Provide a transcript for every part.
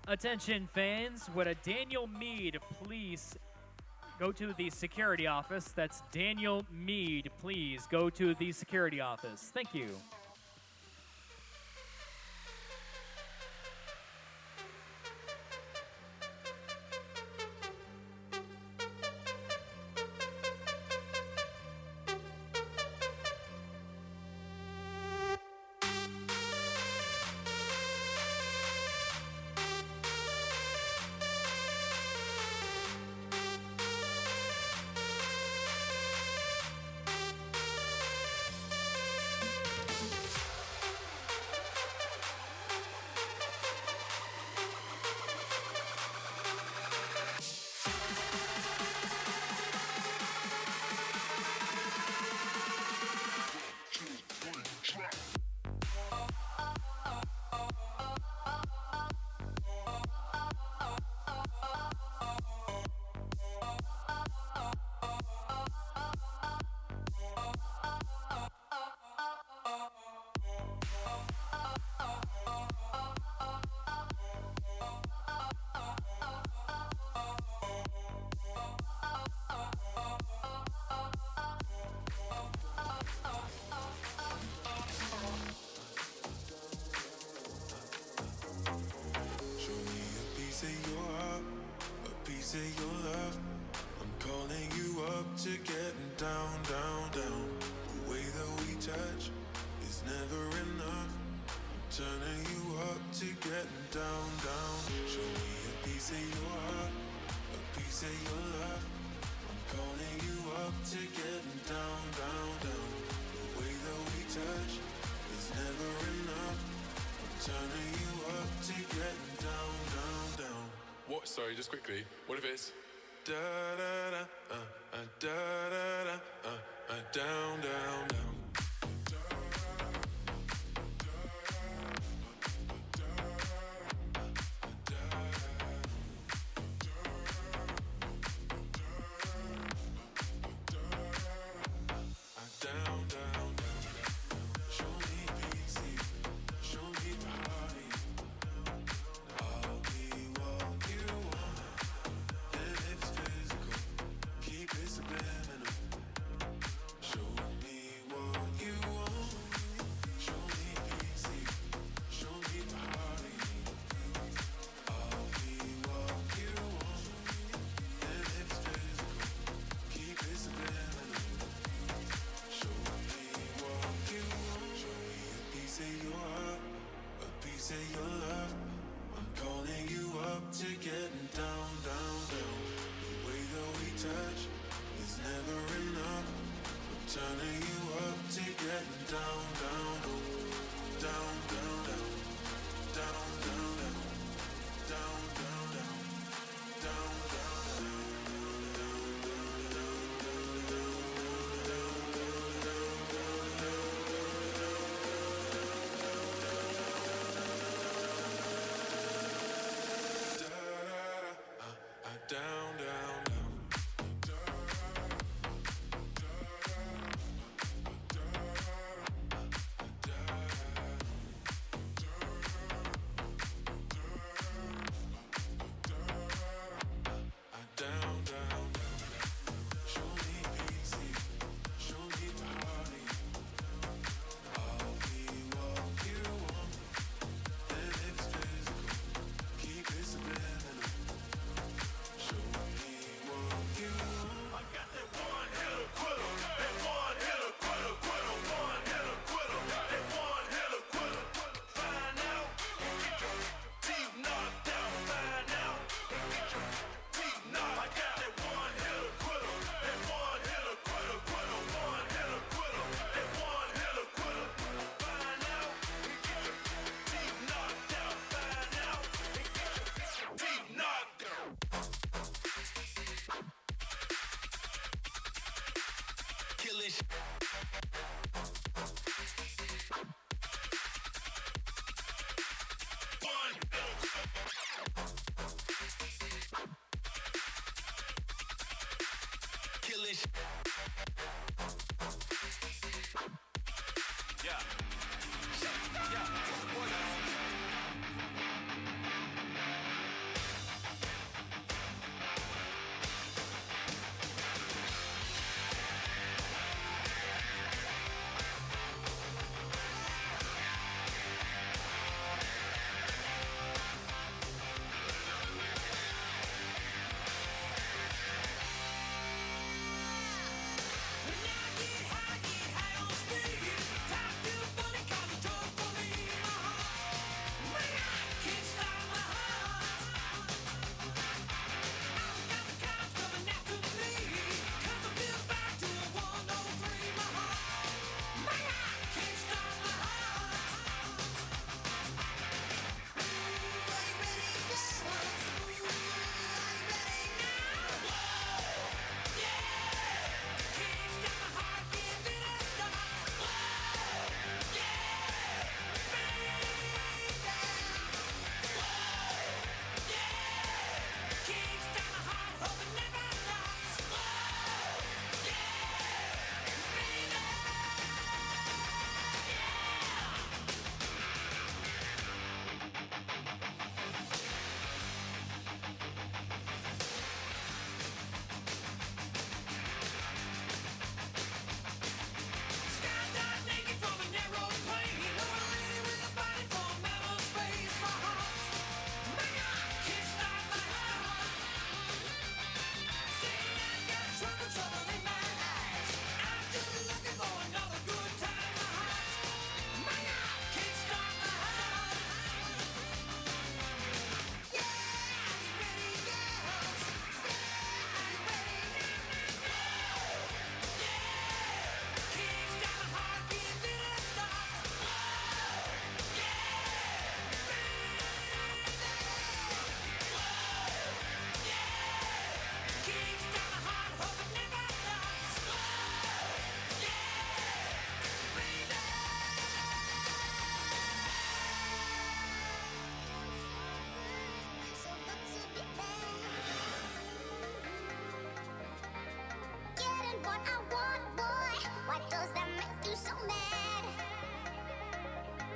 Attention fans, would a Daniel Meade please go to the security office? That's Daniel Meade, please go to the security office. Thank you. What? Sorry, just quickly. What if it's da da da da da da down down down.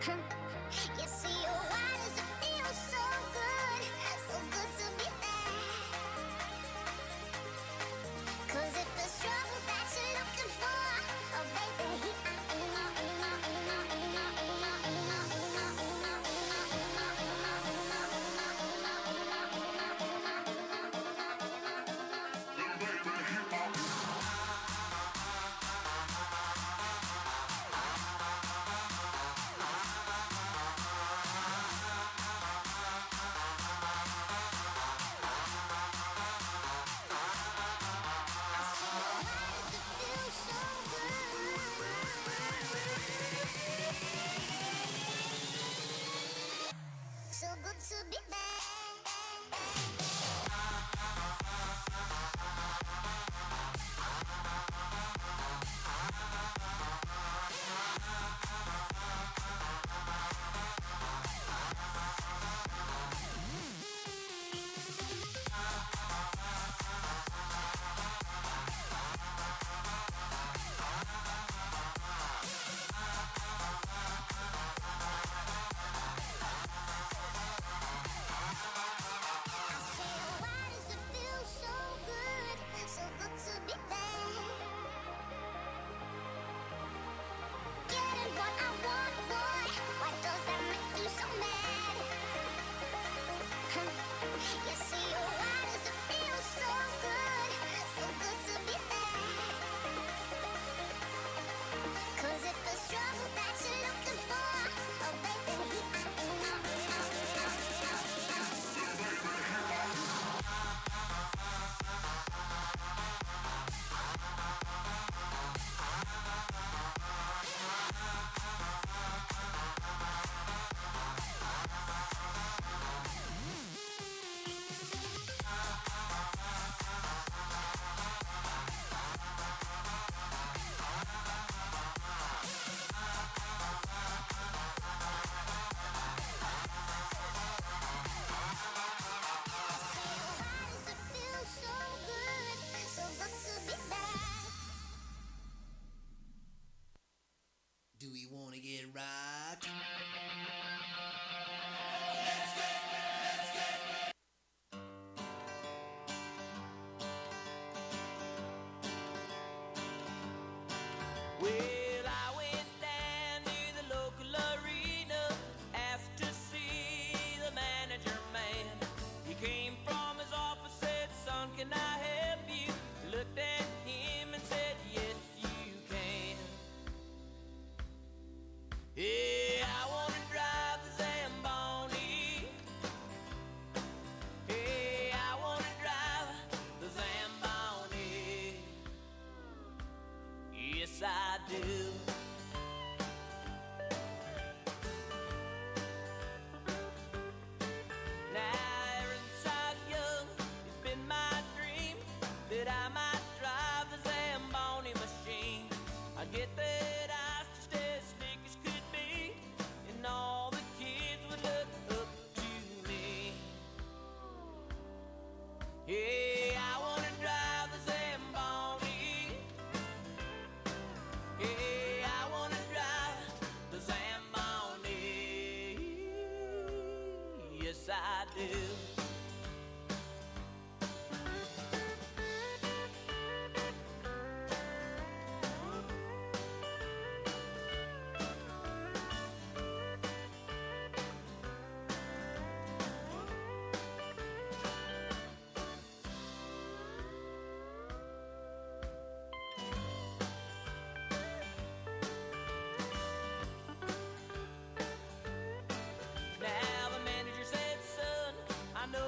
You see, oh, why does it feel so good to be there? 'Cause if there's trouble that you're looking for, oh baby, here I so good to be back. Do we want to get right? Well, I went down to the local arena, asked to see the manager man. He came from his office, said, "Son, can I help you?" Looked at him and said, "Yes, you can." Yeah, I want to drive the Zamboni. Hey, I want to drive the Zamboni. Yes, I do. Now, ever since I was young, it's been my dream that I might drive the Zamboni machine. I get that ice just as slick as could be, and all the kids would look up to me. Hey, I want to drive the Zamboni. Hey, I want to drive the Zamboni. Yes, I do. Now the manager said, "Son, I know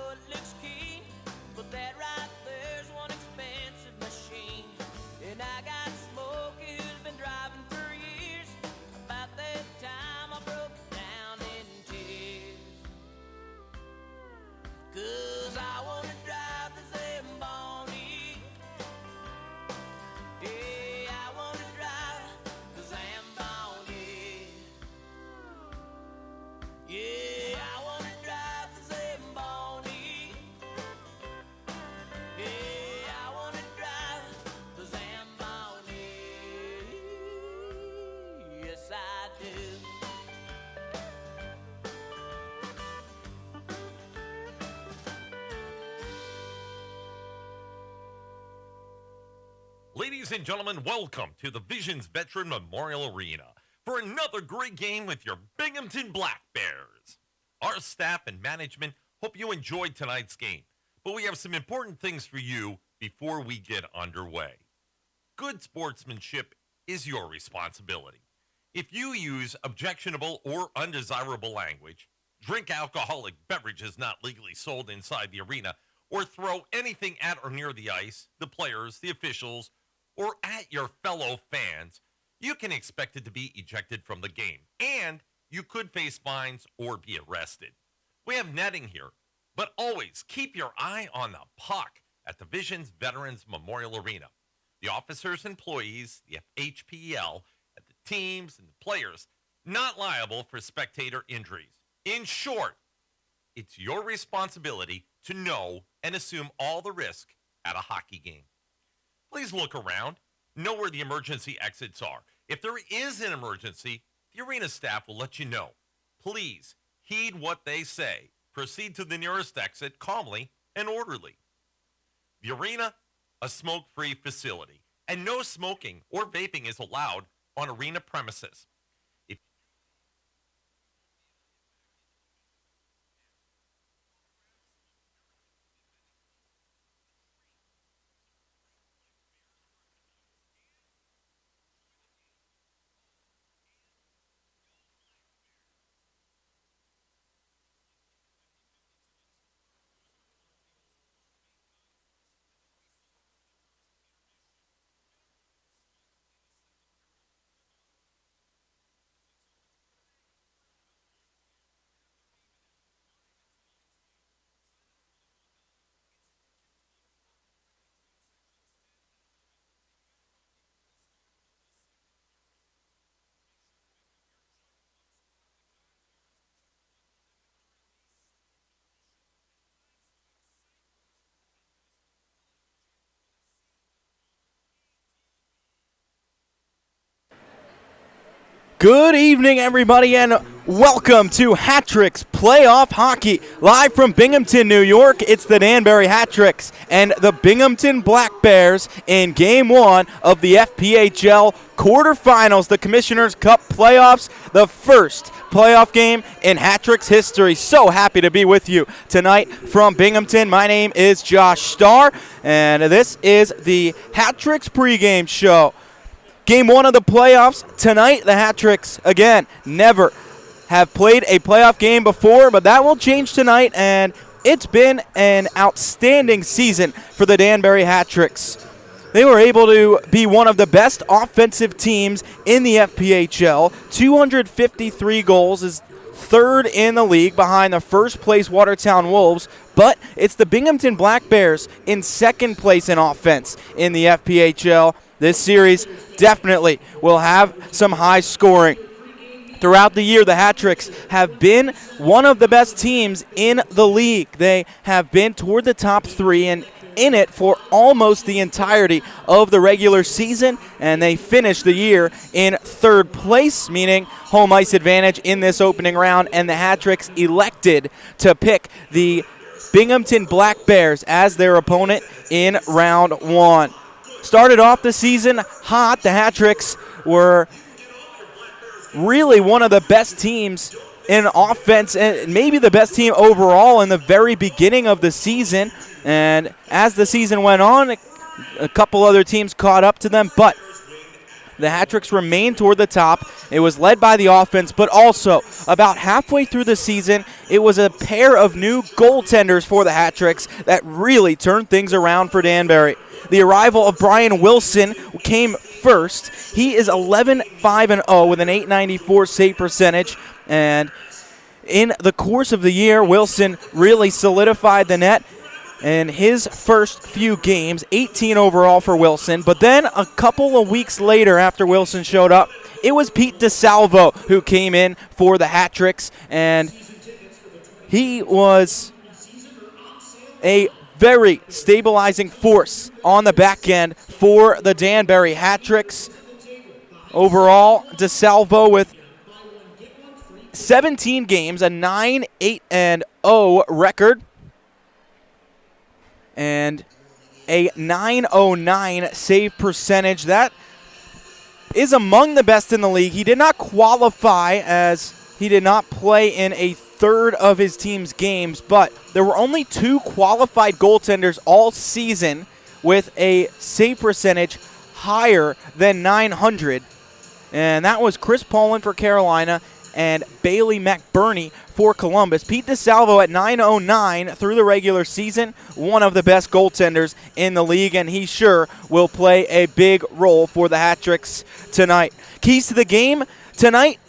Ladies and gentlemen, welcome to the Visions Veteran Memorial Arena for another great game with your Binghamton Black Bears. Our staff and management hope you enjoyed tonight's game, but we have some important things for you before we get underway. Good sportsmanship is your responsibility. If you use objectionable or undesirable language, drink alcoholic beverages not legally sold inside the arena, or throw anything at or near the ice, the players, the officials, or at your fellow fans, you can expect it to be ejected from the game, and you could face fines or be arrested. We have netting here, but always keep your eye on the puck at the Visions Veterans Memorial Arena. The officers, employees, the FPHL, and the teams and the players not liable for spectator injuries. In short, it's your responsibility to know and assume all the risk at a hockey game. Please look around, know where the emergency exits are. If there is an emergency, the arena staff will let you know. Please heed what they say. Proceed to the nearest exit calmly and orderly. The arena, a smoke-free facility, and no smoking or vaping is allowed on arena premises. Good evening, everybody, and welcome to Hat-Tricks Playoff Hockey. Live from Binghamton, New York, it's the Danbury Hat-Tricks and the Binghamton Black Bears in Game 1 of the FPHL Quarterfinals, the Commissioner's Cup Playoffs, the first playoff game in Hat-Tricks history. So happy to be with you tonight from Binghamton. My name is Josh Starr, and this is the Hat-Tricks pregame show. Game 1 of the playoffs tonight. The Hat-Tricks, again, never have played a playoff game before, but that will change tonight, and it's been an outstanding season for the Danbury Hat-Tricks. They were able to be one of the best offensive teams in the FPHL. 253 goals is third in the league behind the first place Watertown Wolves, but it's the Binghamton Black Bears in second place in offense in the FPHL. This series definitely will have some high scoring. Throughout the year, the Hat-Tricks have been one of the best teams in the league. They have been toward the top 3 and in it for almost the entirety of the regular season, and they finished the year in third place, meaning home ice advantage in this opening round, and the Hat-Tricks elected to pick the Binghamton Black Bears as their opponent in round 1. Started off the season hot. The Hat-Tricks were really one of the best teams in offense, and maybe the best team overall in the very beginning of the season. And as the season went on, a couple other teams caught up to them, but the Hat-Tricks remained toward the top. It was led by the offense, but also about halfway through the season, it was a pair of new goaltenders for the Hat-Tricks that really turned things around for Danbury. The arrival of Brian Wilson came first. He is 11-5-0 with an .894 save percentage, and in the course of the year, Wilson really solidified the net in his first few games, 18 overall for Wilson. But then a couple of weeks later after Wilson showed up, it was Pete DeSalvo who came in for the Hat-Tricks, and he was a very stabilizing force on the back end for the Danbury Hat-Tricks. Overall, DeSalvo with 17 games, a 9-8-0 record. And a .909 save percentage. That is among the best in the league. He did not qualify as he did not play in a third of his team's games, but there were only 2 qualified goaltenders all season with a save percentage higher than .900, and that was Chris Paulin for Carolina and Bailey McBurney for Columbus. Pete DeSalvo at .909 through the regular season, one of the best goaltenders in the league, and he sure will play a big role for the Hat-Tricks tonight. Keys to the game tonight: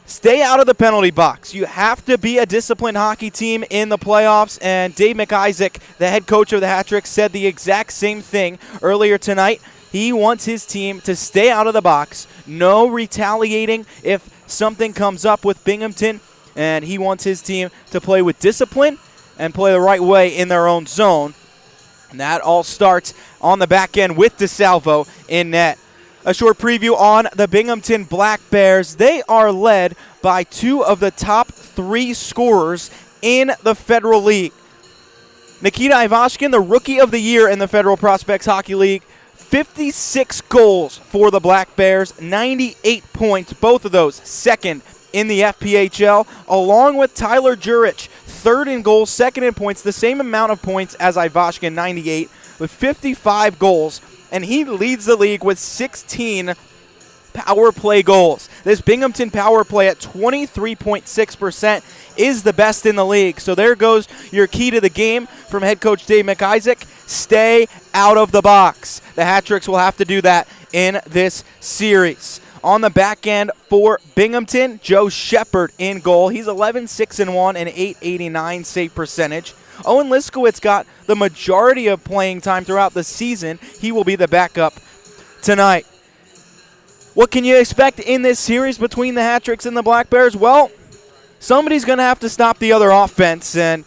stay out of the penalty box. You have to be a disciplined hockey team in the playoffs, and Dave McIsaac, the head coach of the Hat-Tricks, said the exact same thing earlier tonight. He wants his team to stay out of the box, no retaliating if something comes up with Binghamton, and he wants his team to play with discipline and play the right way in their own zone. And that all starts on the back end with DeSalvo in net. A short preview on the Binghamton Black Bears. They are led by 2 of the top 3 scorers in the Federal League. Nikita Ivashkin, the Rookie of the Year in the Federal Prospects Hockey League, 56 goals for the Black Bears, 98 points, both of those second in the FPHL, along with Tyler Jurich, third in goals, second in points, the same amount of points as Ivashkin, 98, with 55 goals, and he leads the league with 16 power play goals. This Binghamton power play at 23.6% is the best in the league. So there goes your key to the game from head coach Dave McIsaac. Stay out of the box. The Hat-Tricks will have to do that in this series. On the back end for Binghamton, Joe Shepard in goal. He's 11-6-1 and 889 save percentage. Owen Liskowitz got the majority of playing time throughout the season. He will be the backup tonight. What can you expect in this series between the Hat-Tricks and the Black Bears? Well, somebody's going to have to stop the other offense, and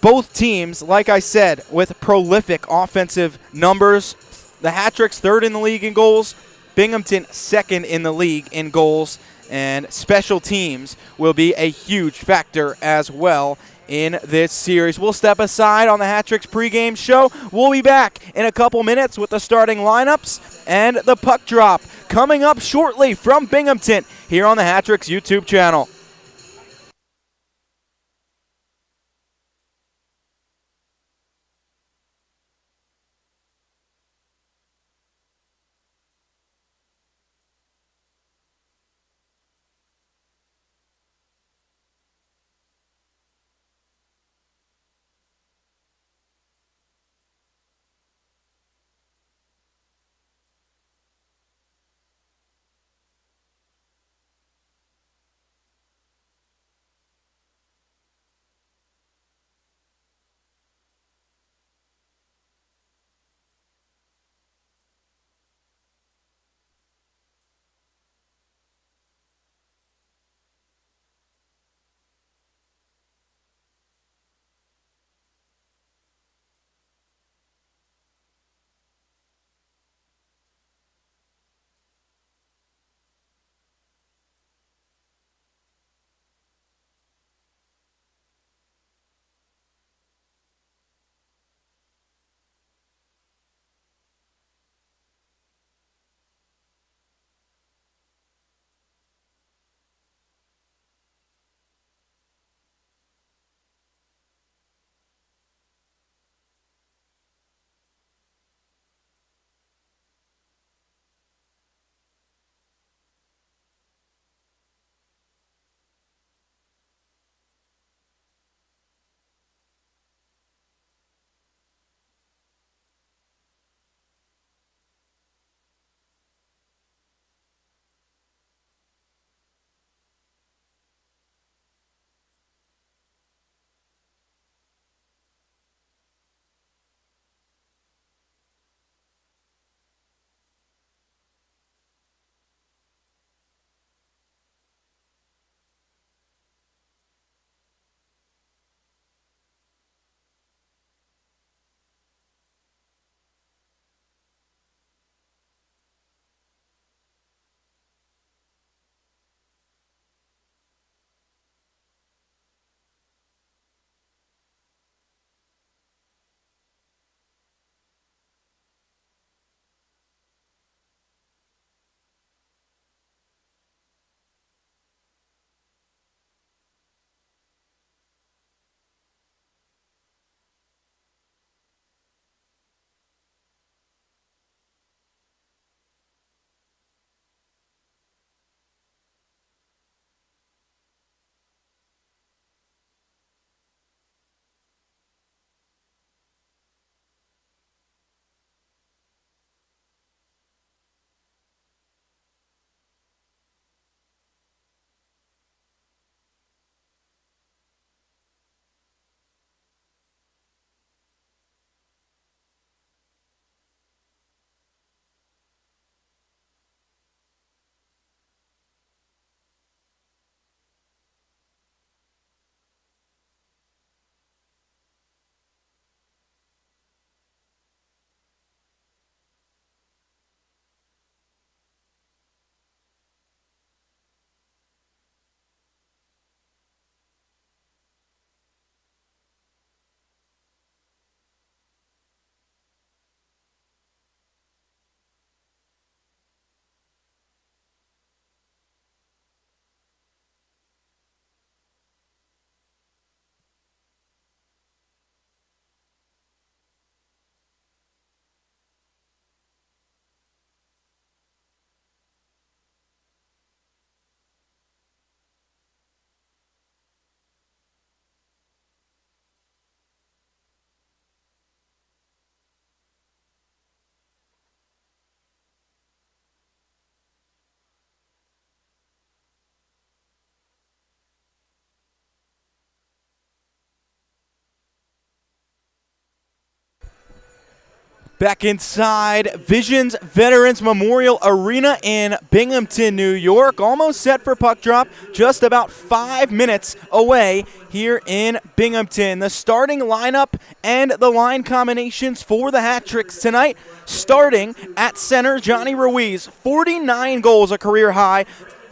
both teams, like I said, with prolific offensive numbers. The Hat-Tricks third in the league in goals, Binghamton second in the league in goals, and special teams will be a huge factor as well in this series. We'll step aside on the Hat-Tricks pregame show. We'll be back in a couple minutes with the starting lineups and the puck drop coming up shortly from Binghamton here on the Hat-Tricks YouTube channel. Back inside Visions Veterans Memorial Arena in Binghamton, New York. Almost set for puck drop, just about 5 minutes away here in Binghamton. The starting lineup and the line combinations for the Hat-Tricks tonight. Starting at center, Johnny Ruiz, 49 goals, a career high,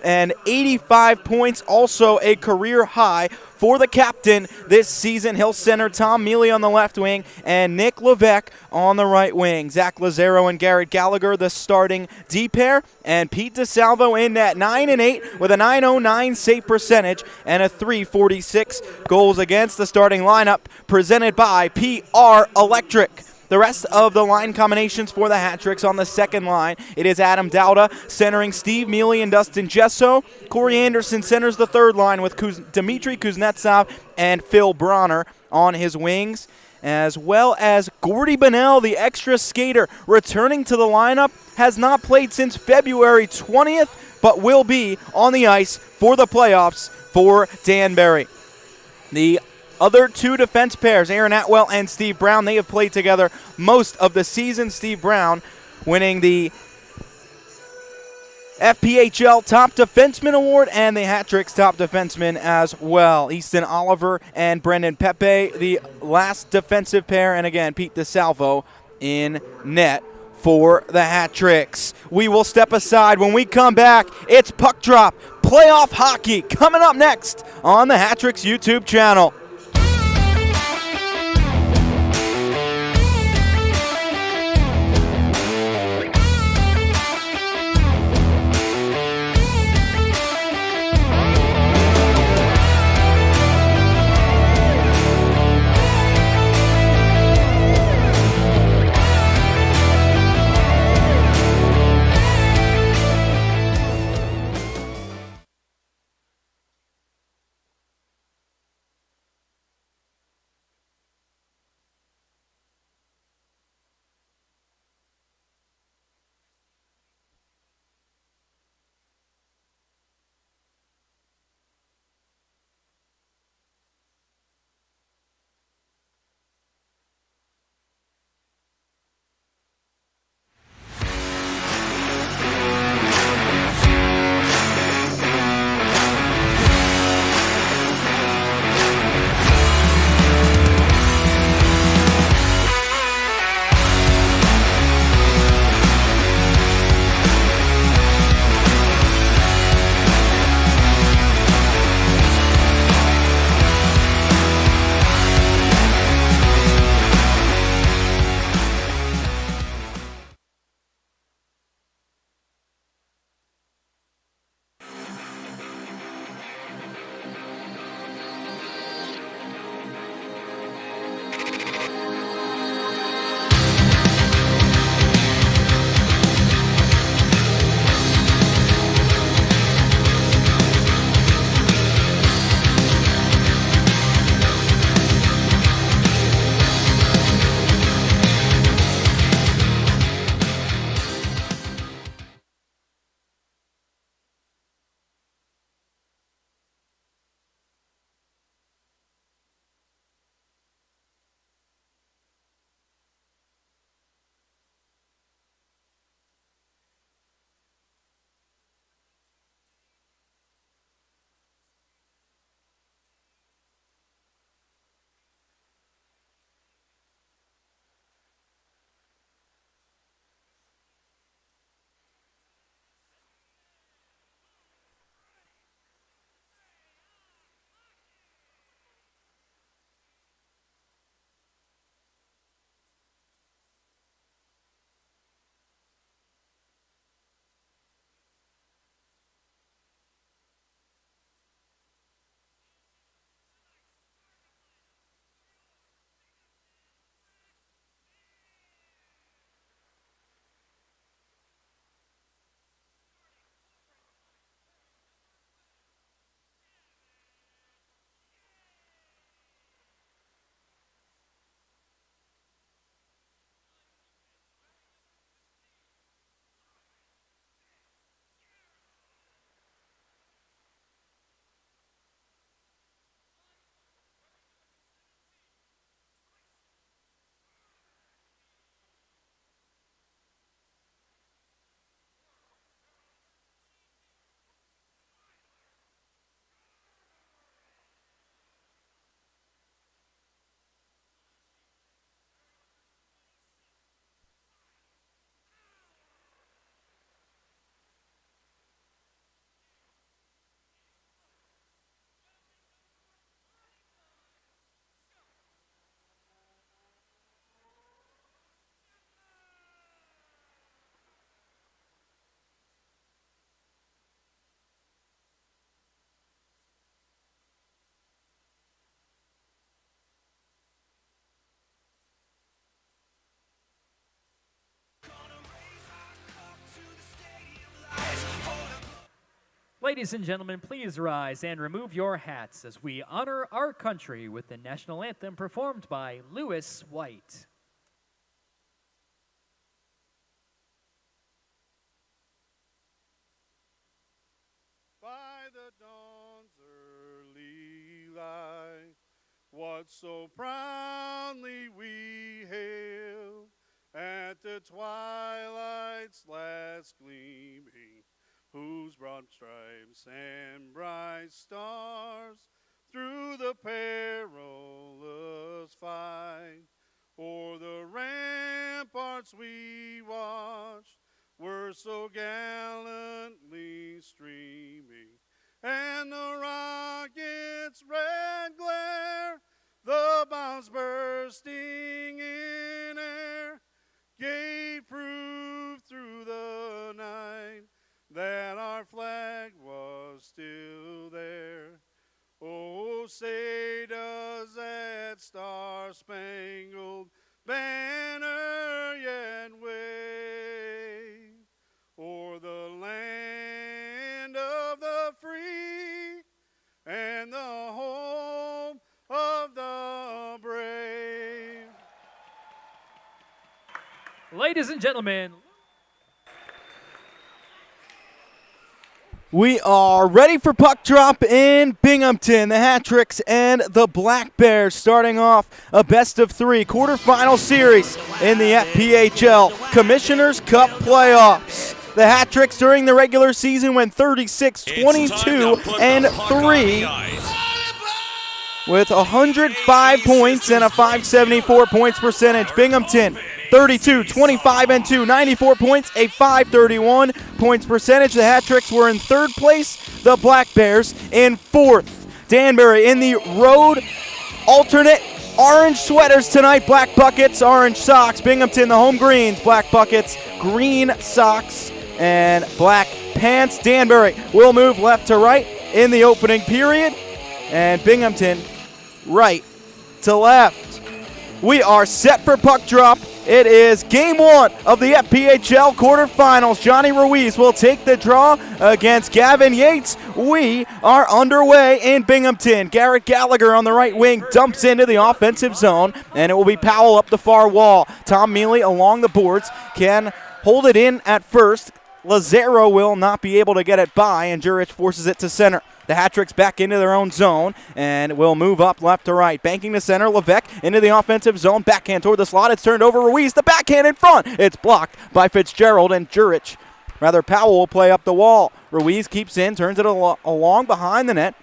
and 85 points, also a career high for the captain this season. He'll center Tom Mealy on the left wing and Nick Levesque on the right wing. Zach Lazaro and Garrett Gallagher, the starting D pair, and Pete DeSalvo in net, 9-8 with a .909 save percentage and a .346 goals against. The starting lineup presented by PR Electric. The rest of the line combinations for the Hat-Tricks on the second line. It is Adam Dowda centering Steve Mealy and Dustin Gesso. Corey Anderson centers the third line with Dmitry Kuznetsov and Phil Bronner on his wings, as well as Gordy Bonnell, the extra skater, returning to the lineup. Has not played since February 20th, but will be on the ice for the playoffs for Danbury. The other two defense pairs, Aaron Atwell and Steve Brown, they have played together most of the season. Steve Brown winning the FPHL Top Defenseman Award and the Hat-Tricks Top Defenseman as well. Easton Oliver and Brendan Pepe, the last defensive pair, and again, Pete DeSalvo in net for the Hat-Tricks. We will step aside. When we come back, it's puck drop, playoff hockey coming up next on the Hat-Tricks YouTube channel. Ladies and gentlemen, please rise and remove your hats as we honor our country with the national anthem performed by Lewis White. By the dawn's early light, what so proudly we hailed, at the twilight's last gleaming, whose broad stripes and bright stars through the perilous fight o'er the ramparts we watched were so gallantly streaming, and the rocket's red glare, the bombs bursting in air, gave proof through the night that our flag was still there. Oh, say does that star-spangled banner yet wave o'er the land of the free and the home of the brave. Ladies and gentlemen, we are ready for puck drop in Binghamton. The Hat-Tricks and the Black Bears starting off a best-of-3 quarterfinal series in the FPHL Commissioner's Cup playoffs. The Hat-Tricks during the regular season went 36, 22, and 3 with 105 points and a .574 points percentage. Binghamton 32, 25, and 2, 94 points, a .531 points percentage. The Hat-Tricks were in third place, the Black Bears in fourth. Danbury in the road alternate orange sweaters tonight, black buckets, orange socks. Binghamton, the home greens, black buckets, green socks, and black pants. Danbury will move left to right in the opening period, and Binghamton right to left. We are set for puck drop. It is game one of the FPHL quarterfinals. Johnny Ruiz will take the draw against Gavin Yates. We are underway in Binghamton. Garrett Gallagher on the right wing dumps into the offensive zone, and it will be Powell up the far wall. Tom Mealy along the boards can hold it in at first. Lazaro will not be able to get it by, and Jurich forces it to center. The Hat-Tricks back into their own zone and will move up left to right. Banking to center, Levesque into the offensive zone. Backhand toward the slot. It's turned over Ruiz. The backhand in front. It's blocked by Fitzgerald, and Jurich, Powell will play up the wall. Ruiz keeps in, turns it along behind the net,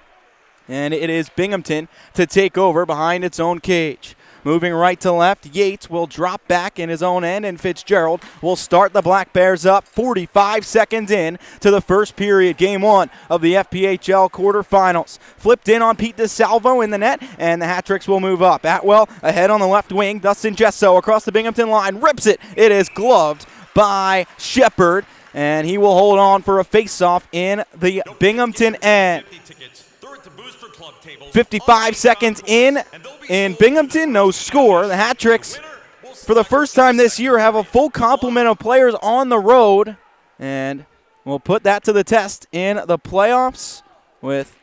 and it is Binghamton to take over behind its own cage. Moving right to left, Yates will drop back in his own end, and Fitzgerald will start the Black Bears up 45 seconds in to the first period. Game one of the FPHL quarterfinals. Flipped in on Pete DeSalvo in the net, and the Hat-Tricks will move up. Atwell ahead on the left wing. Dustin Gesso across the Binghamton line. Rips it. It is gloved by Shepard, and he will hold on for a face-off in the Binghamton end. 55 seconds in Binghamton, no score. The Hat-Tricks, for the first time this year, have a full complement of players on the road, and we'll put that to the test in the playoffs with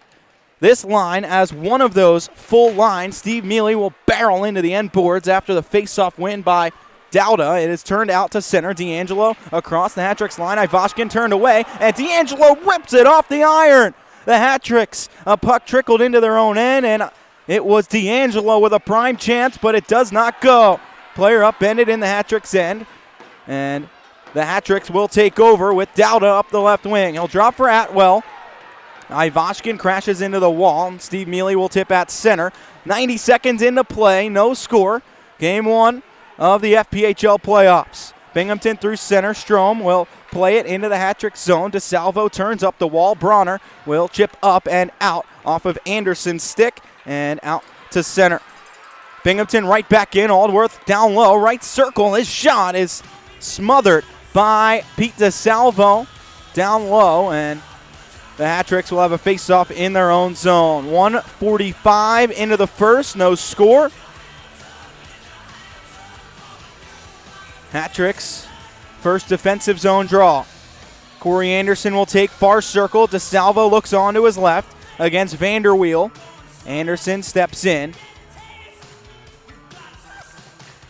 this line as one of those full lines. Steve Mealy will barrel into the end boards after the face-off win by Dowda. It is turned out to center. D'Angelo across the Hat-Tricks line. Ivashkin turned away, and D'Angelo rips it off the iron. The Hat-Tricks, a puck trickled into their own end, and it was D'Angelo with a prime chance, but it does not go. Player upended in the Hat-Tricks end, and the Hat-Tricks will take over with Dowda up the left wing. He'll drop for Atwell. Ivashkin crashes into the wall, and Steve Mealy will tip at center. 90 seconds into play, no score. Game one of the FPHL playoffs. Binghamton through center. Strom will play it into the Hat-Tricks zone. DeSalvo turns up the wall. Bronner will chip up and out off of Anderson's stick and out to center. Binghamton right back in. Aldworth down low. Right circle. His shot is smothered by Pete DeSalvo down low, and the Hat-Tricks will have a face-off in their own zone. 1:45 into the first. No score. Hat-Tricks, first defensive zone draw. Corey Anderson will take far circle. DeSalvo looks on to his left against Vanderweel. Anderson steps in.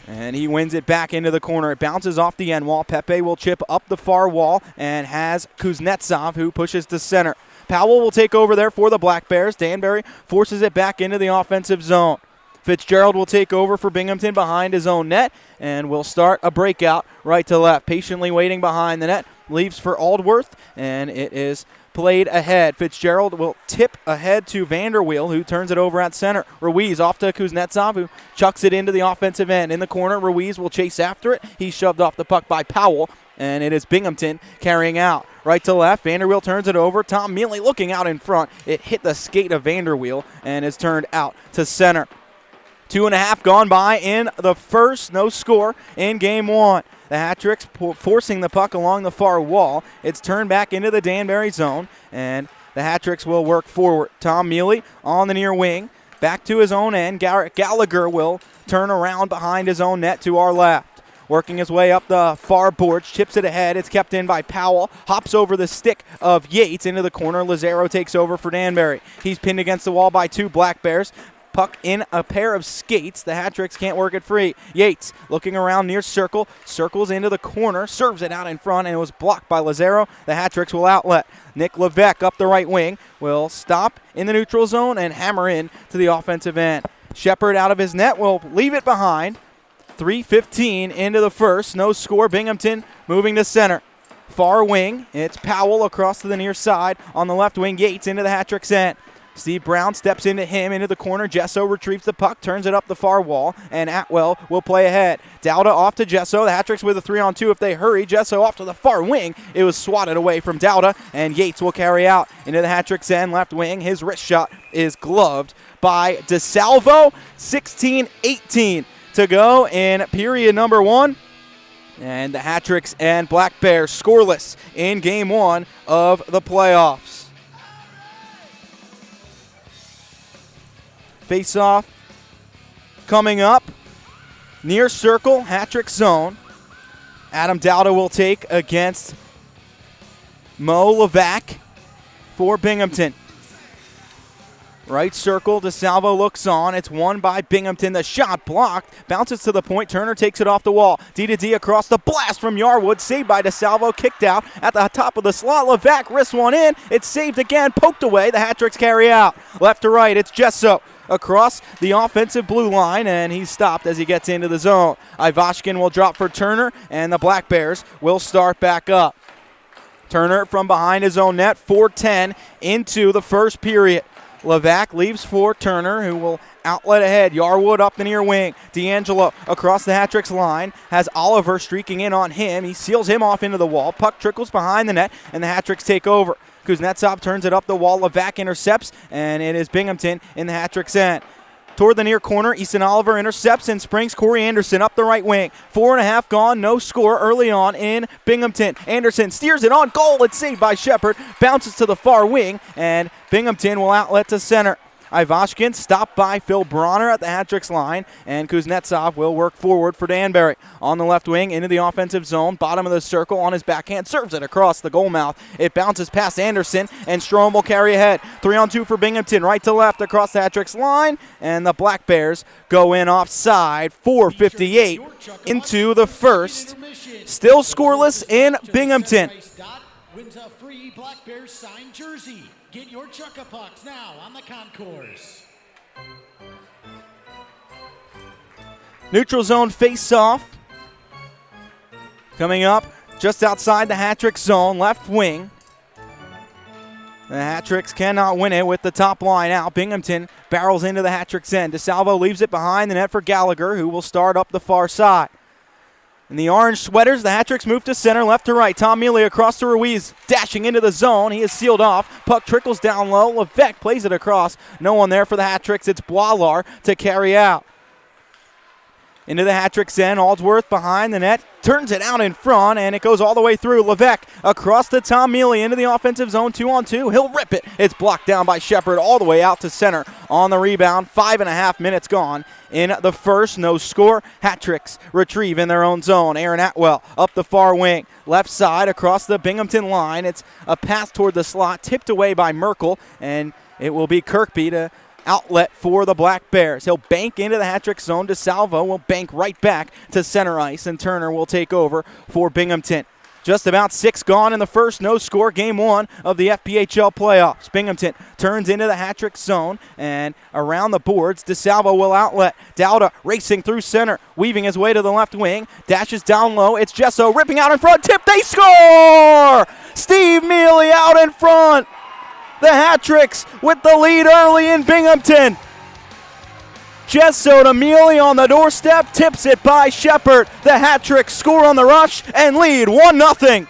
And he wins it back into the corner. It bounces off the end wall. Pepe will chip up the far wall and has Kuznetsov, who pushes to center. Powell will take over there for the Black Bears. Danbury forces it back into the offensive zone. Fitzgerald will take over for Binghamton behind his own net and will start a breakout right to left. Patiently waiting behind the net. Leaves for Aldworth, and it is played ahead. Fitzgerald will tip ahead to Vanderweel, who turns it over at center. Ruiz off to Kuznetsov, who chucks it into the offensive end. In the corner, Ruiz will chase after it. He's shoved off the puck by Powell, and it is Binghamton carrying out. Right to left, Vanderweel turns it over. Tom Mealy looking out in front. It hit the skate of Vanderweel and is turned out to center. 2.5 gone by in the first. No score in game one. The Hat-Tricks forcing the puck along the far wall. It's turned back into the Danbury zone, and the Hat-Tricks will work forward. Tom Mealy on the near wing. Back to his own end. Garrett Gallagher will turn around behind his own net to our left. Working his way up the far boards, chips it ahead. It's kept in by Powell. Hops over the stick of Yates into the corner. Lazaro takes over for Danbury. He's pinned against the wall by two Black Bears. Puck in a pair of skates. The Hat-Tricks can't work it free. Yates looking around near circle. Circles into the corner. Serves it out in front, and it was blocked by Lazaro. The Hat-Tricks will outlet. Nick Levesque up the right wing will stop in the neutral zone and hammer in to the offensive end. Shepard out of his net will leave it behind. 3:15 into the first. No score. Binghamton moving to center. Far wing. It's Powell across to the near side. On the left wing, Yates into the Hat-Tricks end. Steve Brown steps into him, into the corner. Jesso retrieves the puck, turns it up the far wall, and Atwell will play ahead. Dowda off to Jesso. The Hat-Tricks with a 3-on-2 if they hurry. Jesso off to the far wing. It was swatted away from Dowda, and Yates will carry out into the Hat-Tricks end, left wing. His wrist shot is gloved by DeSalvo. 16-18 to go in period number one. And the Hat-Tricks and Black Bears scoreless in game one of the playoffs. Face-off coming up. Near circle, Hat-Trick zone. Adam Dowda will take against Mo Levac for Binghamton. Right circle, DeSalvo looks on. It's won by Binghamton. The shot blocked. Bounces to the point. Turner takes it off the wall. D-to-D across the blast from Yarwood. Saved by DeSalvo. Kicked out at the top of the slot. Levac wrists one in. It's saved again. Poked away. The Hat-Tricks carry out. Left to right, it's Jesso across the offensive blue line, and he's stopped as he gets into the zone. Ivashkin will drop for Turner, and the Black Bears will start back up. Turner from behind his own net. 4:10 into the first period. Levac leaves for Turner, who will outlet ahead. Yarwood up the near wing. D'Angelo across the Hat-Tricks line. Has Oliver streaking in on him. He seals him off into the wall. Puck trickles behind the net, and the Hat-Tricks take over. Kuznetsov turns it up the wall. Levac intercepts, and it is Binghamton in the Hat-Tricks end. Toward the near corner, Easton Oliver intercepts and springs Corey Anderson up the right wing. 4.5 gone, no score early on in Binghamton. Anderson steers it on goal. It's saved by Shepard. Bounces to the far wing, and Binghamton will outlet to center. Ivashkin stopped by Phil Bronner at the Hat-Tricks line, and Kuznetsov will work forward for Danbury. On the left wing, into the offensive zone, bottom of the circle on his backhand, serves it across the goal mouth. It bounces past Anderson, and Strom will carry ahead. 3-on-2 for Binghamton, right to left across the Hat-Tricks line, and the Black Bears go in offside. 4:58 into the first. Still scoreless in Binghamton. Wins a free Black Bears signed jersey. Get your Chuck-a-Pucks now on the concourse. Neutral zone face-off. Coming up just outside the Hat-Trick zone, left wing. The Hat-Tricks cannot win it with the top line out. Binghamton barrels into the Hat-Tricks end. DeSalvo leaves it behind the net for Gallagher, who will start up the far side. In the orange sweaters, the Hat-Tricks move to center, left to right. Tom Mealy across to Ruiz, dashing into the zone. He is sealed off. Puck trickles down low. Levesque plays it across. No one there for the Hat-Tricks. It's Boilar to carry out. Into the hat-trick's end, Aldsworth behind the net, turns it out in front, and it goes all the way through. Levesque across to Tom Mealy into the offensive zone, 2-on-2. He'll rip it. It's blocked down by Shepard all the way out to center on the rebound. 5.5 minutes gone in the first. No score. Hat-tricks retrieve in their own zone. Aaron Atwell up the far wing. Left side across the Binghamton line. It's a pass toward the slot, tipped away by Merkel, and it will be Kirkby to outlet for the Black Bears. He'll bank into the hat-trick zone. DeSalvo will bank right back to center ice, and Turner will take over for Binghamton. Just about 6 gone in the first. No score. Game 1 of the FPHL playoffs. Binghamton turns into the hat-trick zone, and around the boards, DeSalvo will outlet. Dowda racing through center, weaving his way to the left wing, dashes down low. It's Gesso ripping out in front. Tip, they score! Steve Mealy out in front. The hat-tricks with the lead early in Binghamton. Gesso to Mealy on the doorstep, tips it by Shepard. The hat-tricks score on the rush and lead 1-0.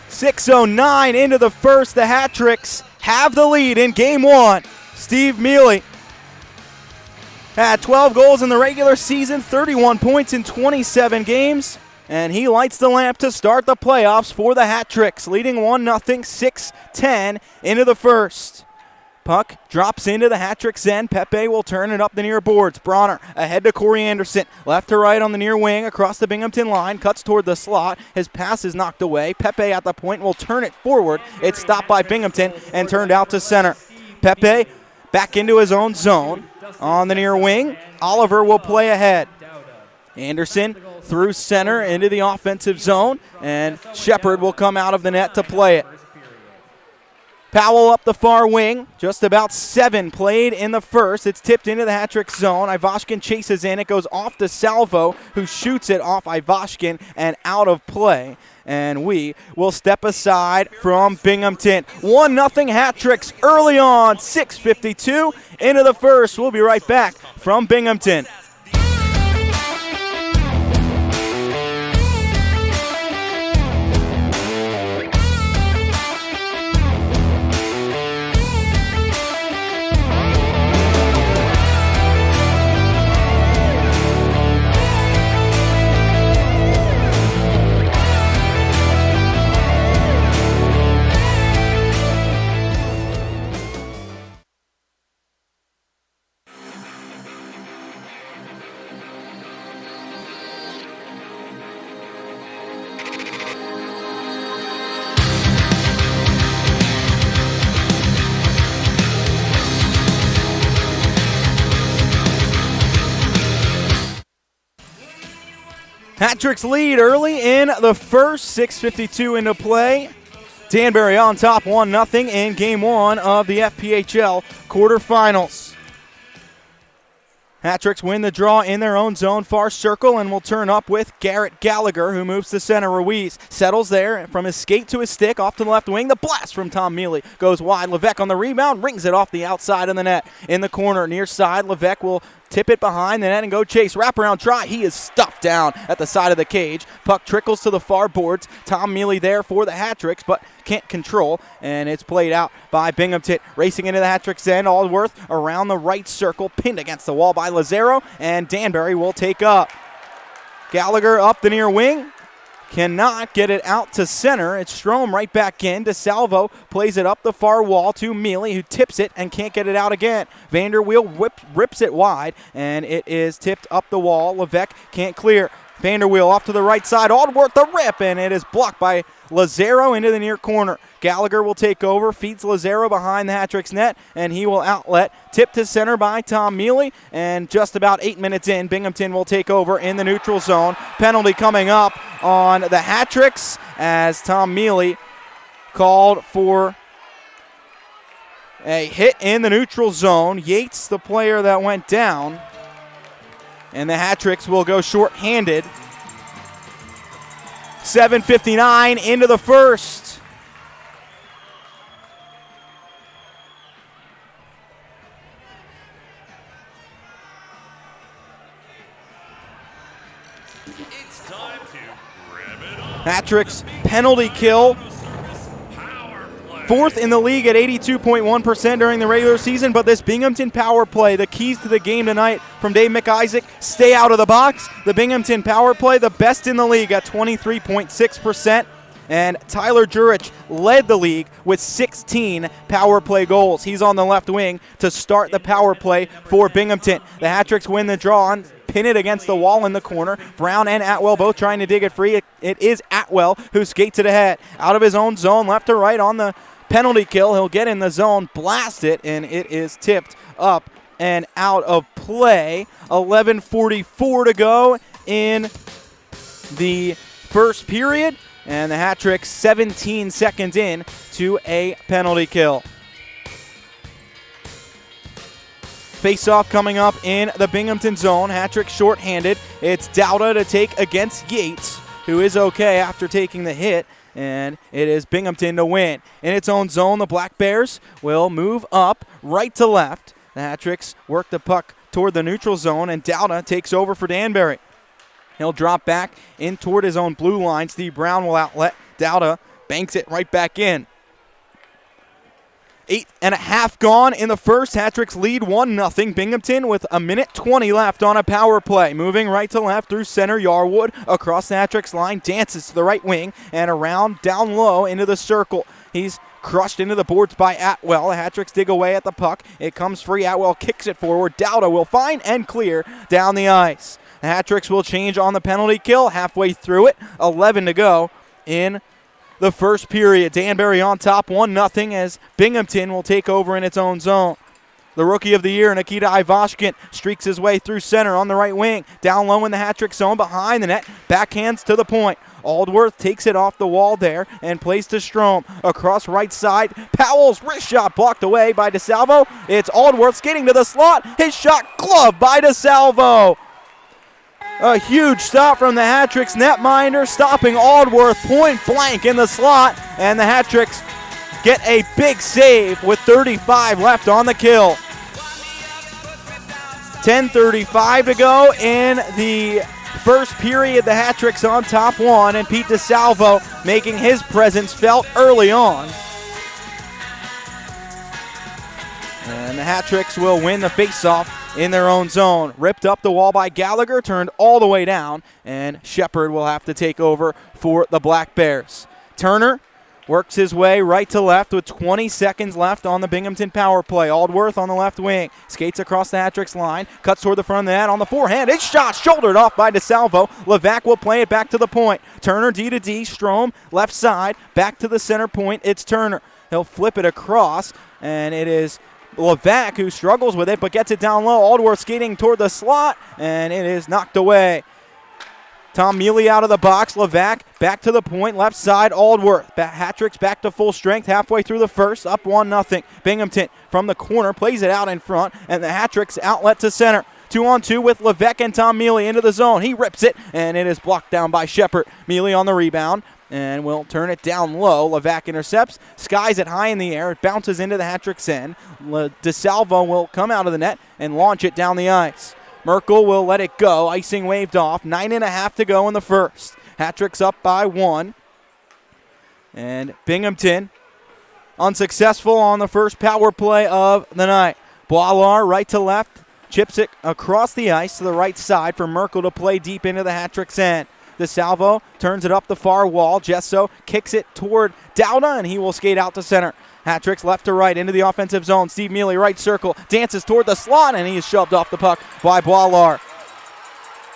.609 into the first. The hat-tricks have the lead in game 1. Steve Mealy had 12 goals in the regular season, 31 points in 27 games, and he lights the lamp to start the playoffs for the Hat-Tricks, leading 1-0, 6-10 into the first. Puck drops into the Hat-Tricks end. Pepe will turn it up the near boards. Bronner ahead to Corey Anderson. Left to right on the near wing across the Binghamton line. Cuts toward the slot. His pass is knocked away. Pepe at the point will turn it forward. It's stopped by Binghamton and turned out to center. Pepe back into his own zone. On the near wing, Oliver will play ahead. Anderson through center into the offensive zone, and Shepard will come out of the net to play it. Powell up the far wing, just about 7 played in the first. It's tipped into the hat-trick zone. Ivashkin chases in. It goes off to Salvo, who shoots it off Ivashkin and out of play. And we will step aside from Binghamton. 1-0 hat-tricks early on, 6:52 into the first. We'll be right back from Binghamton. Hat-tricks lead early in the first, 6:52 into play. Danbury on top 1-0 in game 1 of the FPHL quarterfinals. Hat-tricks win the draw in their own zone, far circle, and will turn up with Garrett Gallagher, who moves to center. Ruiz settles there from his skate to his stick, off to the left wing. The blast from Tom Mealy goes wide. Levesque on the rebound, rings it off the outside of the net. In the corner, near side, Levesque will tip it behind the net and go chase. Wraparound try. He is stuffed down at the side of the cage. Puck trickles to the far boards. Tom Mealy there for the hat-tricks, but can't control, and it's played out by Binghamton. Racing into the hat-tricks end. Aldsworth around the right circle, pinned against the wall by Lazaro, and Danbury will take up. Gallagher up the near wing. Cannot get it out to center. It's Strom right back in. DeSalvo plays it up the far wall to Mealy, who tips it and can't get it out again. Vanderweel rips it wide, and it is tipped up the wall. Levesque can't clear. Vanderweel off to the right side. Aldsworth the rip, and it is blocked by Lazaro into the near corner. Gallagher will take over, feeds Lazaro behind the hat-tricks net, and he will outlet. Tipped to center by Tom Mealy, and just about 8 minutes in, Binghamton will take over in the neutral zone. Penalty coming up on the hat-tricks as Tom Mealy called for a hit in the neutral zone. Yates, the player that went down, and the hat-tricks will go short-handed. 7:59 into the first. It's time to grab it on. Hat-tricks penalty kill. Fourth in the league at 82.1% during the regular season, but this Binghamton power play, the keys to the game tonight from Dave McIsaac, stay out of the box. The Binghamton power play, the best in the league at 23.6%. And Tyler Jurich led the league with 16 power play goals. He's on the left wing to start the power play for Binghamton. The Hat-tricks win the draw and pin it against the wall in the corner. Brown and Atwell both trying to dig it free. It is Atwell who skates it ahead. Out of his own zone, left to right on the penalty kill. He'll get in the zone, blast it, and it is tipped up and out of play. 11:44 to go in the first period. And the Hat-tricks 17 seconds in to a penalty kill. Face-off coming up in the Binghamton zone. Hat-tricks shorthanded. It's Dowda to take against Yates, who is okay after taking the hit. And it is Binghamton to win. In its own zone, the Black Bears will move up right to left. The Hat-tricks work the puck toward the neutral zone, and Dowda takes over for Danbury. He'll drop back in toward his own blue line. Steve Brown will outlet. Dowda banks it right back in. 8.5 gone in the first. Hat-tricks lead 1-0. Binghamton with a minute 20 left on a power play. Moving right to left through center. Yarwood across the Hat-tricks line. Dances to the right wing and around down low into the circle. He's crushed into the boards by Atwell. The Hat-tricks dig away at the puck. It comes free. Atwell kicks it forward. Dowda will find and clear down the ice. The Hat-tricks will change on the penalty kill halfway through it. 11 to go in the first period. Danbury on top 1-0 as Binghamton will take over in its own zone. The Rookie of the Year, Nikita Ivashkin, streaks his way through center on the right wing. Down low in the Hat-trick zone behind the net. Backhands to the point. Aldworth takes it off the wall there and plays to Strom. Across right side. Powell's wrist shot blocked away by DeSalvo. It's Aldworth skating to the slot. His shot gloved by DeSalvo. A huge stop from the Hat-tricks netminder, stopping Aldworth point blank in the slot, and the Hat-tricks get a big save with 35 left on the kill. 10:35 to go in the first period. The Hat-tricks on top 1, and Pete DeSalvo making his presence felt early on. And the Hat-tricks will win the faceoff in their own zone. Ripped up the wall by Gallagher, turned all the way down, and Shepard will have to take over for the Black Bears. Turner works his way right to left with 20 seconds left on the Binghamton power play. Aldworth on the left wing, skates across the Hat-tricks line, cuts toward the front of the net on the forehand. It's shot shouldered off by DeSalvo. Levac will play it back to the point. Turner D to D, Strom left side, back to the center point. It's Turner. He'll flip it across, and it is Levac who struggles with it but gets it down low. Aldworth skating toward the slot, and it is knocked away. Tom Mealy out of the box. Levac back to the point, left side. Aldworth. Hat-tricks back to full strength halfway through the first, up 1-0. Binghamton from the corner plays it out in front, and the Hat-tricks outlet to center. 2-on-2 with Levac and Tom Mealy into the zone. He rips it, and it is blocked down by Shepard. Mealy on the rebound, and will turn it down low. Levac intercepts, skies it high in the air. It bounces into the Hat-tricks end. DeSalvo will come out of the net and launch it down the ice. Merkel will let it go. Icing waved off. 9.5 to go in the first. Hat-tricks up by 1. And Binghamton unsuccessful on the first power play of the night. Boilar right to left. Chips it across the ice to the right side for Merkel to play deep into the Hat-tricks end. DeSalvo turns it up the far wall. Gesso kicks it toward Dowda, and he will skate out to center. Hat-tricks left to right into the offensive zone. Steve Mealy right circle, dances toward the slot, and he is shoved off the puck by Boilar.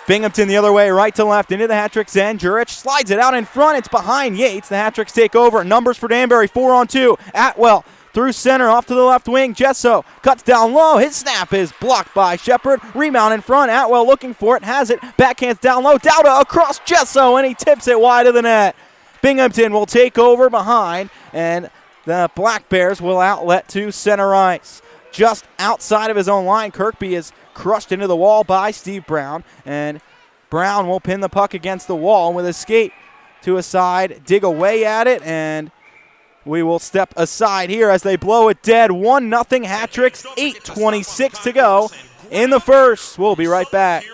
Binghamton the other way, right to left into the Hat-tricks end. Jurich slides it out in front. It's behind Yates. The Hat-tricks take over. Numbers for Danbury, 4-on-2. Atwell through center, off to the left wing. Gesso cuts down low. His snap is blocked by Shepard. Rebound in front. Atwell looking for it. Has it. Backhands down low. Dowda across Gesso, and he tips it wide of the net. Binghamton will take over behind, and the Black Bears will outlet to center ice. Just outside of his own line, Kirkby is crushed into the wall by Steve Brown, and Brown will pin the puck against the wall with a skate to a side, dig away at it, and we will step aside here as they blow it dead. 1-0 Hat-tricks, 8:26 to go in the first. We'll be right back.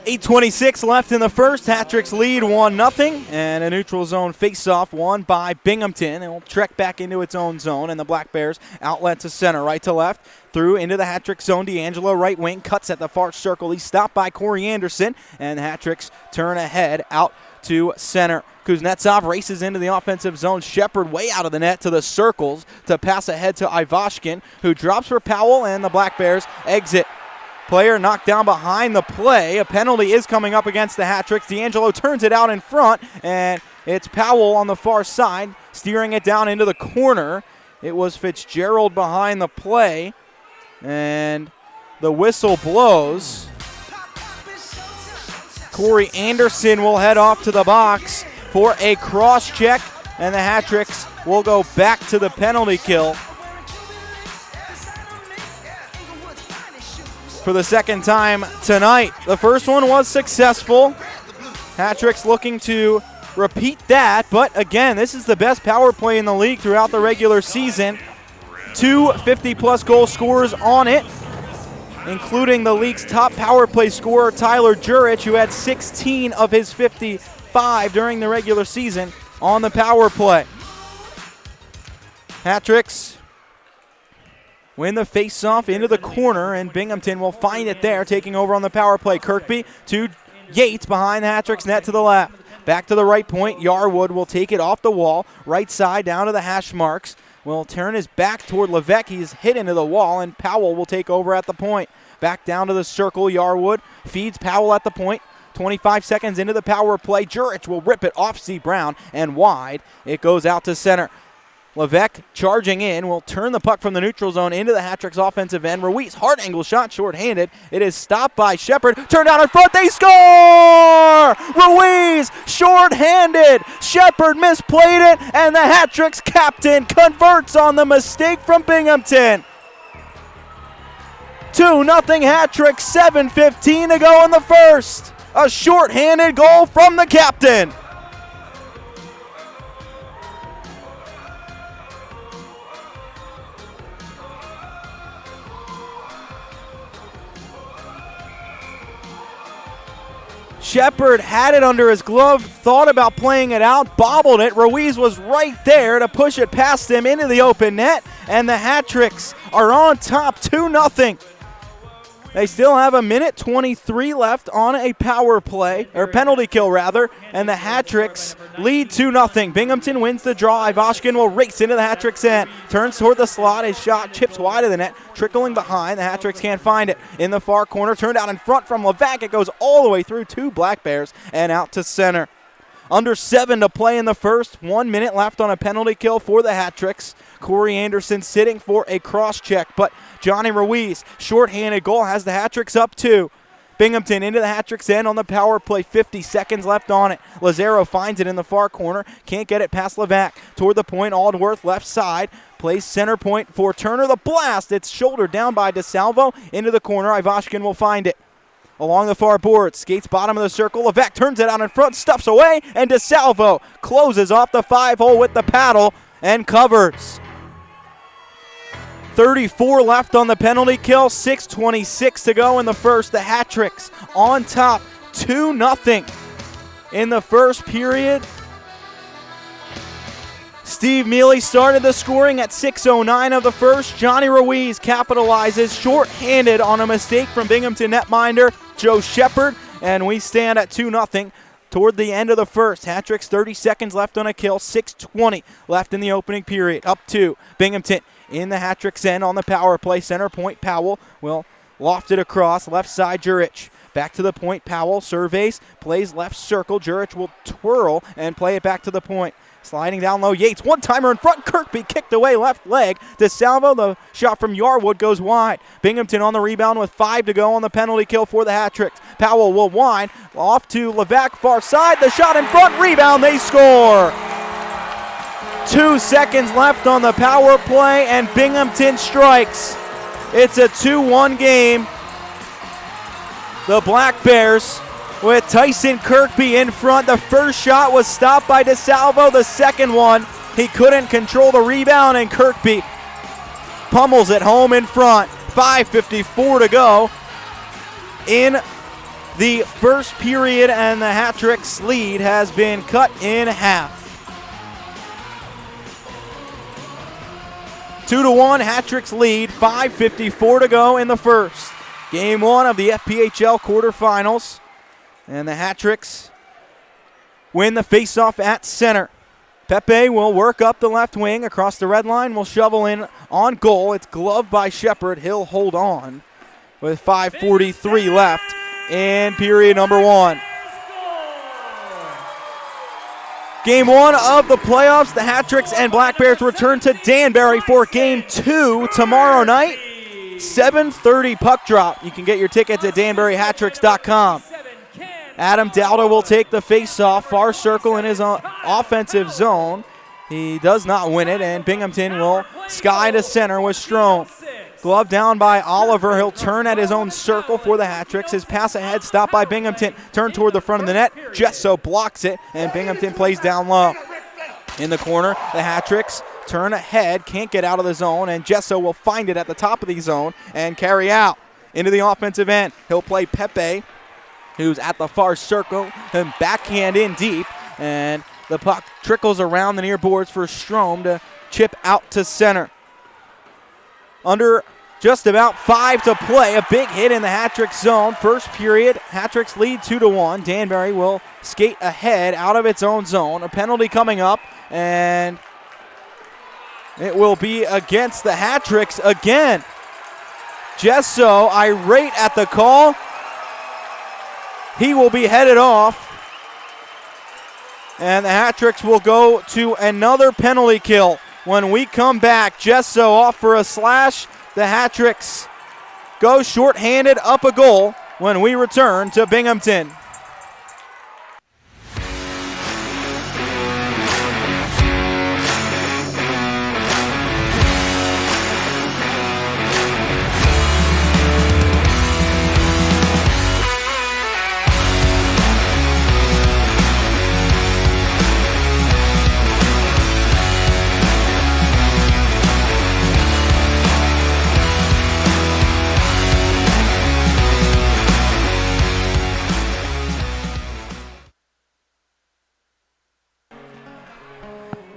8:26 left in the first. Hat-Tricks lead 1-0, and a neutral zone face-off won by Binghamton. It will trek back into its own zone, and the Black Bears outlet to center, right to left, through into the Hat-Trick zone. D'Angelo, right wing, cuts at the far circle. He's stopped by Corey Anderson, and the Hat-Tricks turn ahead out to center. Kuznetsov races into the offensive zone. Shepard way out of the net to the circles to pass ahead to Ivashkin, who drops for Powell, and the Black Bears exit. Player knocked down behind the play. A penalty is coming up against the Hat-Tricks. D'Angelo turns it out in front, and it's Powell on the far side, steering it down into the corner. It was Fitzgerald behind the play, and the whistle blows. Corey Anderson will head off to the box for a cross check, and the Hat-Tricks will go back to the penalty kill for the second time tonight. The first one was successful. Hat-Tricks looking to repeat that, but again, this is the best power play in the league throughout the regular season. 2 50-plus goal scorers on it, including the league's top power play scorer, Tyler Jurich, who had 16 of his 55 during the regular season on the power play. Hat-Tricks win the face-off into the corner, and Binghamton will find it there, taking over on the power play. Kirkby to Yates behind the Hat-Tricks net to the left. Back to the right point. Yarwood will take it off the wall, right side down to the hash marks. Will turn his back toward Levesque. He's hit into the wall, and Powell will take over at the point. Back down to the circle. Yarwood feeds Powell at the point. 25 seconds into the power play. Jurich will rip it off C. Brown, and wide. It goes out to center. Levesque charging in will turn the puck from the neutral zone into the Hat-Tricks offensive end. Ruiz, hard angle shot, short-handed. It is stopped by Shepard. Turned out in front, they score! Ruiz, short-handed. Shepard misplayed it, and the Hat-Tricks captain converts on the mistake from Binghamton. 2-0 Hat-Tricks, 7:15 to go in the first. A short-handed goal from the captain. Shepard had it under his glove, thought about playing it out, bobbled it. Ruiz was right there to push it past him into the open net, and the Hat-Tricks are on top 2-0. They still have 1:23 left on a power play, or penalty kill rather, and the Hat-Tricks lead 2-0. Binghamton wins the draw. Ivashkin will race into the Hat-Tricks end, turns toward the slot. His shot chips wide of the net, trickling behind. The Hat-Tricks can't find it. In the far corner, turned out in front from Levesque. It goes all the way through 2 Black Bears and out to center. Under 7 to play in the first. 1 minute left on a penalty kill for the Hat-Tricks. Corey Anderson sitting for a cross check, but Johnny Ruiz, short-handed goal, has the Hat-Tricks up 2. Binghamton into the Hat-Tricks end on the power play. 50 seconds left on it. Lazaro finds it in the far corner. Can't get it past Levesque. Toward the point, Aldworth left side. Plays center point for Turner. The blast. It's shouldered down by DeSalvo. Into the corner. Ivashkin will find it. Along the far board, skates bottom of the circle. Levesque turns it out in front, stuffs away, and DeSalvo closes off the 5-hole with the paddle and covers. 34 left on the penalty kill, 6:26 to go in the first. The Hat-Tricks on top, 2-0 in the first period. Steve Mealy started the scoring at 6:09 of the first. Johnny Ruiz capitalizes short-handed on a mistake from Binghamton netminder Joe Shepard, and we stand at 2-0 toward the end of the first. Hat-Tricks 30 seconds left on a kill, 6:20 left in the opening period. Up 2, Binghamton in the Hat-Tricks end on the power play. Center point, Powell will loft it across. Left side, Jurich. Back to the point, Powell surveys, plays left circle. Jurich will twirl and play it back to the point. Sliding down low, Yates, one-timer in front. Kirkby kicked away left leg. DeSalvo, the shot from Yarwood goes wide. Binghamton on the rebound with 5 to go on the penalty kill for the Hat-Tricks. Powell will wind off to Levesque, far side. The shot in front, rebound, they score. 2 seconds left on the power play, and Binghamton strikes. It's a 2-1 game. The Black Bears with Tyson Kirkby in front. The first shot was stopped by DeSalvo. The second one, he couldn't control the rebound, and Kirkby pummels it home in front. 5:54 to go in the first period, and the Hat-Tricks lead has been cut in half. 2-1, Hat-Tricks lead, 5:54 to go in the first. Game 1 of the FPHL quarterfinals, and the Hat-Tricks win the faceoff at center. Pepe will work up the left wing across the red line, will shovel in on goal. It's gloved by Shepard. He'll hold on with 5:43 left in period number 1. Game 1 of the playoffs, the Hat-Tricks and Black Bears return to Danbury for Game 2 tomorrow night. 7:30 puck drop. You can get your tickets at danburyhattricks.com. Adam Dowda will take the face-off, far circle in his offensive zone. He does not win it, and Binghamton will sky to center with Strome. Glove down by Oliver. He'll turn at his own circle for the Hat-Tricks. His pass ahead stopped by Binghamton. Turn toward the front of the net. Jesso blocks it, and Binghamton plays down low. In the corner, the Hat-Tricks turn ahead, can't get out of the zone, and Jesso will find it at the top of the zone and carry out into the offensive end. He'll play Pepe, who's at the far circle, and backhand in deep, and the puck trickles around the near boards for Strome to chip out to center. Under just about 5 to play, a big hit in the Hat-Tricks zone. First period, Hat-Tricks lead 2-1. Danbury will skate ahead out of its own zone. A penalty coming up, and it will be against the Hat-Tricks again. Jesso irate at the call. He will be headed off, and the Hat-Tricks will go to another penalty kill. When we come back, Jesso off for a slash. The Hat-Tricks go shorthanded up a goal when we return to Binghamton.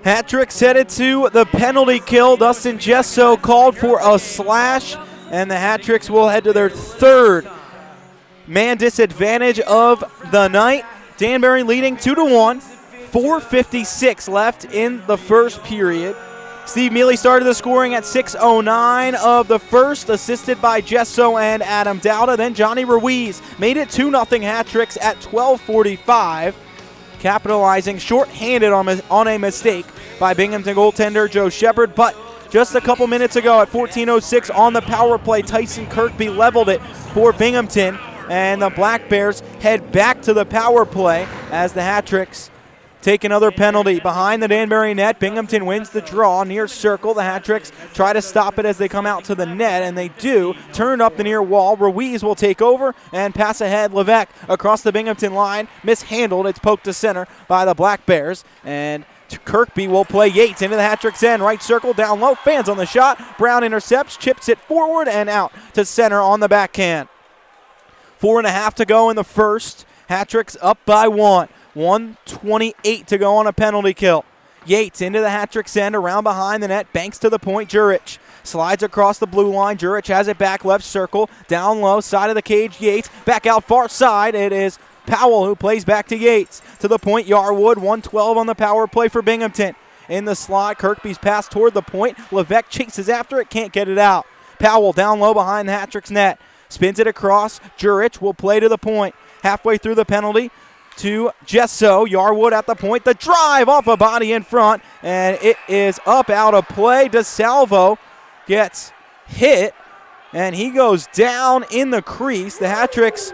Hat-Tricks headed to the penalty kill. Dustin Jesso called for a slash, and the Hat-Tricks will head to their third man disadvantage of the night. Danbury leading 2-1, 4:56 left in the first period. Steve Mealy started the scoring at 6:09 of the first, assisted by Jesso and Adam Dowda. Then Johnny Ruiz made it 2-0 Hat-Tricks at 12:45. Capitalizing short-handed on a mistake by Binghamton goaltender Joe Shepard. But just a couple minutes ago at 14:06 on the power play, Tyson Kirkby leveled it for Binghamton, and the Black Bears head back to the power play as the Hat-Tricks take another penalty behind the Danbury net. Binghamton wins the draw near circle. The Hat-Tricks try to stop it as they come out to the net, and they do. Turn up the near wall. Ruiz will take over and pass ahead. Levesque across the Binghamton line. Mishandled. It's poked to center by the Black Bears, and Kirkby will play Yates into the Hat-Tricks end. Right circle, down low. Fans on the shot. Brown intercepts, chips it forward and out to center on the backhand. 4.5 to go in the first. Hat-Tricks up by 1. 1:28 to go on a penalty kill. Yates into the Hat-Tricks end, around behind the net, banks to the point. Jurich slides across the blue line. Jurich has it back, left circle, down low, side of the cage. Yates back out far side. It is Powell who plays back to Yates. To the point, Yarwood, 1:12 on the power play for Binghamton. In the slot, Kirkby's pass toward the point. Levesque chases after it, can't get it out. Powell down low behind the Hat-Tricks net. Spins it across. Jurich will play to the point. Halfway through the penalty to Jesso. Yarwood at the point. The drive off a body in front, and it is up out of play. DeSalvo gets hit, and he goes down in the crease. The Hat-Tricks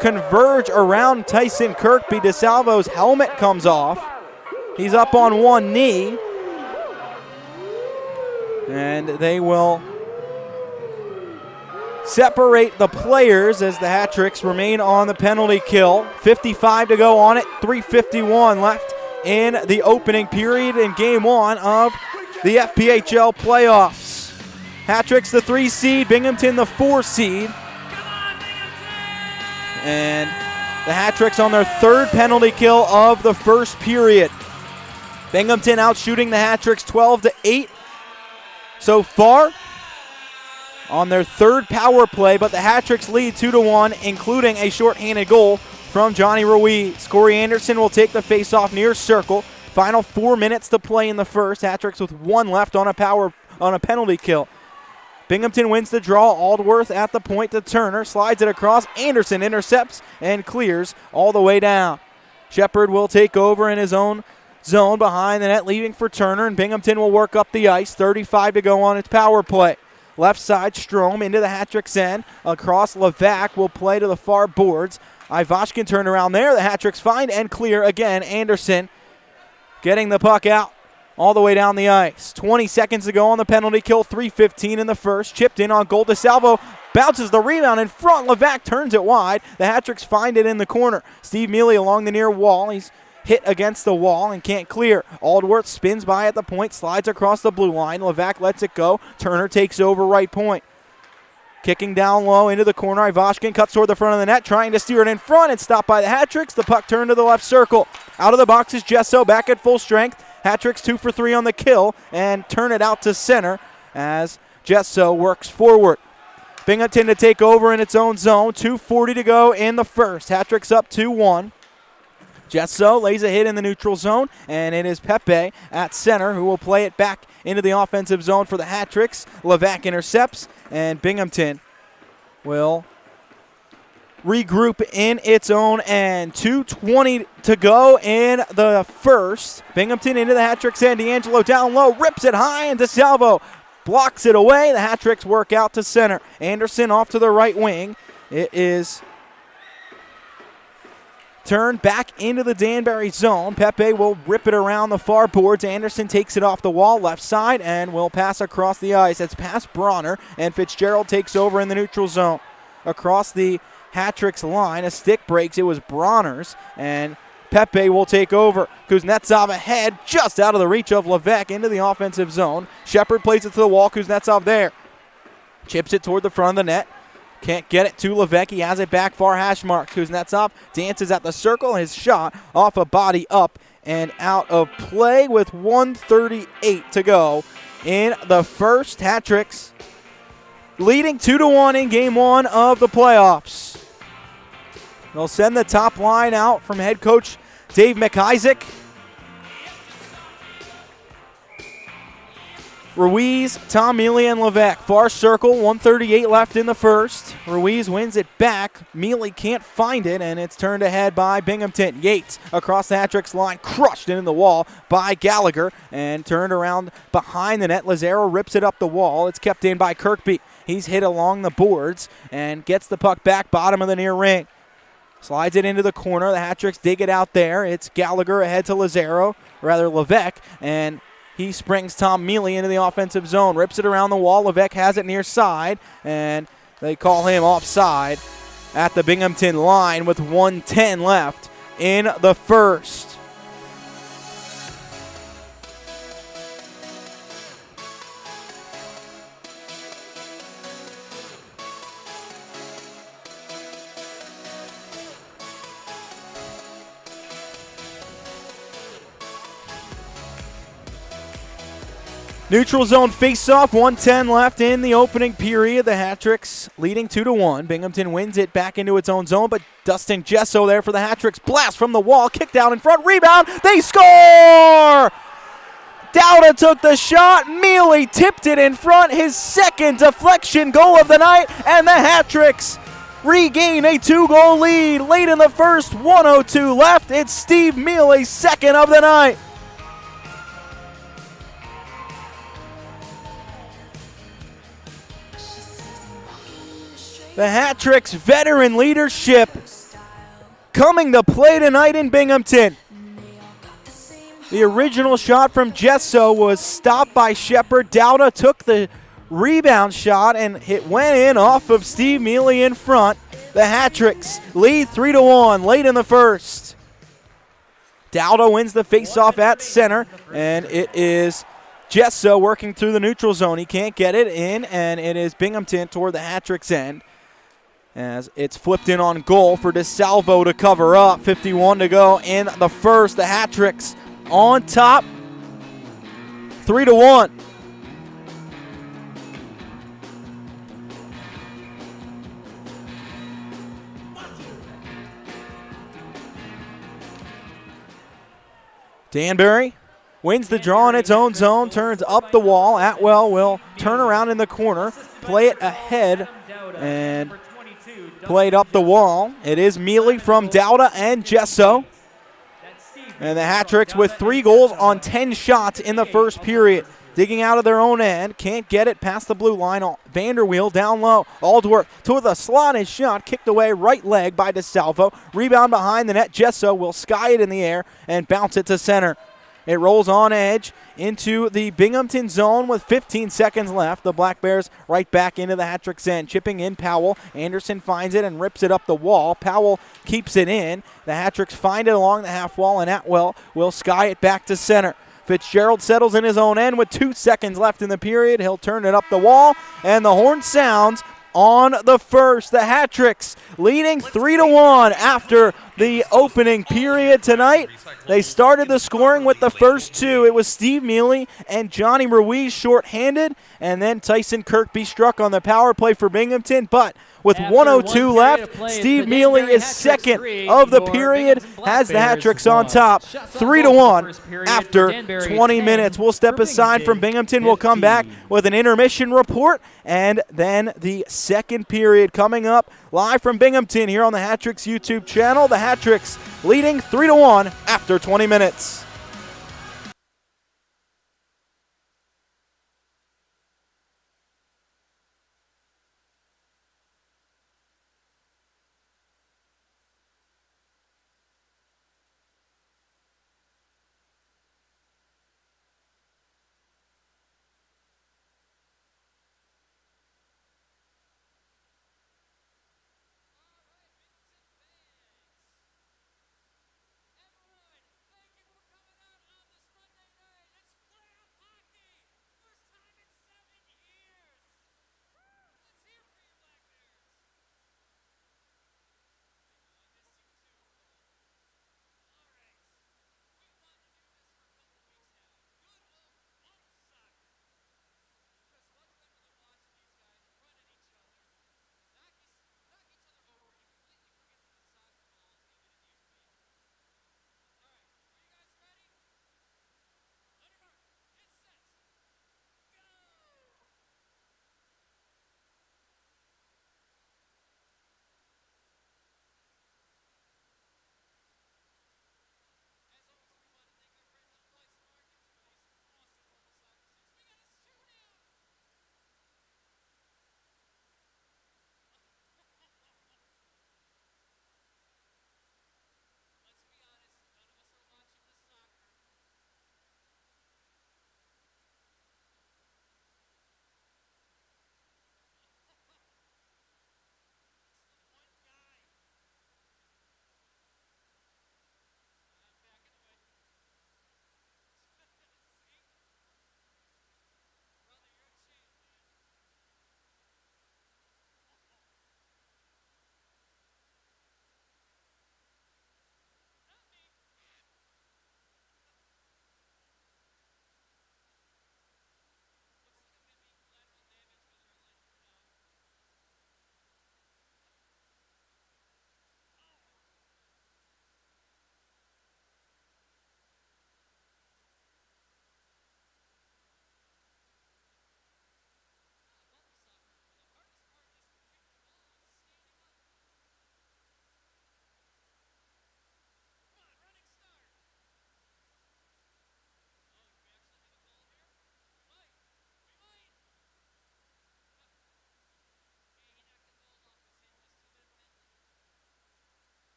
converge around Tyson Kirkby. DeSalvo's helmet comes off. He's up on one knee, and they will separate the players as the Hat-Tricks remain on the penalty kill. 55 to go on it, 3:51 left in the opening period in Game 1 of the FPHL playoffs. Hat-Tricks the 3 seed, Binghamton the 4 seed. And The Hat-Tricks on their third penalty kill of the first period. Binghamton out shooting the Hat-Tricks 12-8 so far on their third power play, but the Hat-Tricks lead 2-1, including a shorthanded goal from Johnny Ruiz. Corey Anderson will take the faceoff near circle. Final 4 minutes to play in the first. Hat-Tricks with 1 left on a penalty kill. Binghamton wins the draw. Aldworth at the point to Turner. Slides it across. Anderson intercepts and clears all the way down. Shepard will take over in his own zone behind the net, leaving for Turner, and Binghamton will work up the ice. 35 to go on its power play. Left side, Strom into the Hat-Tricks end. Across, Levac will play to the far boards. Ivashkin turn around there. The Hat-Tricks find and clear again. Anderson getting the puck out all the way down the ice. 20 seconds to go on the penalty kill. 3:15 in the first. Chipped in on goal. DeSalvo bounces the rebound in front. Levac turns it wide. The Hat-Tricks find it in the corner. Steve Mealy along the near wall. He's hit against the wall and can't clear. Aldworth spins by at the point. Slides across the blue line. Levac lets it go. Turner takes over right point. Kicking down low into the corner. Ivashkin cuts toward the front of the net, trying to steer it in front and stopped by the Hat-Tricks. The puck turned to the left circle. Out of the box is Gesso back at full strength. Hat-Tricks 2 for 3 on the kill and turn it out to center as Gesso works forward. Binghamton to take over in its own zone. 2:40 to go in the first. Hat-Tricks up 2-1. Gesso lays a hit in the neutral zone, and it is Pepe at center who will play it back into the offensive zone for the Hat-Tricks. Levac intercepts, and Binghamton will regroup in its own end. 2:20 to go in the first. Binghamton into the Hat-Tricks end. D'Angelo down low, rips it high, and DeSalvo blocks it away. The Hat-Tricks work out to center. Anderson off to the right wing. It is turned back into the Danbury zone. Pepe will rip it around the far boards. Anderson takes it off the wall left side and will pass across the ice. It's past Bronner, and Fitzgerald takes over in the neutral zone. Across the Hat-Tricks line, a stick breaks. It was Bronner's, and Pepe will take over. Kuznetsov ahead, just out of the reach of Levac into the offensive zone. Shepard plays it to the wall. Kuznetsov there. Chips it toward the front of the net. Can't get it to Levac. He has it back far hash mark. Kuznetsov dances at the circle. His shot off a body up and out of play with 1:38 to go in the first. Hat-Tricks leading 2-1 in game 1 of the playoffs. They'll send the top line out from head coach Dave McIsaac. Ruiz, Tom Mealy, and Levac. Far circle, 1:38 left in the first. Ruiz wins it back. Mealy can't find it, and it's turned ahead by Binghamton. Yates across the Hat-Tricks line, crushed into the wall by Gallagher, and turned around behind the net. Lazaro rips it up the wall. It's kept in by Kirkby. He's hit along the boards and gets the puck back bottom of the near ring. Slides it into the corner. The Hat-Tricks dig it out there. It's Gallagher ahead to Levac, and he springs Tom Mealy into the offensive zone. Rips it around the wall. Levac has it near side, and they call him offside at the Binghamton line with 1:10 left in the first. Neutral zone face-off, 1:10 left in the opening period. The Hat-Tricks leading 2-1. Binghamton wins it back into its own zone, but Dustin Gesso there for the Hat-Tricks. Blast from the wall, kick down in front, rebound, they score! Dowda took the shot, Mealy tipped it in front, his second deflection goal of the night, and the Hat-Tricks regain a 2-goal lead. Late in the first, 1:02 left. It's Steve Mealy's second of the night. The Hat-Tricks veteran leadership coming to play tonight in Binghamton. The original shot from Gesso was stopped by Shepard. Dowda took the rebound shot and it went in off of Steve Mealy in front. The Hat-Tricks lead 3-1 late in the first. Dowda wins the faceoff at center, and it is Gesso working through the neutral zone. He can't get it in, and it is Binghamton toward the Hat-Tricks end. as it's flipped in on goal for DeSalvo to cover up. 51 to go in the first. The Hat-Tricks on top, 3-1. Danbury wins the draw in its own zone, turns up the wall. Atwell will turn around in the corner, play it ahead, and played up the wall. It is Mealy from Dowda and Gesso. And the Hat-Tricks with 3 goals on 10 shots in the first period. Digging out of their own end, can't get it past the blue line. Vanderweel down low. Aldworth to the slotted shot, kicked away right leg by DeSalvo. Rebound behind the net. Gesso will sky it in the air and bounce it to center. It rolls on edge into the Binghamton zone with 15 seconds left. The Black Bears right back into the Hat-Tricks end. Chipping in Powell. Anderson finds it and rips it up the wall. Powell keeps it in. The Hat-Tricks find it along the half wall, and Atwell will sky it back to center. Fitzgerald settles in his own end with 2 seconds left in the period. He'll turn it up the wall, and the horn sounds on the first. The Hat-Tricks leading 3-1 after the opening period tonight. They started the scoring with the first 2. It was Steve Mealy and Johnny Ruiz shorthanded, and then Tyson Kirkby struck on the power play for Binghamton. But with 1:02 left, Steve Mealy is second of the period, has the Hat-Tricks on top, 3-1 after 20 minutes. We'll step aside from Binghamton. We'll come back with an intermission report, and then the second period coming up live from Binghamton here on the Hat-Tricks YouTube channel. The Hat-Tricks leading 3-1 after 20 minutes.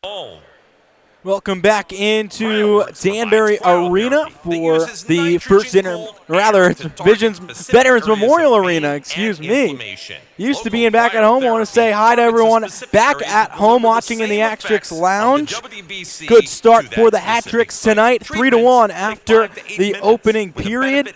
home. Welcome back into Danbury Arena for the first Visions Veterans Memorial Arena, excuse me. Used to being back at home. I want to say hi to everyone back at home watching in the Hat-Tricks Lounge. Good start for the Hat-Tricks tonight, 3-1 after the opening period.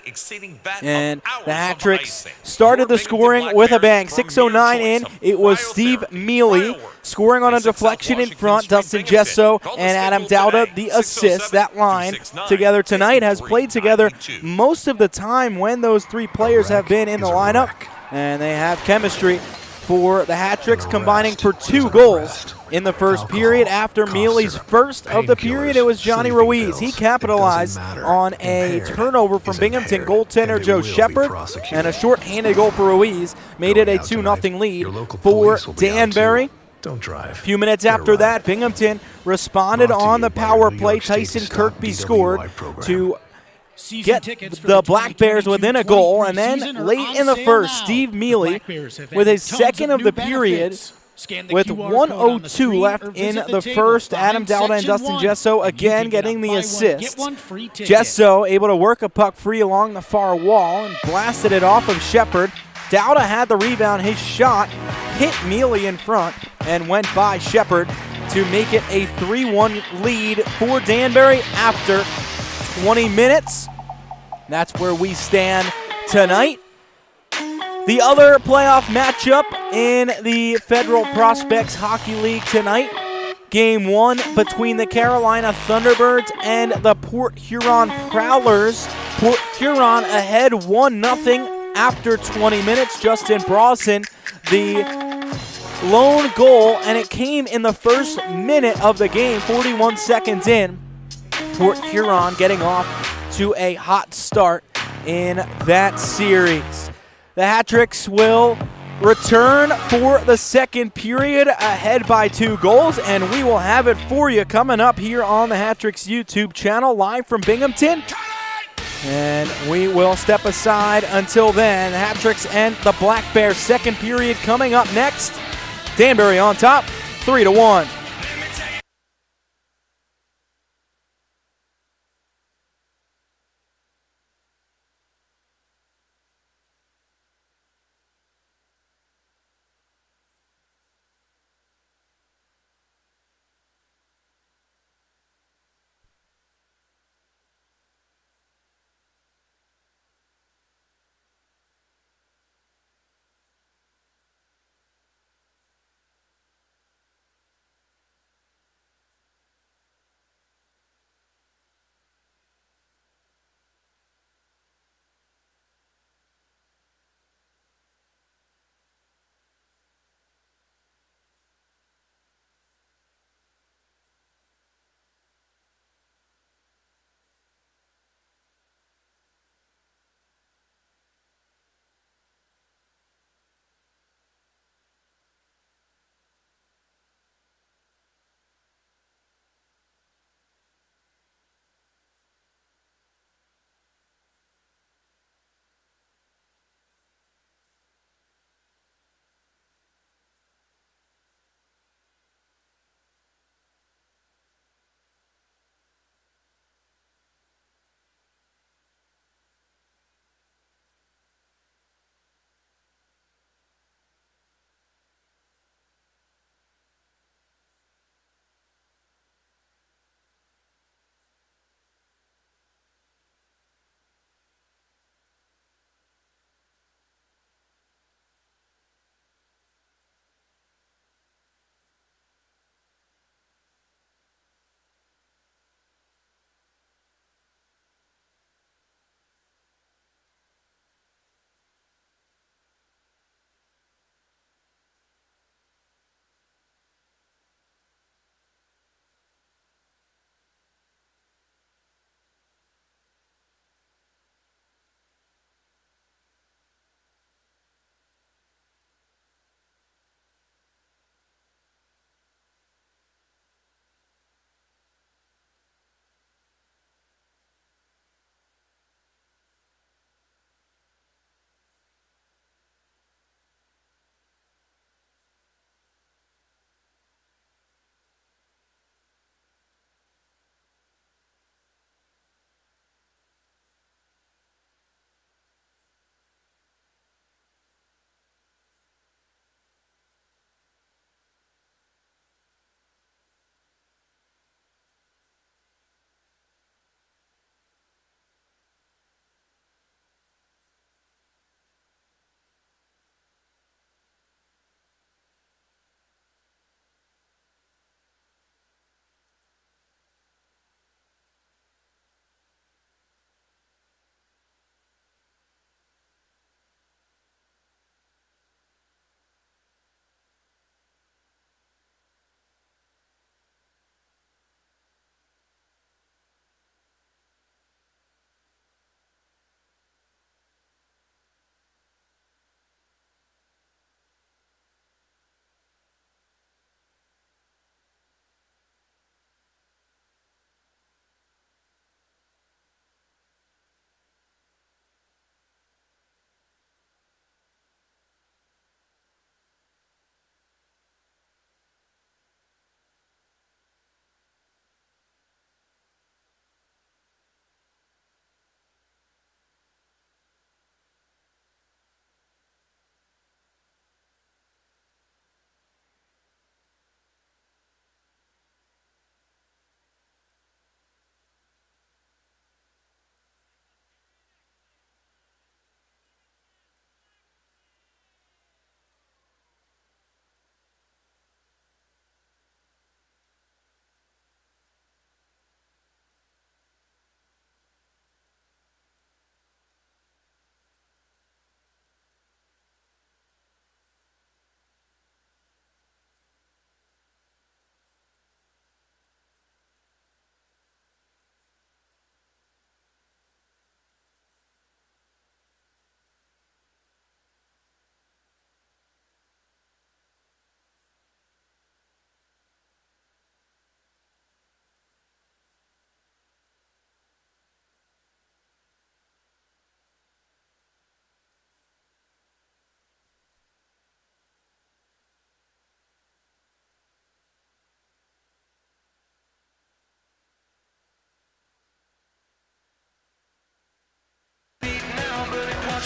And the Hat-Tricks started the scoring with a bang. 6:09 in, it was Steve Mealy scoring on a deflection in front. Dustin Gesso and Adam Dowda, the assist. That line together tonight has played together most of the time when those three players have been in the lineup. And they have chemistry for the Hat-Tricks, combining for 2 goals in the first period. After Mealy's first of the period, it was Johnny Ruiz. He capitalized on a turnover from Binghamton goaltender Joe Shepard, and a short-handed goal for Ruiz made it a 2-0 lead for Danbury. Don't drive. A few minutes after that, Binghamton responded on the power play. Tyson Kirkby scored to get the Black Bears within a goal, and then late in the first, Steve Mealy with his second of the period with 1:02 left in the first. Adam Dowda and Dustin Gesso again getting the assist. Gesso able to work a puck free along the far wall and blasted it off of Shepard. Dowda had the rebound. His shot hit Mealy in front and went by Shepard to make it a 3-1 lead for Danbury after 20 minutes. That's where we stand tonight. The other playoff matchup in the Federal Prospects Hockey League tonight, Game 1 between the Carolina Thunderbirds and the Port Huron Prowlers. Port Huron ahead 1-0 after 20 minutes. Justin Brawson, the lone goal, and it came in the first minute of the game, 41 seconds in. Port Huron getting off to a hot start in that series. The Hat-Tricks will return for the second period, ahead by 2 goals, and we will have it for you coming up here on the Hat-Tricks YouTube channel, live from Binghamton. And we will step aside until then. The Hat-Tricks and the Black Bears, second period coming up next. Danbury on top, 3-1.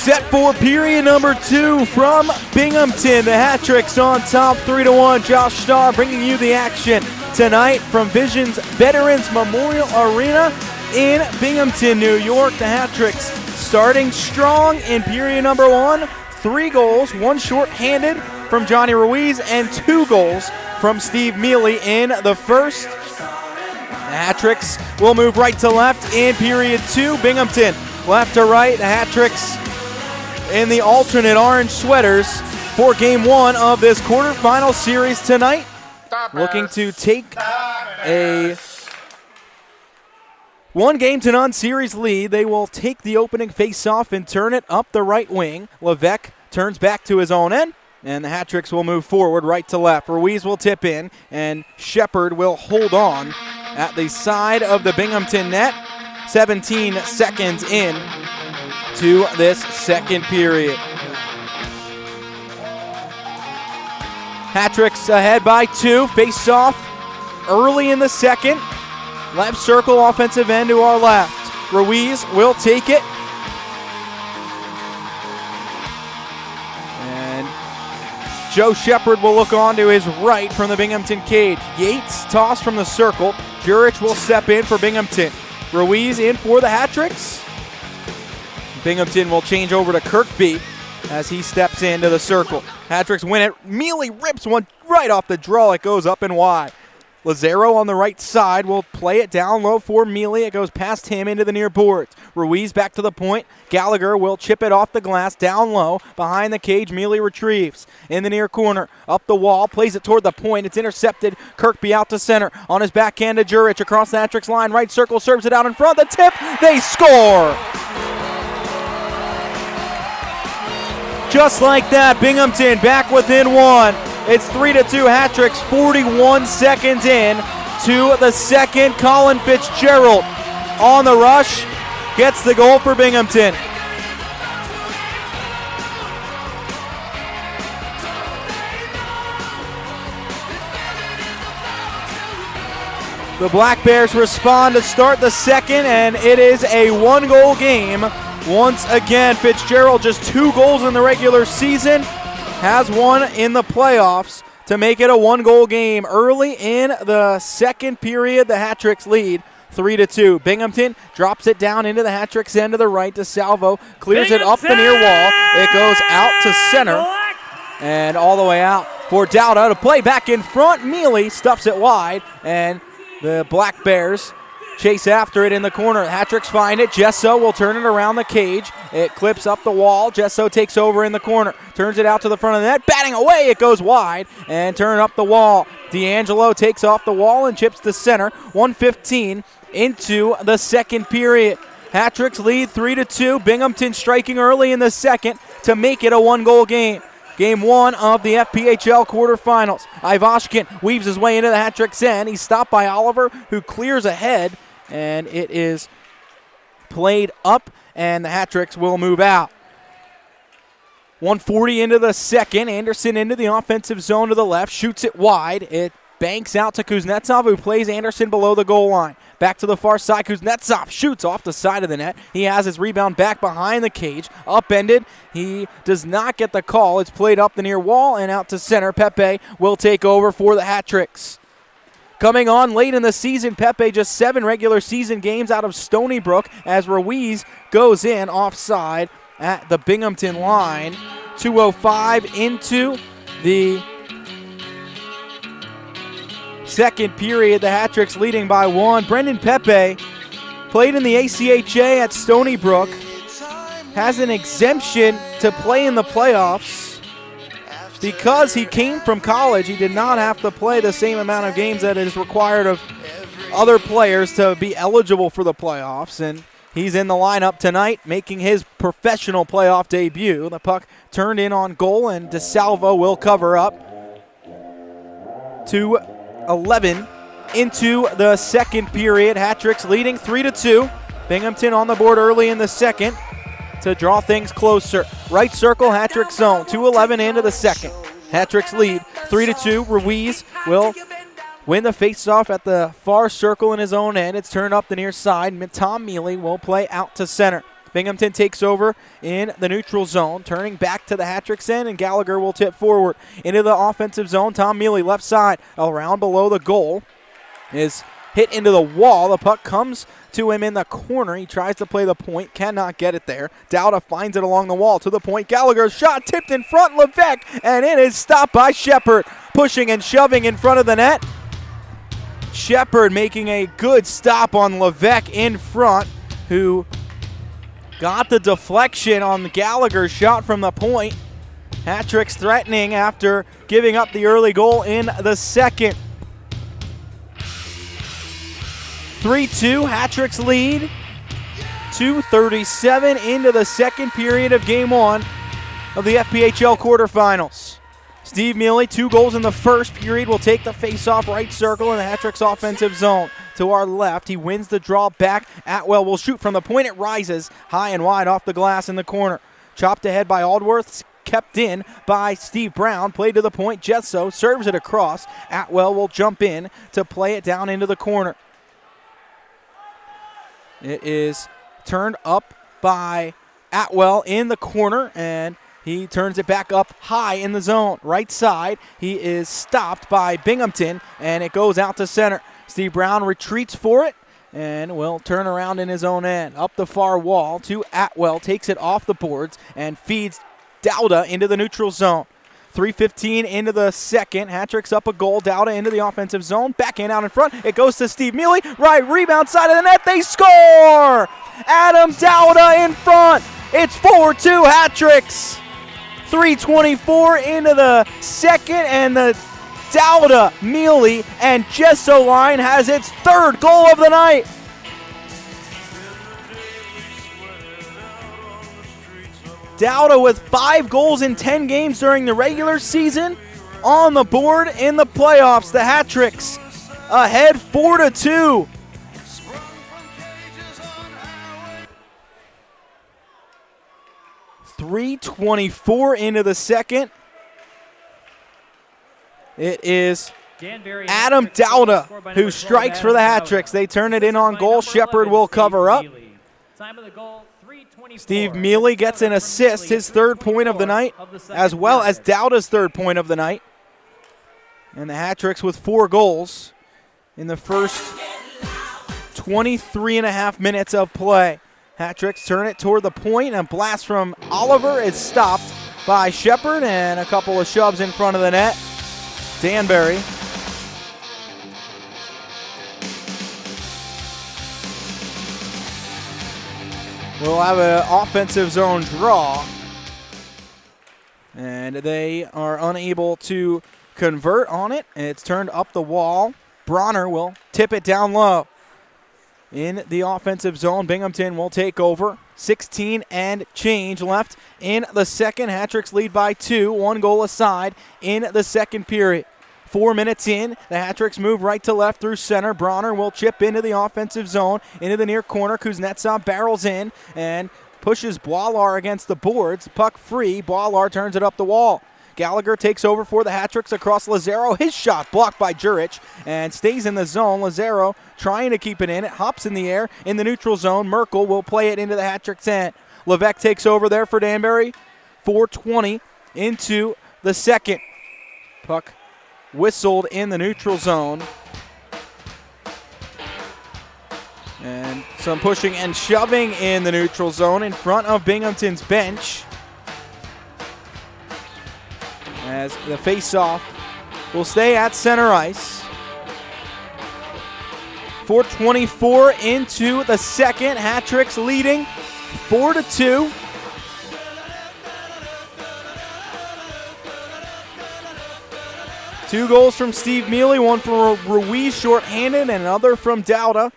Set for period number 2 from Binghamton. The Hat-Tricks on top 3-1. Josh Starr bringing you the action tonight from Vision's Veterans Memorial Arena in Binghamton, New York. The Hat-Tricks starting strong in period number 1. 3 goals, 1 short-handed from Johnny Ruiz, and 2 goals from Steve Mealy in the first. The Hat-Tricks will move right to left in period 2. Binghamton left to right. The Hat-Tricks in the alternate orange sweaters for game 1 of this quarterfinal series tonight. Looking to take a 1-0 series lead. They will take the opening face-off and turn it up the right wing. Levesque turns back to his own end, and the Hat-Tricks will move forward right to left. Ruiz will tip in, and Shepard will hold on at the side of the Binghamton net. 17 seconds in to this second period. Hat-Tricks ahead by 2. Face-off early in the second. Left circle, offensive end to our left. Ruiz will take it. And Joe Shepard will look on to his right from the Binghamton cage. Yates toss from the circle. Jurich will step in for Binghamton. Ruiz in for the Hat-Tricks. Binghamton will change over to Kirkby as he steps into the circle. Hat-Tricks win it. Mealy rips one right off the draw. It goes up and wide. Lazaro on the right side will play it down low for Mealy. It goes past him into the near boards. Ruiz back to the point. Gallagher will chip it off the glass down low. Behind the cage, Mealy retrieves. In the near corner, up the wall, plays it toward the point. It's intercepted. Kirkby out to center. On his backhand to Jurich across the Hat-Tricks line. Right circle, serves it out in front. The tip, they score! Just like that, Binghamton back within 1. It's 3-2 Hat-Tricks, 41 seconds in to the second. Colin Fitzgerald on the rush, gets the goal for Binghamton. The Black Bears respond to start the second, and it is a 1-goal game. Once again, Fitzgerald just 2 goals in the regular season, has 1 in the playoffs to make it a 1-goal game. Early in the second period, the Hat-Tricks lead 3-2. Binghamton drops it down into the Hat-Tricks end to the right to Salvo, clears it up the near wall. It goes out to center and all the way out for Dowda to play back in front. Mealy stuffs it wide, and the Black Bears chase after it in the corner. The Hat-Tricks find it. Gesso will turn it around the cage. It clips up the wall. Gesso takes over in the corner. Turns it out to the front of the net. Batting away. It goes wide and turn up the wall. D'Angelo takes off the wall and chips to center. 1:15 into the second period. Hat-Tricks lead 3-2. Binghamton striking early in the second to make it a 1-goal game. Game 1 of the FPHL quarterfinals. Ivashkin weaves his way into the Hat-Tricks end. He's stopped by Oliver, who clears ahead, and it is played up, and the Hat-Tricks will move out. 1:40 into the second. Anderson into the offensive zone to the left, shoots it wide. It banks out to Kuznetsov, who plays Anderson below the goal line. Back to the far side, Kuznetsov shoots off the side of the net. He has his rebound back behind the cage, upended. He does not get the call. It's played up the near wall and out to center. Pepe will take over for the Hat-Tricks. Coming on late in the season, Pepe just 7 regular season games out of Stony Brook as Ruiz goes in offside at the Binghamton line. 2:05 into the second period. The Hat-Tricks leading by 1. Brendan Pepe played in the ACHA at Stony Brook. Has an exemption to play in the playoffs. Because he came from college, he did not have to play the same amount of games that is required of other players to be eligible for the playoffs. And he's in the lineup tonight, making his professional playoff debut. The puck turned in on goal, and DeSalvo will cover up. 2:11 into the second period. Hat-Tricks leading 3-2. Binghamton on the board early in the second to draw things closer. Right circle, Hat-Tricks zone. 2:11 into the second. Hat-Tricks lead 3-2. Ruiz will win the faceoff at the far circle in his own end. It's turned up the near side. Tom Mealy will play out to center. Binghamton takes over in the neutral zone, turning back to the Hat-Tricks end, and Gallagher will tip forward into the offensive zone. Tom Mealy, left side, around below the goal, is hit into the wall. The puck comes to him in the corner. He tries to play the point, cannot get it there. Dowda finds it along the wall to the point. Gallagher's shot tipped in front, Levesque, and it is stopped by Shepard, pushing and shoving in front of the net. Shepard making a good stop on Levesque in front, who got the deflection on the Gallagher shot from the point. Hat-Tricks threatening after giving up the early goal in the second. 3-2, Hat-Tricks lead. 2:37 into the second period of game one of the FPHL quarterfinals. Steve Mealy, 2 goals in the first period, will take the face-off right circle in the Hat-Tricks offensive zone. To our left, he wins the draw back. Atwell will shoot from the point. It rises high and wide off the glass in the corner. Chopped ahead by Aldworth, kept in by Steve Brown. Played to the point. Jesso serves it across. Atwell will jump in to play it down into the corner. It is turned up by Atwell in the corner, and he turns it back up high in the zone. Right side, he is stopped by Binghamton, and it goes out to center. Steve Brown retreats for it and will turn around in his own end. Up the far wall to Atwell, takes it off the boards and feeds Dowda into the neutral zone. 3:15 into the second. Hat-Tricks up a goal. Dowda into the offensive zone. Back in out in front. It goes to Steve Mealy. Right rebound side of the net. They score! Adam Dowda in front. It's 4-2 Hat-Tricks. 3:24 into the second, and the Dowda, Mealy, and Jesso line has its third goal of the night. Dowda with 5 goals in 10 games during the regular season, on the board in the playoffs. The Hat-Tricks ahead 4-2. .324 into the second. It is Danbury Adam Dowda who strikes for the Hat-Tricks. They turn it in on goal. Shepard will cover up. Time of the goal, 3:24. Steve Mealy gets an assist, his third point of the night, as well as Dowda's third point of the night. And the Hat-Tricks with 4 goals in the first 23 and a half minutes of play. Hat-Tricks turn it toward the point, and a blast from Oliver is stopped by Shepard, and a couple of shoves in front of the net. Danbury will have an offensive zone draw, and they are unable to convert on it. It's turned up the wall. Bronner will tip it down low. In the offensive zone, Binghamton will take over. 16 and change left in the second. Hat-Tricks lead by 2, 1 goal aside in the second period. 4 minutes in, the Hat-Tricks move right to left through center. Bronner will chip into the offensive zone, into the near corner. Kuznetsov barrels in and pushes Boilar against the boards. Puck free. Boilar turns it up the wall. Gallagher takes over for the Hat-Tricks across Lazaro. His shot blocked by Jurich and stays in the zone. Lazaro trying to keep it in. It hops in the air in the neutral zone. Merkel will play it into the Hat-Tricks end. Levesque takes over there for Danbury. 4:20 into the second. Puck whistled in the neutral zone. And some pushing and shoving in the neutral zone in front of Binghamton's bench, as the face-off will stay at center ice. 4:24 into the second. Hat-Tricks leading 4-2. Two goals from Steve Mealy, one from Ruiz shorthanded, and another from Dowda.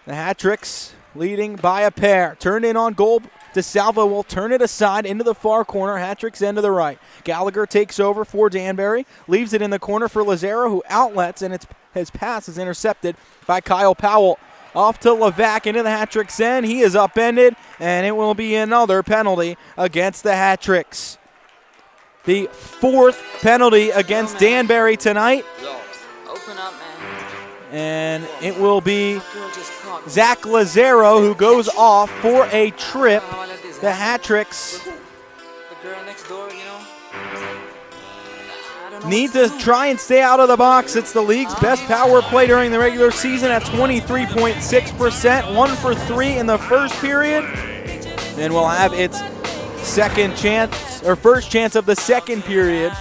The Hat-Tricks leading by a pair. Turned in on goal. DeSalvo will turn it aside into the far corner. Hat-Tricks end to the right. Gallagher takes over for Danbury. Leaves it in the corner for Lazaro, who outlets, and his pass is intercepted by Kyle Powell. Off to Levesque into the Hat-Tricks end. He is upended, and it will be another penalty against the Hat-Tricks. The 4th penalty against Danbury tonight. Yo, open up, man. And it will be Zach Lazaro who goes off for a trip. The Hat-Tricks need to try and stay out of the box. It's the league's best power play during the regular season at 23.6%. 1 for 3 in the first period. Then we'll have its second chance, or first chance of the second period.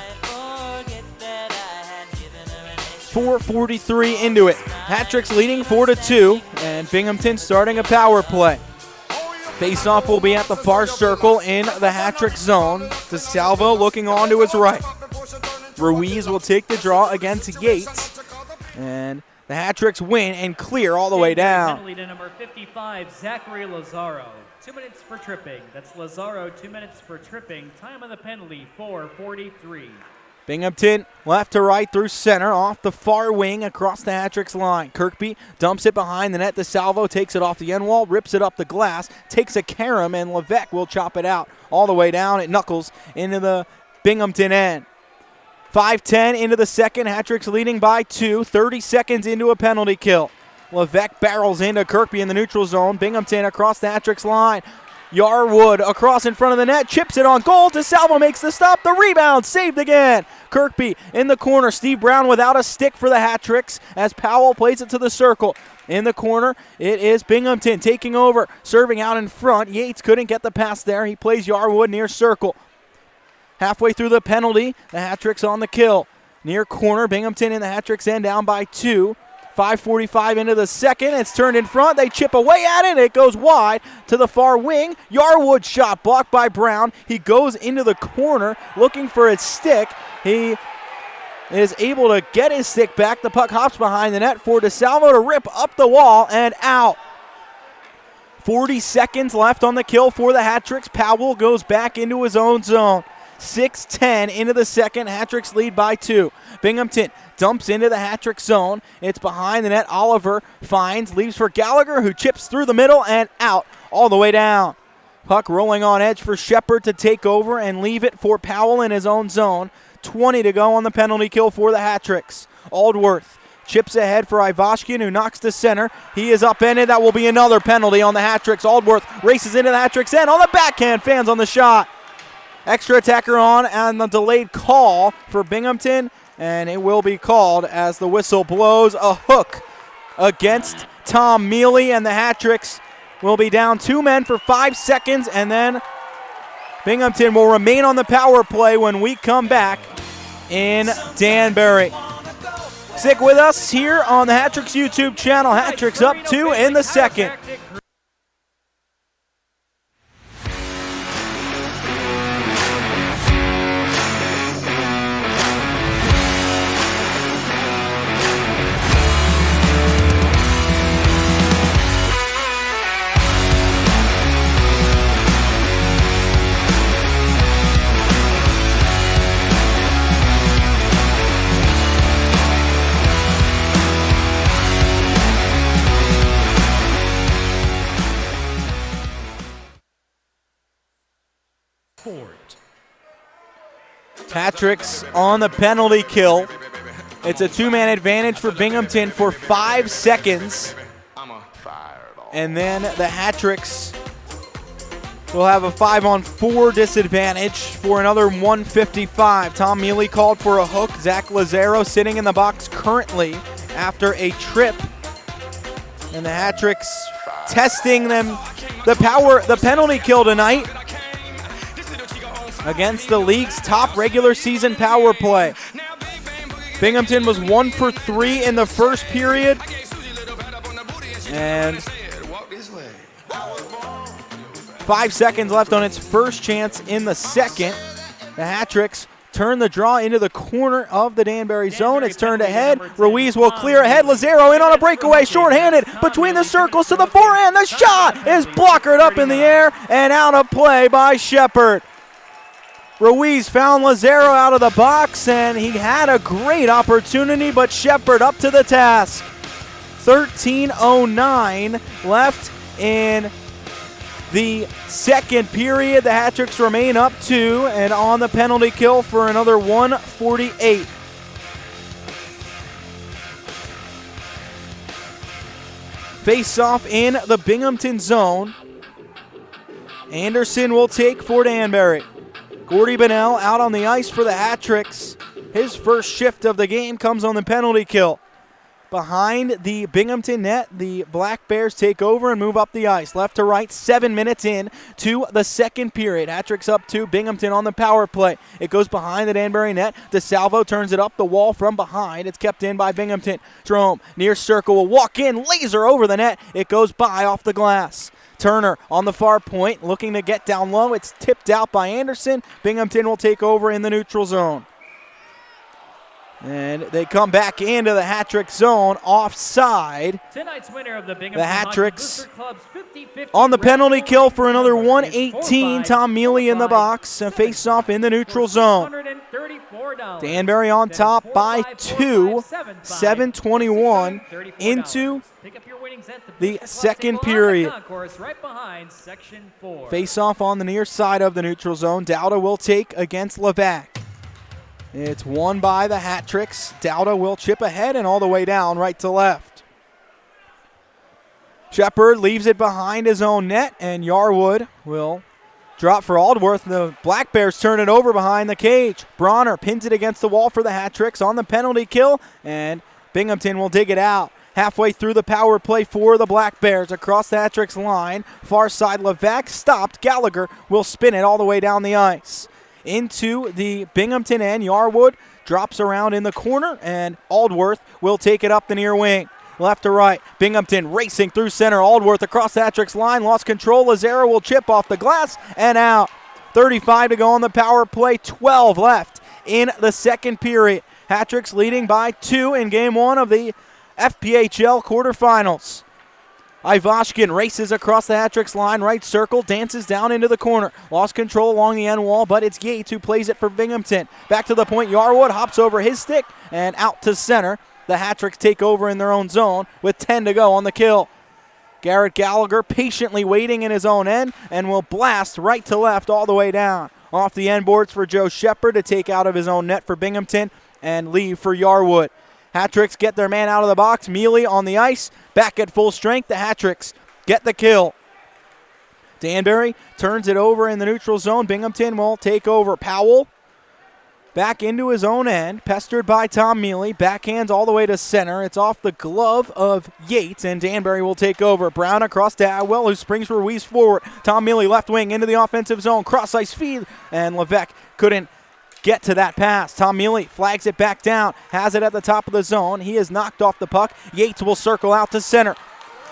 4:43 into it. Hat-Tricks leading 4-2, and Binghamton starting a power play. Face-off will be at the far circle in the Hat-Trick zone. DeSalvo looking on to his right. Ruiz will take the draw against Yates, and the Hat-Tricks win and clear all the way down. Penalty to number 55, Zachary Lazaro. 2 minutes for tripping. That's Lazaro, 2 minutes for tripping. Time of the penalty, 4:43. Binghamton left to right through center, off the far wing across the Hat-Tricks line. Kirkby dumps it behind the net. DeSalvo takes it off the end wall, rips it up the glass, takes a carom, and Levesque will chop it out all the way down. It knuckles into the Binghamton end. 5:10 into the second. Hat-Tricks leading by 2. 30 seconds into a penalty kill. Levesque barrels into Kirkby in the neutral zone. Binghamton across the Hat-Tricks line. Yarwood across in front of the net, chips it on goal. DeSalvo makes the stop. The rebound saved again. Kirkby in the corner. Steve Brown without a stick for the Hat-Tricks as Powell plays it to the circle. In the corner, it is Binghamton taking over, serving out in front. Yates couldn't get the pass there. He plays Yarwood near circle. Halfway through the penalty, the Hat-Tricks on the kill. Near corner, Binghamton in the Hat-Tricks end down by 2. 5:45 into the second. It's turned in front. They chip away at it. It goes wide to the far wing. Yarwood shot blocked by Brown. He goes into the corner looking for his stick. He is able to get his stick back. The puck hops behind the net for DeSalvo to rip up the wall and out. 40 seconds left on the kill for the Hat-Tricks. Powell goes back into his own zone. 6:10 into the second. Hat-Tricks lead by 2. Binghamton dumps into the Hat-Trick zone. It's behind the net. Oliver finds, leaves for Gallagher, who chips through the middle and out all the way down. Puck rolling on edge for Shepard to take over and leave it for Powell in his own zone. 20 to go on the penalty kill for the Hat-Tricks. Aldworth chips ahead for Ivashkin, who knocks to center. He is upended. That will be another penalty on the Hat-Tricks. Aldworth races into the Hat-Tricks end on the backhand. Fans on the shot. Extra attacker on and the delayed call for Binghamton, and it will be called as the whistle blows. A hook against Tom Mealy, and the Hat-Tricks will be down 2 men for 5 seconds, and then Binghamton will remain on the power play when we come back in Danbury. Stick with us here on the Hat-Tricks YouTube channel. Hat-Tricks up 2 in the second. Hat-Tricks on the penalty kill. It's a 2-man advantage for Binghamton for 5 seconds. And then the Hat-Tricks will have a 5-on-4 disadvantage for another 1:55. Tom Mealy called for a hook. Zach Lazaro sitting in the box currently after a trip. And the Hat-Tricks testing them the penalty kill tonight against the league's top regular season power play. Binghamton was 1 for 3 in the first period. And 5 seconds left on its first chance in the second. The Hat-Tricks turn the draw into the corner of the Danbury zone. It's turned ahead. Ruiz will clear ahead. Lazaro in on a breakaway, shorthanded between the circles to the forehand. The shot is blockered up in the air and out of play by Shepard. Ruiz found Lazaro out of the box, and he had a great opportunity, but Shepard up to the task. 13:09 left in the second period. The Hat-Tricks remain up 2 and on the penalty kill for another 1:48. Face off in the Binghamton zone. Anderson will take for Danbury. Gordy Bennell out on the ice for the Hat-Tricks. His first shift of the game comes on the penalty kill. Behind the Binghamton net, the Black Bears take over and move up the ice. Left to right, 7 minutes in to the second period. Hat-Tricks up 2, Binghamton on the power play. It goes behind the Danbury net. DeSalvo turns it up the wall from behind. It's kept in by Binghamton. Jerome, near circle, will walk in, laser over the net. It goes by off the glass. Turner on the far point, looking to get down low. It's tipped out by Anderson. Binghamton will take over in the neutral zone. And they come back into the Hat-Trick zone, offside. Tonight's winner of the Binghamton The Hat-Tricks Booster Club's 50-50 on the penalty kill for another record is 118. 4-5, Tom Mealy in the box. A face-off in the neutral zone. $634. Danbury on top by 2, 7:21 into Pick up your winnings at the Booster Club second table on the period. concourse right behind Section 4. Face-off on the near side of the neutral zone. Dowda will take against Levac. It's won by the Hat-Tricks. Dowda will chip ahead and all the way down right to left. Shepard leaves it behind his own net, and Yarwood will drop for Aldworth. The Black Bears turn it over behind the cage. Bronner pins it against the wall for the Hat-Tricks on the penalty kill, and Binghamton will dig it out. Halfway through the power play for the Black Bears across the Hat-Tricks line. Far side, Levac stopped. Gallagher will spin it all the way down the ice. Into the Binghamton end. Yarwood drops around in the corner, and Aldworth will take it up the near wing. Left to right, Binghamton racing through center. Aldworth across the Hat-Tricks line, lost control. Lazaro will chip off the glass and out. 35 to go on the power play, 12 left in the second period. Hat-Tricks leading by 2 in game 1 of the FPHL quarterfinals. Ivashkin races across the Hat-Tricks line, right circle, dances down into the corner. Lost control along the end wall, but it's Yates who plays it for Binghamton. Back to the point, Yarwood hops over his stick and out to center. The Hat-Tricks take over in their own zone with 10 to go on the kill. Garrett Gallagher patiently waiting in his own end and will blast right to left all the way down. Off the end boards for Joe Shepard to take out of his own net for Binghamton and leave for Yarwood. Hat-Tricks get their man out of the box. Mealy on the ice, back at full strength. The Hat-Tricks get the kill. Danbury turns it over in the neutral zone. Binghamton will take over. Powell back into his own end, pestered by Tom Mealy. Backhands all the way to center. It's off the glove of Yates, and Danbury will take over. Brown across to Atwell, who springs Ruiz forward. Tom Mealy left wing into the offensive zone. Cross-ice feed, and Levac couldn't get to that pass. Tom Mealy flags it back down, has it at the top of the zone. He is knocked off the puck. Yates will circle out to center.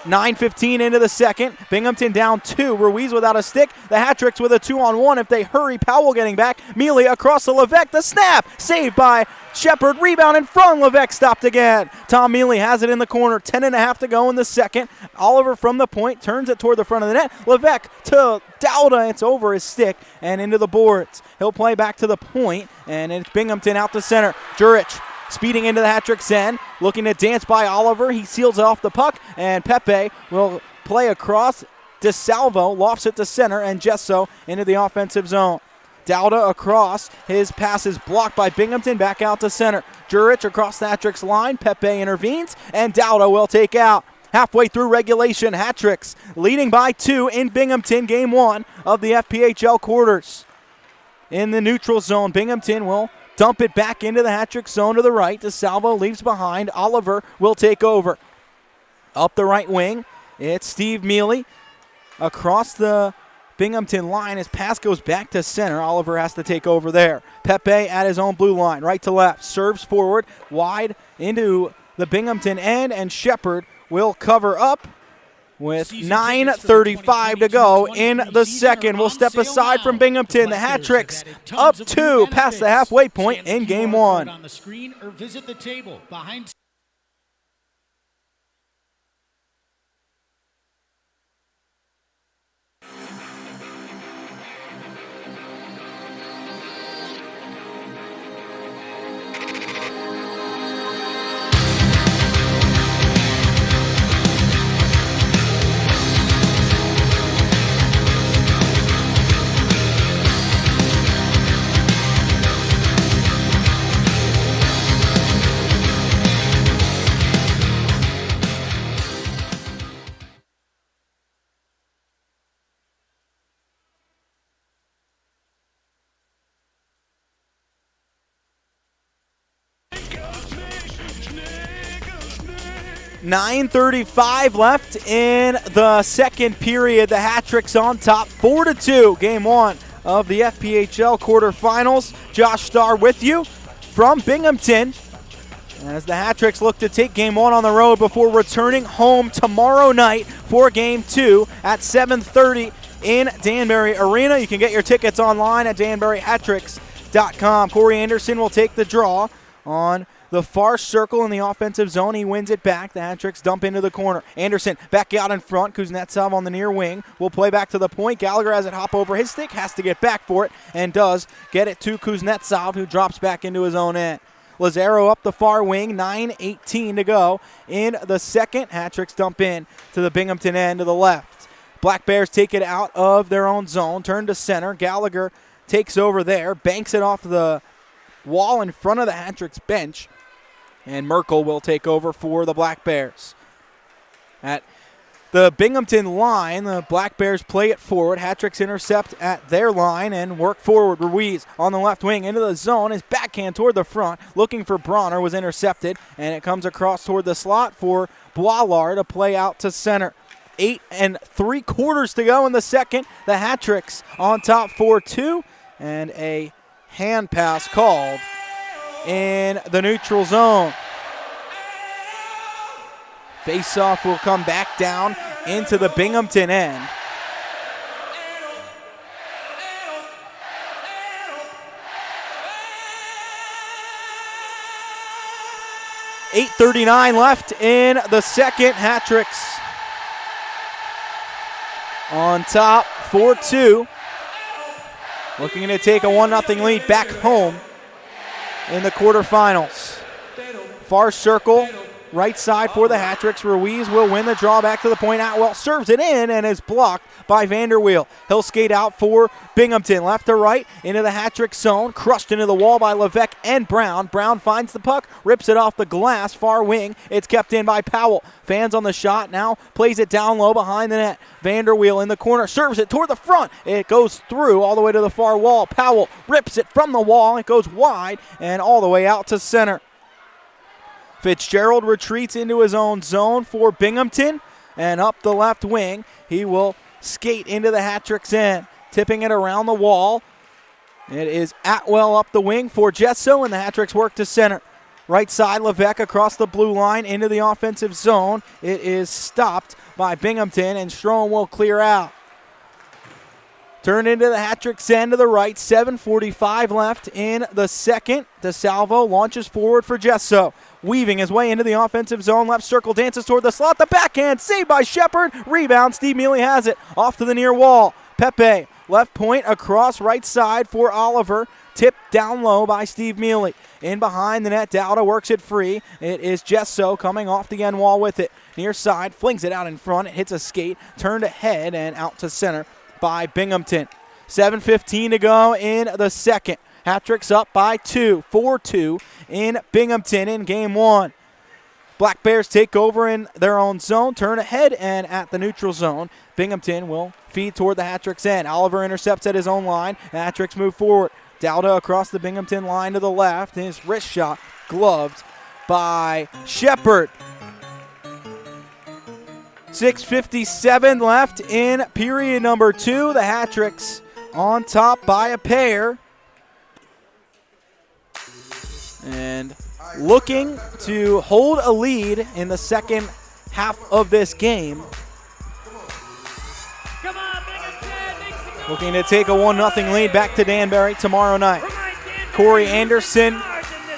9:15 into the second. Binghamton down 2. Ruiz without a stick. The Hat-Tricks with a 2-on-1 if they hurry. Powell getting back. Mealy across to Levac. The snap saved by Shepard. Rebound in front. Levac stopped again. Tom Mealy has it in the corner. 10.5 to go in the second. Oliver from the point turns it toward the front of the net. Levac to Dowda. It's over his stick and into the boards. He'll play back to the point, and it's Binghamton out to center. Jurich speeding into the Hat-Tricks end, looking to dance by Oliver. He seals off the puck, and Pepe will play across. DeSalvo lofts it to center, and Gesso into the offensive zone. Dowda across. His pass is blocked by Binghamton. Back out to center. Jurich across the Hat-Tricks line. Pepe intervenes, and Dowda will take out. Halfway through regulation, Hat-Tricks leading by 2 in Binghamton, game 1 of the FPHL quarters. In the neutral zone, Binghamton will dump it back into the Hat-Trick zone to the right. DeSalvo leaves behind. Oliver will take over. Up the right wing, it's Steve Mealy. Across the Binghamton line, his pass goes back to center. Oliver has to take over there. Pepe at his own blue line, right to left. Serves forward, wide into the Binghamton end, and Shepard will cover up. With 9:35 to go in the second. We'll step aside from Binghamton. The Hat-Tricks up 2 past the halfway point in game 1. On the screen or visit the table behind. 9:35 left in the second period. The Hat-Tricks on top, 4-2. Game 1 of the FPHL quarterfinals. Josh Starr with you from Binghamton as the Hat-Tricks look to take Game 1 on the road before returning home tomorrow night for Game 2 at 7:30 in Danbury Arena. You can get your tickets online at danburyhattricks.com. Corey Anderson will take the draw on the far circle in the offensive zone. He wins it back. The Hat-Tricks dump into the corner. Anderson back out in front. Kuznetsov on the near wing will play back to the point. Gallagher has it hop over his stick, has to get back for it, and does get it to Kuznetsov, who drops back into his own end. Lazaro up the far wing, 9:18 to go in the second. Hat-Tricks dump in to the Binghamton end to the left. Black Bears take it out of their own zone, turn to center. Gallagher takes over there, banks it off the wall in front of the Hat-Tricks bench, and Merkel will take over for the Black Bears. At the Binghamton line, the Black Bears play it forward. Hat-Tricks intercept at their line and work forward. Ruiz on the left wing into the zone. His backhand toward the front, looking for Bronner, was intercepted, and it comes across toward the slot for Boilard to play out to center. 8 3/4 to go in the second. The Hat-Tricks on top 4-2, and a hand pass called in the neutral zone. Face-off will come back down into the Binghamton end. .8:39 left in the second. Hat-Tricks on top 4-2. Looking to take a 1-0 lead back home in the quarterfinals. Far circle, right side for the Hat-Tricks. Ruiz will win the draw back to the point. Atwell serves it in and is blocked by Vanderweel. He'll skate out for Binghamton. Left to right into the Hat-Tricks zone. Crushed into the wall by Levesque and Brown. Brown finds the puck, rips it off the glass, far wing. It's kept in by Powell. Fans on the shot, now plays it down low behind the net. Vanderweel in the corner, serves it toward the front. It goes through all the way to the far wall. Powell rips it from the wall. It goes wide and all the way out to center. Fitzgerald retreats into his own zone for Binghamton, and up the left wing, he will skate into the Hat-Tricks end, tipping it around the wall. It is Atwell up the wing for Gesso, and the Hat-Tricks work to center. Right side, Levesque across the blue line into the offensive zone. It is stopped by Binghamton, and Strom will clear out. Turn into the Hat-Tricks end to the right, 7:45 left in the second. DeSalvo launches forward for Gesso. Weaving his way into the offensive zone, left circle, dances toward the slot. The backhand, saved by Shepard. Rebound, Steve Mealy has it. Off to the near wall. Pepe, left point across right side for Oliver. Tipped down low by Steve Mealy. In behind the net, Dowda works it free. It is Gesso coming off the end wall with it. Near side, flings it out in front. It hits a skate, turned ahead and out to center by Binghamton. 7:15 to go in the second. Hat-Tricks up by 2, 4-2 in Binghamton in Game 1. Black Bears take over in their own zone, turn ahead, and at the neutral zone, Binghamton will feed toward the Hat-Tricks end. Oliver intercepts at his own line. Hat-Tricks move forward. Dowda across the Binghamton line to the left. His wrist shot gloved by Shepard. 6:57 left in period number 2. The Hat-Tricks on top by a pair. And looking to hold a lead in the second half of this game. Come on, Binghamton. Looking to take a 1-0 lead back to Danbury tomorrow night. Corey Anderson,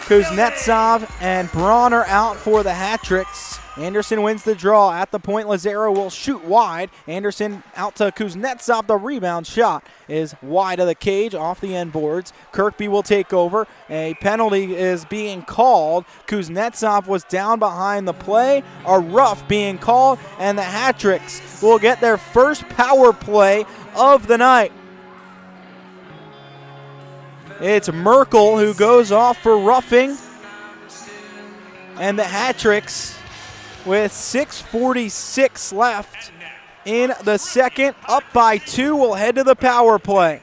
Kuznetsov, and Bronner out for the Hat-Tricks. Anderson wins the draw. At the point, Lazaro will shoot wide. Anderson out to Kuznetsov. The rebound shot is wide of the cage, off the end boards. Kirkby will take over. A penalty is being called. Kuznetsov was down behind the play. A rough being called, and the Hat-Tricks will get their first power play of the night. It's Merkel who goes off for roughing, and the Hat-Tricks, with 6:46 left in the second, up by 2, will head to the power play.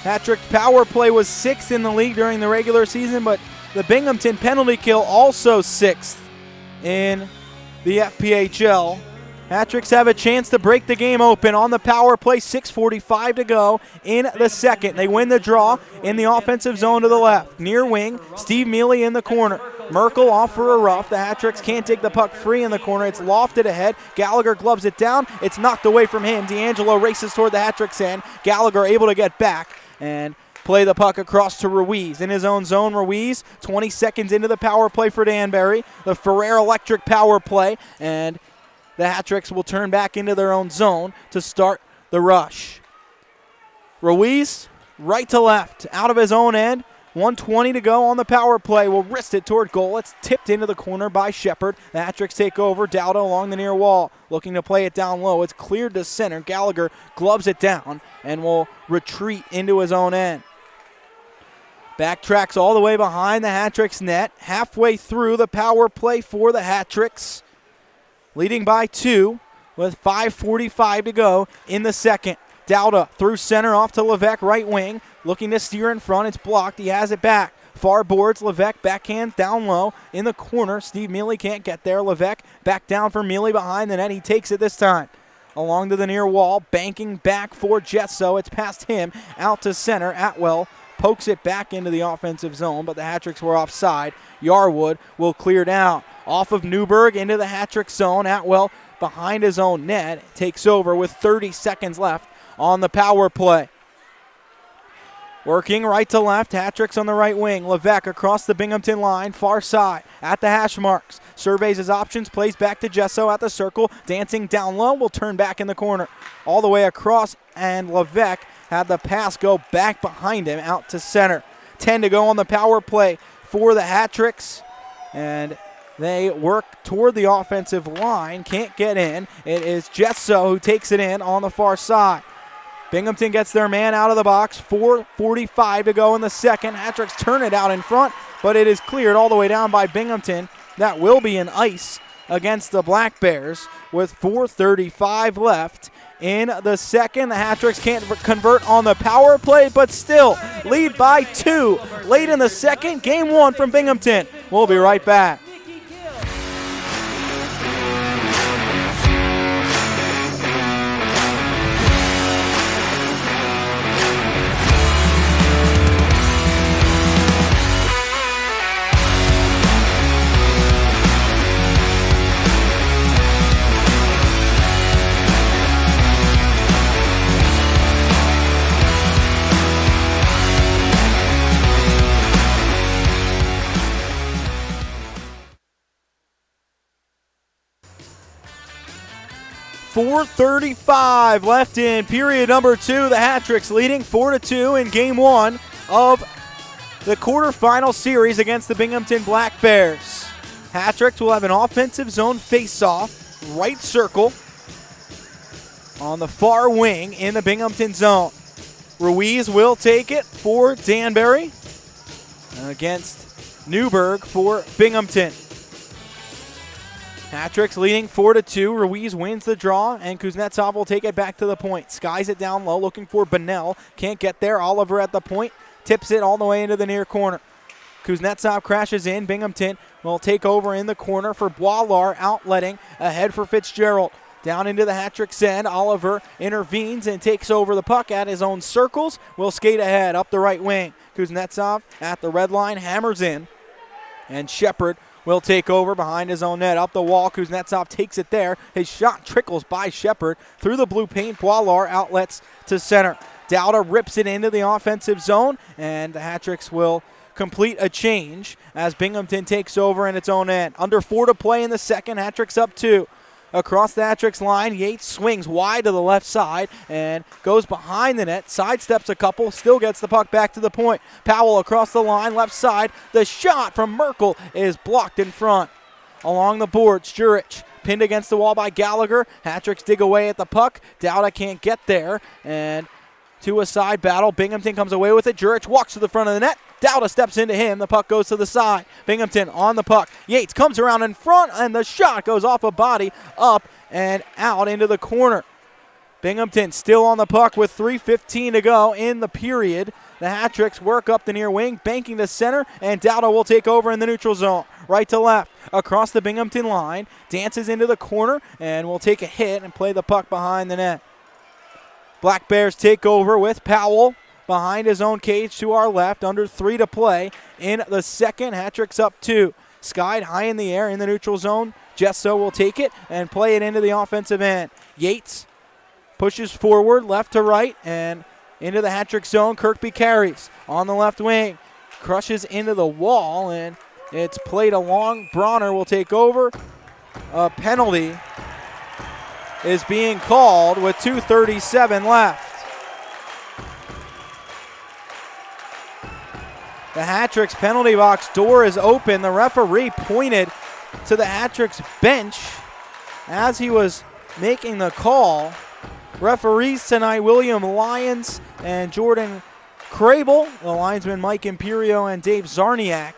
Hat-Trick's power play was 6th in the league during the regular season, but the Binghamton penalty kill also 6th in the FPHL. Hat-Tricks have a chance to break the game open on the power play, 6:45 to go in the second. They win the draw in the offensive zone to the left. Near wing, Steve Mealy in the corner. Merkel off for a rough. The Hat-Tricks can't take the puck free in the corner. It's lofted ahead. Gallagher gloves it down. It's knocked away from him. D'Angelo races toward the Hat-Tricks end. Gallagher able to get back and play the puck across to Ruiz. In his own zone, Ruiz, 20 seconds into the power play for Danbury. The Ferrer Electric power play, and the Hat-Tricks will turn back into their own zone to start the rush. Ruiz, right to left, out of his own end. 1:20 to go on the power play. Will wrist it toward goal. It's tipped into the corner by Shepard. The Hat-Tricks take over. Dowda along the near wall, looking to play it down low. It's cleared to center. Gallagher gloves it down and will retreat into his own end. Backtracks all the way behind the Hat-Tricks net. Halfway through the power play for the Hat-Tricks, leading by 2 with 5:45 to go in the second. Dowda through center off to Levesque, right wing, looking to steer in front. It's blocked. He has it back. Far boards, Levesque backhand down low in the corner. Steve Mealy can't get there. Levesque back down for Mealy behind the net. He takes it this time. Along to the near wall, banking back for Jetso. It's past him, out to center. Atwell pokes it back into the offensive zone, but the Hat-Tricks were offside. Yarwood will clear down. Off of Newberg into the Hat-Trick zone. Atwell behind his own net takes over with 30 seconds left on the power play. Working right to left, Hat-Tricks on the right wing. Levesque across the Binghamton line, far side, at the hash marks. Surveys his options, plays back to Jesso at the circle. Dancing down low, will turn back in the corner. All the way across, and Levesque had the pass go back behind him, out to center. 10 to go on the power play for the Hat-Tricks. And they work toward the offensive line, can't get in. It is Jesso who takes it in on the far side. Binghamton gets their man out of the box. 4:45 to go in the second. Hat-Tricks turn it out in front, but it is cleared all the way down by Binghamton. That will be an ice against the Black Bears with 4:35 left in the second. The Hat-Tricks can't convert on the power play, but still lead by 2 late in the second. Game 1 from Binghamton. We'll be right back. .435 left in period number 2. The Hat-Tricks leading 4-2 in game 1 of the quarterfinal series against the Binghamton Black Bears. Hat-Tricks will have an offensive zone face-off, right circle, on the far wing in the Binghamton zone. Ruiz will take it for Danbury against Newberg for Binghamton. Hat-Tricks leading 4-2. Ruiz wins the draw, and Kuznetsov will take it back to the point. Skies it down low, looking for Bunnell. Can't get there. Oliver at the point. Tips it all the way into the near corner. Kuznetsov crashes in. Binghamton will take over in the corner for Boilar, outletting ahead for Fitzgerald. Down into the Hat-Tricks end. Oliver intervenes and takes over the puck at his own circles. Will skate ahead up the right wing. Kuznetsov at the red line hammers in, and Shepard will take over behind his own net. Up the wall, Kuznetsov takes it there. His shot trickles by Shepard through the blue paint. Boilar outlets to center. Dowda rips it into the offensive zone, and the Hat-Tricks will complete a change as Binghamton takes over in its own end. Under 4 to play in the second. Hat-Tricks up 2. Across the Hat-Tricks line, Yates swings wide to the left side and goes behind the net, sidesteps a couple, still gets the puck back to the point. Powell across the line, left side. The shot from Merkel is blocked in front. Along the boards, Jurich pinned against the wall by Gallagher. Hat-Tricks dig away at the puck. Dowda can't get there, and to a side battle. Binghamton comes away with it. Jurich walks to the front of the net. Dowda steps into him. The puck goes to the side. Binghamton on the puck. Yates comes around in front, and the shot goes off a body, up and out into the corner. Binghamton still on the puck with 3:15 to go in the period. The Hat-Tricks work up the near wing, banking the center, and Dowda will take over in the neutral zone. Right to left, across the Binghamton line, dances into the corner, and will take a hit and play the puck behind the net. Black Bears take over with Powell behind his own cage to our left, under 3 to play in the second. Hat-Tricks up 2. Skied high in the air in the neutral zone. Jesso will take it and play it into the offensive end. Yates pushes forward, left to right, and into the hat-trick zone. Kirkby carries on the left wing, crushes into the wall, and it's played along. Bronner will take over. A penalty is being called with 2:37 left. The Hat-Tricks penalty box door is open. The referee pointed to the Hat-Tricks bench as he was making the call. Referees tonight, William Lyons and Jordan Crable. The linesmen, Mike Imperio and Dave Zarniak.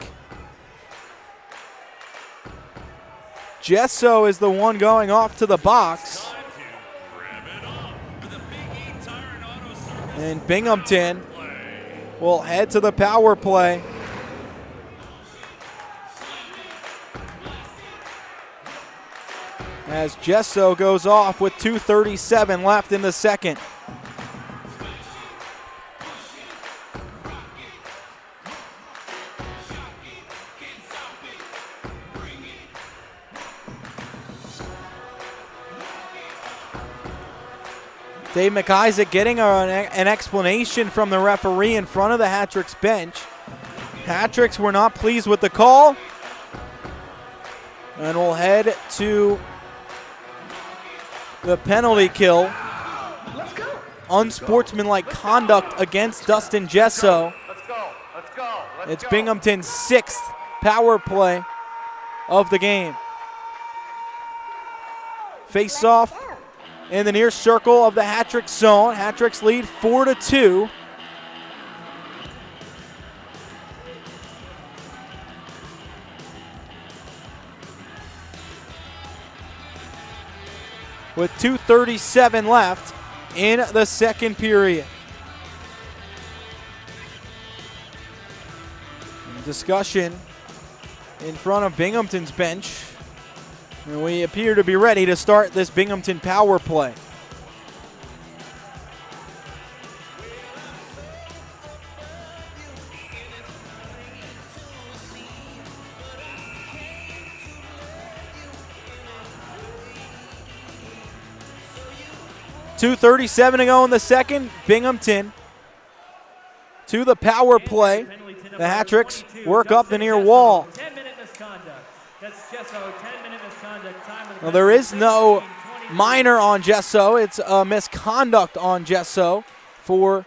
Jesso is the one going off to the box. And Binghamton will head to the power play. As Jesso goes off with 2:37 left in the second. Dave McIsaac getting an explanation from the referee in front of the Hat-Tricks bench. Hat-Tricks were not pleased with the call. And we'll head to the penalty kill. Unsportsmanlike conduct against Dustin Jesso. It's Binghamton's 6th power play of the game. Face off in the near circle of the Hat-Tricks zone. Hat-Tricks lead 4-2. With 2:37 left in the second period. Discussion in front of Binghamton's bench. And we appear to be ready to start this Binghamton power play. .237 to go in the second. Binghamton to the power play. The Hat-Tricks work up the near wall. 10-minute misconduct. That's Jesso, 10-minute misconduct. Time of the Well, there is no minor on Jesso. It's a misconduct on Jesso for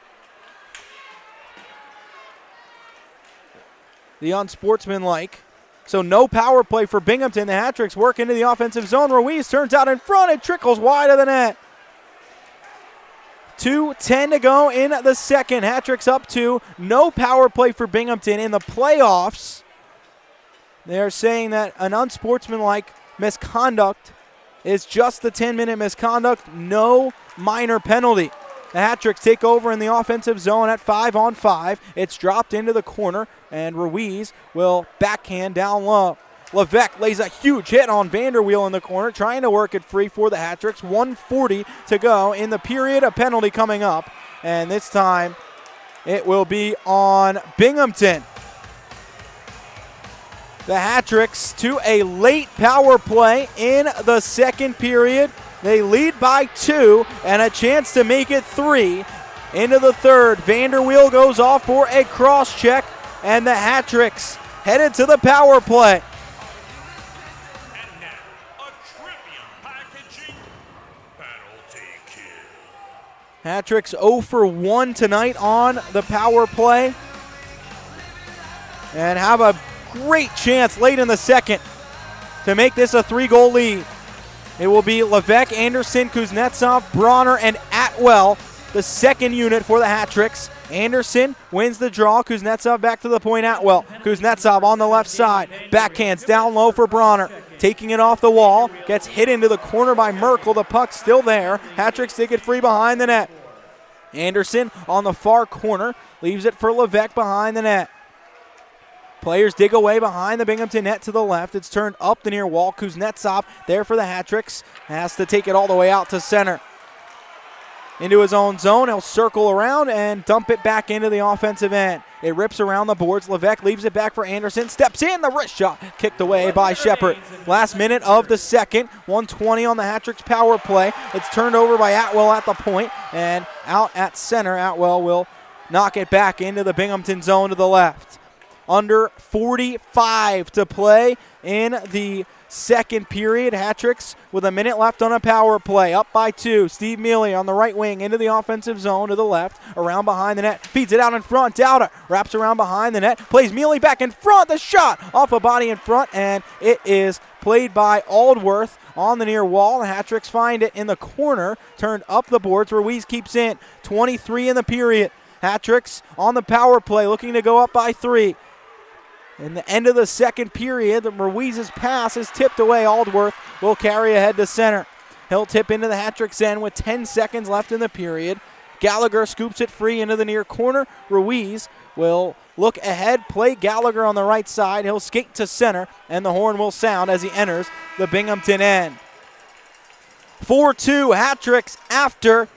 the unsportsmanlike. So no power play for Binghamton. The Hat-Tricks work into the offensive zone. Ruiz turns out in front. It trickles wide of the net. 2:10 to go in the second. Hat-Tricks up 2. No power play for Binghamton in the playoffs. They're saying that an unsportsmanlike misconduct is just the 10-minute misconduct, no minor penalty. The Hat-Tricks take over in the offensive zone at 5-on-5. It's dropped into the corner, and Ruiz will backhand down low. Levesque lays a huge hit on Vanderweel in the corner, trying to work it free for the Hat-Tricks. 1:40 to go in the period. A penalty coming up, and this time it will be on Binghamton. The Hat-Tricks to a late power play in the second period. They lead by 2 and a chance to make it 3 into the third. Vanderweel goes off for a cross check, and the Hat-Tricks headed to the power play. Hat-Tricks 0 for 1 tonight on the power play, and have a great chance late in the second to make this a 3-goal lead. It will be Levesque, Anderson, Kuznetsov, Bronner, and Atwell, the second unit for the Hat-Tricks. Anderson wins the draw. Kuznetsov back to the point. Atwell. Kuznetsov on the left side. Backhands down low for Bronner. taking it off the wall, gets hit into the corner by Merkel. The puck's still there. Hat-Tricks take it free behind the net. Anderson on the far corner, leaves it for Levesque behind the net. Players dig away behind the Binghamton net to the left. It's turned up the near wall. Kuznetsov there for the Hat-Tricks. Has to take it all the way out to center. Into his own zone. He'll circle around and dump it back into the offensive end. It rips around the boards. Levesque leaves it back for Anderson. Steps in. The wrist shot kicked away by Shepard. Last minute of the second. 1:20 on the Hat-Tricks power play. It's turned over by Atwell at the point, and out at center. Atwell will knock it back into the Binghamton zone to the left. Under 45 to play in the second period. Hat-Tricks with a minute left on a power play. Up by 2. Steve Mealy on the right wing into the offensive zone to the left. Around behind the net. Feeds it out in front. Dowda wraps around behind the net. Plays Mealy back in front. The shot off a body in front, and it is played by Aldworth on the near wall. The Hat-Tricks find it in the corner. Turned up the boards. Ruiz keeps in. 23 in the period. Hat-Tricks on the power play looking to go up by 3. In the end of the second period, Ruiz's pass is tipped away. Aldworth will carry ahead to center. He'll tip into the Hat-Tricks end with 10 seconds left in the period. Gallagher scoops it free into the near corner. Ruiz will look ahead, play Gallagher on the right side. He'll skate to center, and the horn will sound as he enters the Binghamton end. 4-2 Hat-Tricks after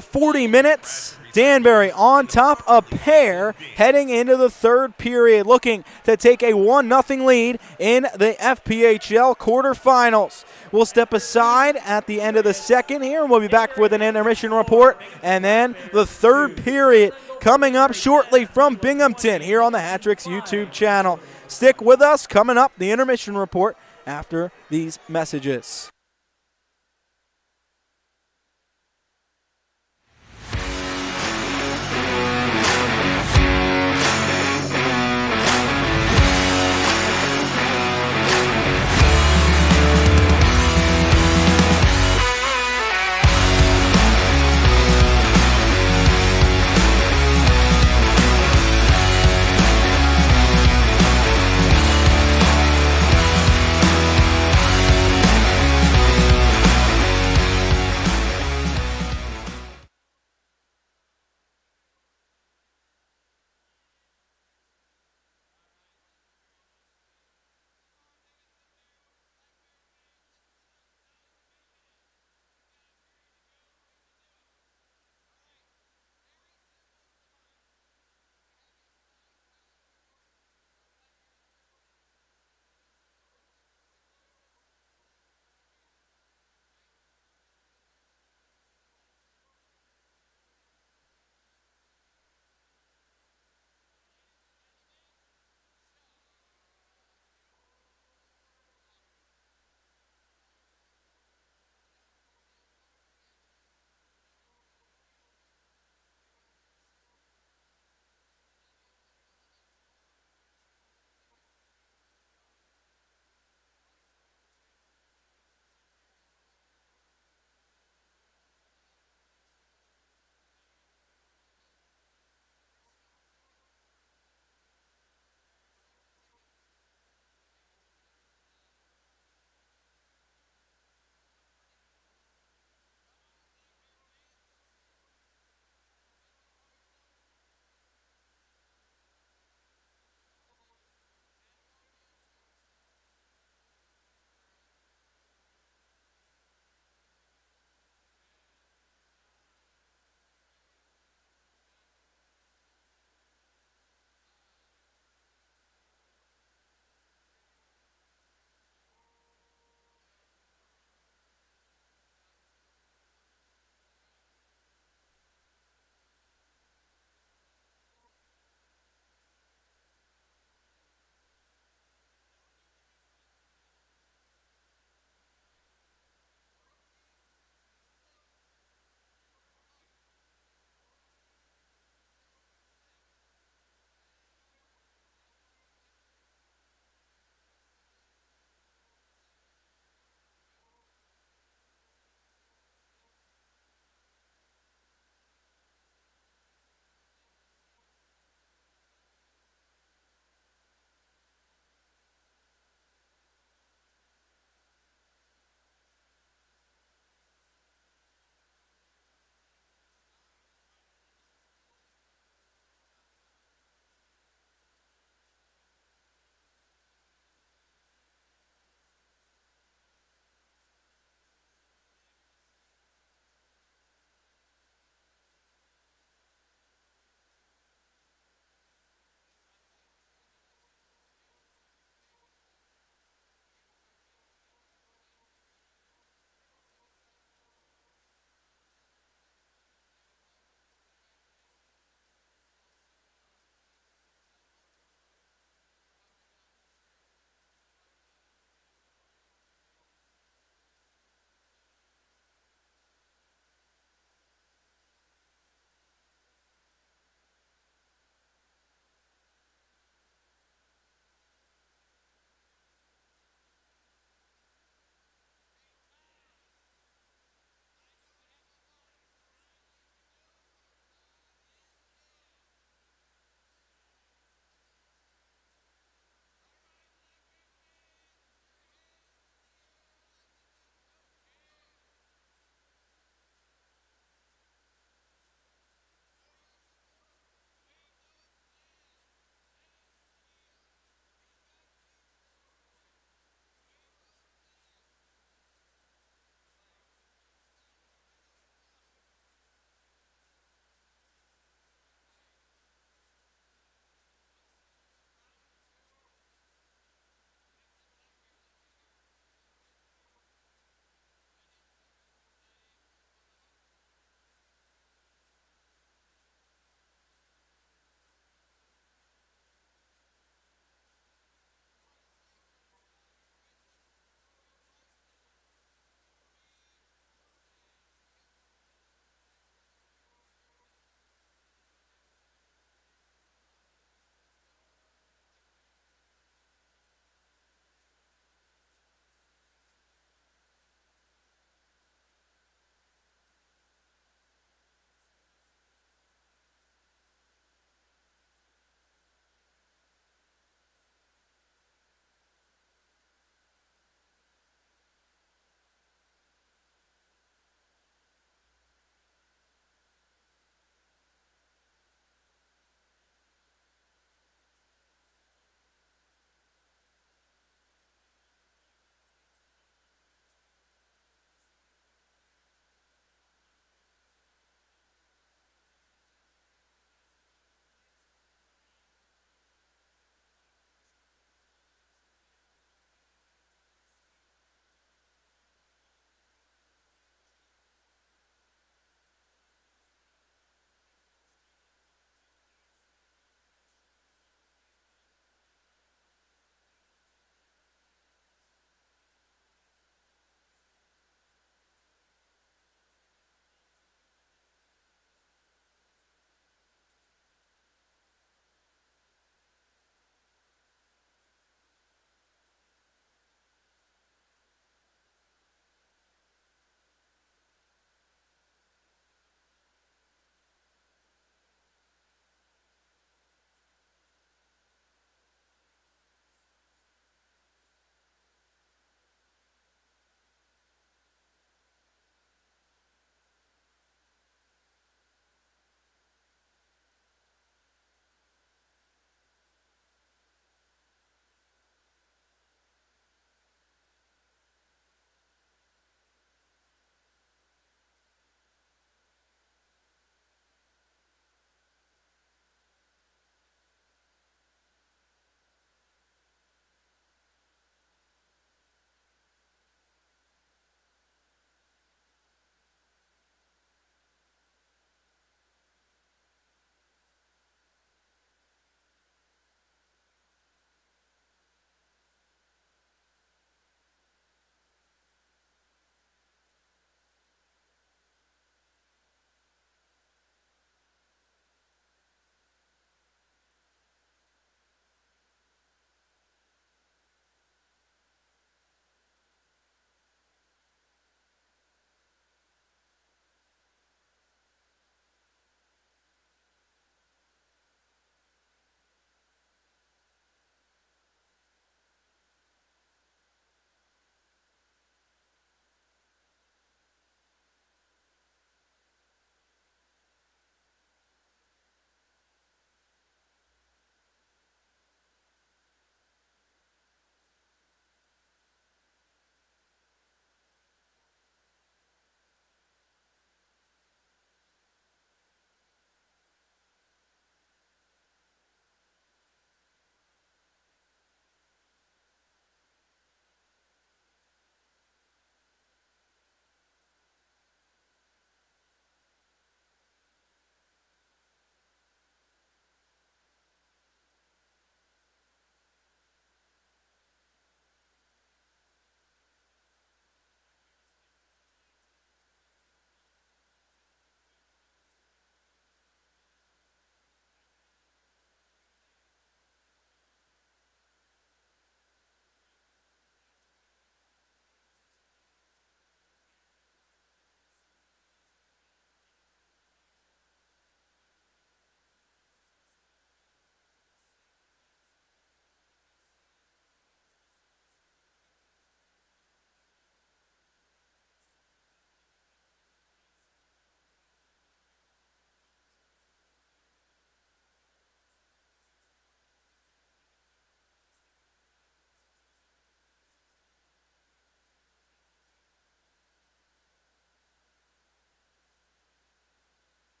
40 minutes. Danbury on top a pair heading into the third period, looking to take a 1-0 lead in the FPHL quarterfinals. We'll step aside at the end of the second here, and we'll be back with an intermission report, and then the third period coming up shortly from Binghamton here on the Hat-Tricks YouTube channel. Stick with us. Coming up, the intermission report after these messages.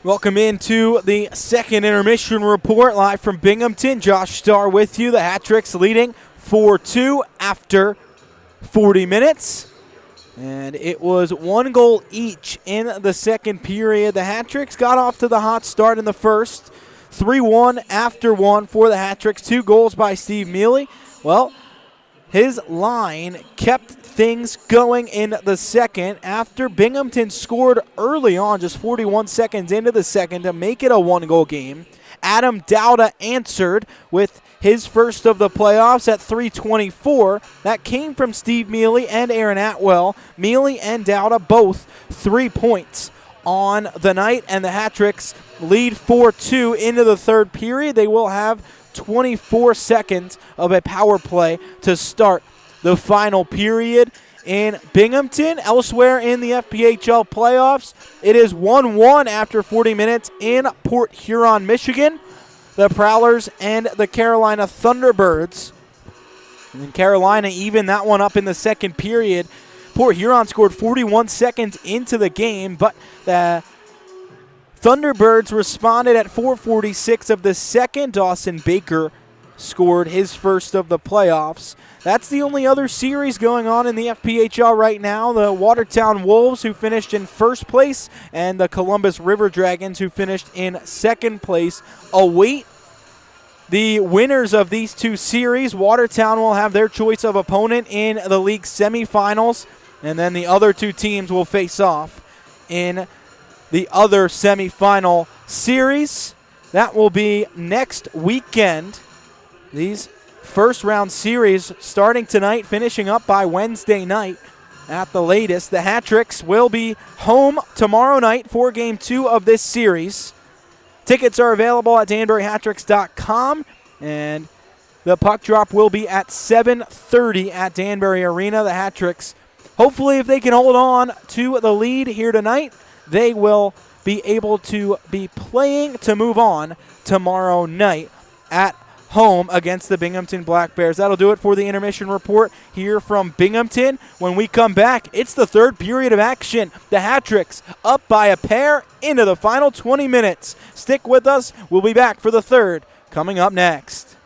Welcome into the second intermission report live from Binghamton. Josh Starr with you. The Hat-Tricks leading 4-2 after 40 minutes. And it was 1 goal each in the second period. The Hat-Tricks got off to the hot start in the first. 3-1 after 1 for the Hat-Tricks. 2 goals by Steve Mealy. Well, his line kept things going in the second after Binghamton scored early on, just 41 seconds into the second, to make it a 1-goal game. Adam Dowda answered with his first of the playoffs at 3:24. That came from Steve Mealy and Aaron Atwell. Mealy and Dowda both 3 points on the night, and the Hat-Tricks lead 4-2 into the third period. They will have 24 seconds of a power play to start the final period in Binghamton. Elsewhere in the FPHL playoffs, it is 1-1 after 40 minutes in Port Huron, Michigan. The Prowlers and the Carolina Thunderbirds. And Carolina evened that one up in the second period. Port Huron scored 41 seconds into the game, but the Thunderbirds responded at 4:46 of the second. Dawson Baker scored his first of the playoffs. That's the only other series going on in the FPHL right now. The Watertown Wolves, who finished in first place, and the Columbus River Dragons, who finished in second place, await the winners of these two series. Watertown will have their choice of opponent in the league semifinals, and then the other two teams will face off in the other semifinal series. That will be next weekend. These first round series starting tonight, finishing up by Wednesday night at the latest. The Hat-Tricks will be home tomorrow night for Game 2 of this series. Tickets are available at danburyhattricks.com, and the puck drop will be at 7:30 at Danbury Arena. The Hat-Tricks, hopefully if they can hold on to the lead here tonight, they will be able to be playing to move on tomorrow night at home against the Binghamton Black Bears. That'll do it for the intermission report here from Binghamton. When we come back, it's the third period of action. The Hat-Tricks up by a pair into the final 20 minutes. Stick with us. We'll be back for the third coming up next.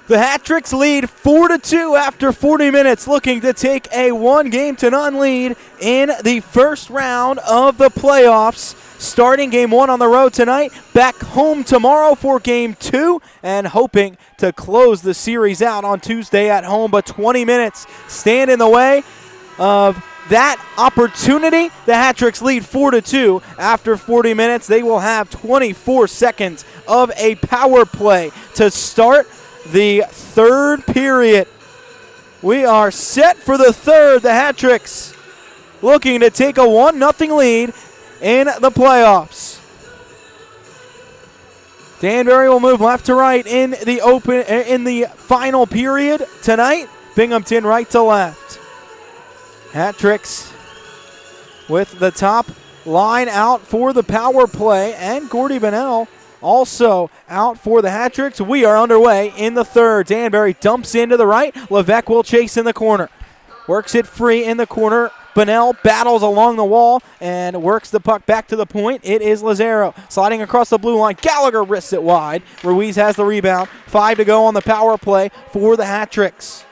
The Hat-Tricks lead 4-2 after 40 minutes, looking to take a 1-0 lead in the first round of the playoffs. Starting game 1 on the road tonight, back home tomorrow for game 2, and hoping to close the series out on Tuesday at home. But 20 minutes stand in the way of that opportunity. The Hat-Tricks lead 4-2 after 40 minutes. They will have 24 seconds of a power play to start the third period. We are set for the third. The Hat-Tricks looking to take a 1-0 lead in the playoffs. Danbury will move left to right in the final period tonight. Binghamton right to left. Hat-Tricks with the top line out for the power play, and Gordy Bonnell also out for the Hat-Tricks. We are underway in the third. Danbury dumps into the right. Levesque will chase in the corner. Works it free in the corner. Bonnell battles along the wall and works the puck back to the point. It is Lazaro sliding across the blue line. Gallagher wrists it wide. Ruiz has the rebound. 5 to go on the power play for the Hat-Tricks.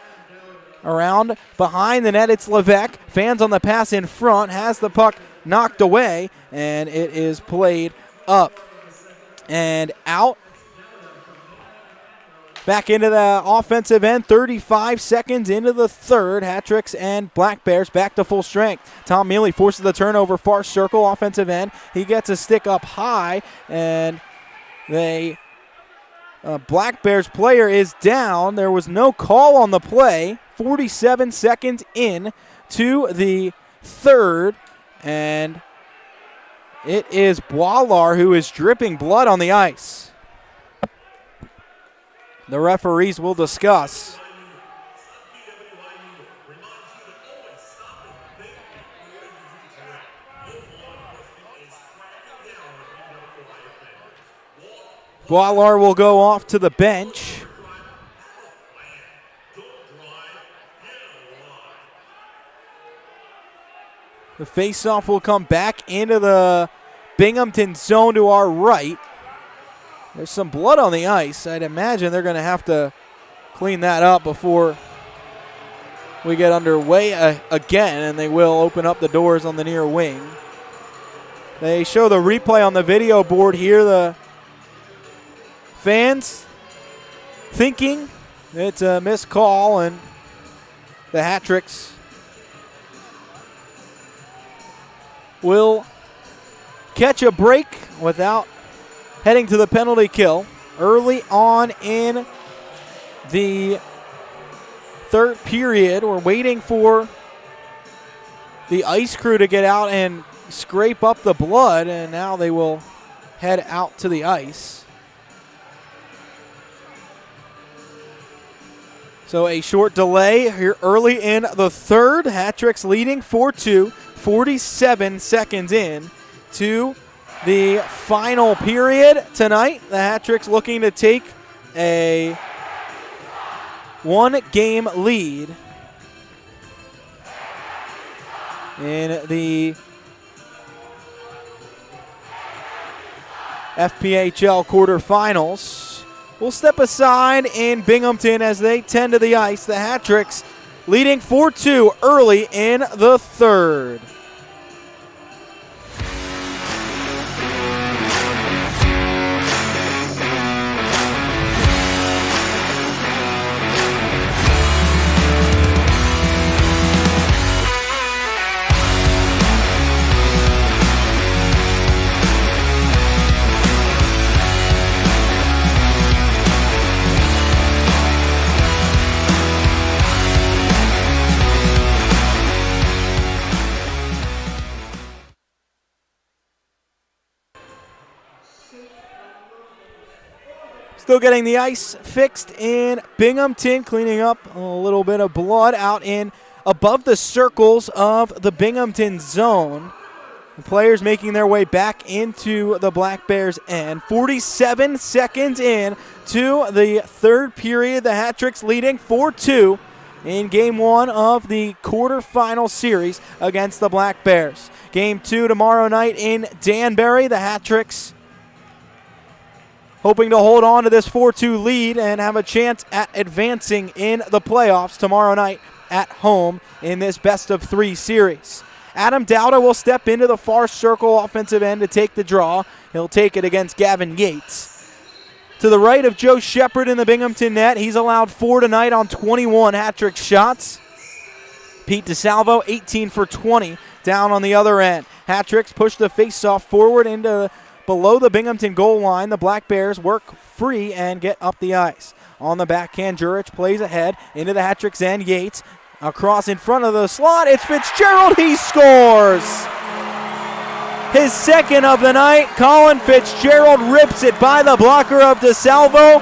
Around behind the net, it's Levesque. Fans on the pass in front. Has the puck knocked away, and it is played up and out. Back into the offensive end, 35 seconds into the third. Hat-Tricks and Black Bears back to full strength. Tom Mealy forces the turnover, far circle, offensive end. He gets a stick up high, and Black Bears player is down. There was no call on the play. 47 seconds in to the third, and it is Boilar who is dripping blood on the ice. The referees will discuss. Boilar will go off to the bench. The faceoff will come back into the Binghamton zone to our right. There's some blood on the ice. I'd imagine they're going to have to clean that up before we get underway again, and they will open up the doors on the near wing. They show the replay on the video board here. The fans thinking it's a missed call, and the Hat-Tricks will catch a break without heading to the penalty kill. Early on in the third period, we're waiting for the ice crew to get out and scrape up the blood, and now they will head out to the ice. So a short delay here early in the third. Hat-Tricks leading 4-2, 47 seconds in to the final period tonight. The Hat-Tricks looking to take a 1-game lead in the FPHL quarterfinals. We'll step aside in Binghamton as they tend to the ice. The Hat-Tricks leading 4-2 early in the third. Still getting the ice fixed in Binghamton, cleaning up a little bit of blood out in above the circles of the Binghamton zone. The players making their way back into the Black Bears end. 47 seconds in to the third period. The Hat-Tricks leading 4-2 in Game 1 of the quarterfinal series against the Black Bears. Game 2 tomorrow night in Danbury. The Hat-Tricks hoping to hold on to this 4-2 lead and have a chance at advancing in the playoffs tomorrow night at home in this best-of-3 series. Adam Dowda will step into the far circle offensive end to take the draw. He'll take it against Gavin Yates. To the right of Joe Shepard in the Binghamton net, he's allowed 4 tonight on 21 hat-trick shots. Pete DeSalvo, 18 for 20, down on the other end. Hat-tricks push the face-off forward into below the Binghamton goal line. The Black Bears work free and get up the ice. On the backhand, Jurich plays ahead into the hat-trick's end. Yates across in front of the slot. It's Fitzgerald. He scores! His second of the night. Colin Fitzgerald rips it by the blocker of DeSalvo,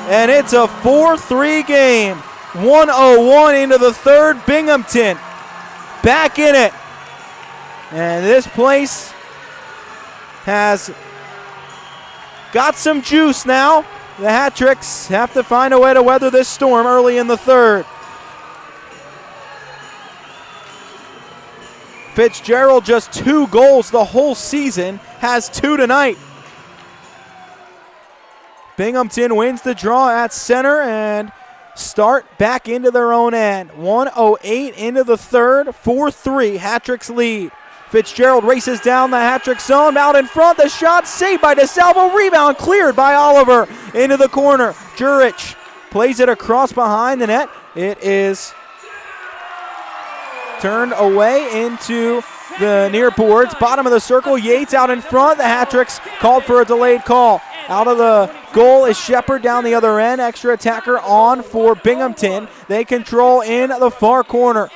and it's a 4-3 game. 1:01 into the third. Binghamton back in it. And this place has got some juice now. The hat-tricks have to find a way to weather this storm early in the third. Fitzgerald, just 2 goals the whole season, has 2 tonight. Binghamton wins the draw at center and start back into their own end. 1:08 into the third, 4-3, hat-tricks lead. Fitzgerald races down the hat-trick zone, out in front, the shot saved by DeSalvo, rebound cleared by Oliver into the corner. Jurich plays it across behind the net. It is turned away into the near boards. Bottom of the circle, Yates out in front. The hat-tricks called for a delayed call. Out of the goal is Shepard down the other end. Extra attacker on for Binghamton. They control in the far corner.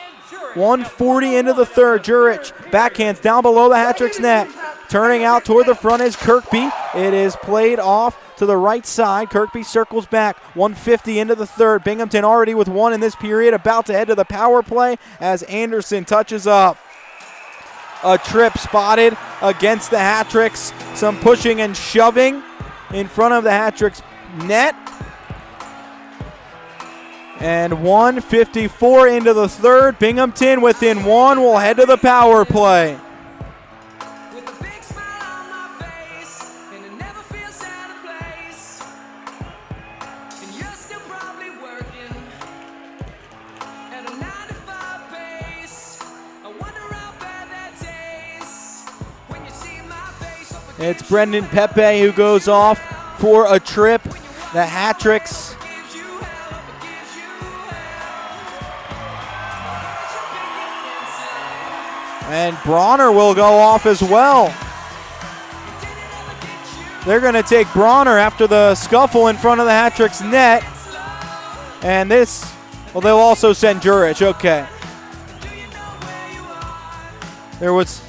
1:40 into the third. Jurich backhands down below the hat-trick's net. Turning out toward the front is Kirkby. It is played off to the right side. Kirkby circles back. 1:50 into the third. Binghamton already with 1 in this period. About to head to the power play as Anderson touches up. A trip spotted against the hat-tricks. Some pushing and shoving in front of the hat-tricks net. And 1:54 into the third. Binghamton within 1 will head to the power play. With a big smile on my face, and it never feels out of place. And you're still probably working at a 9-to-5 pace. I wonder how bad that tastes when you see my face. It's Brendan Pepe who goes off for a trip. The hat-tricks and Bronner will go off as well. They're going to take Bronner after the scuffle in front of the hat-tricks net. And this, well, they'll also send Jurich. Okay. There was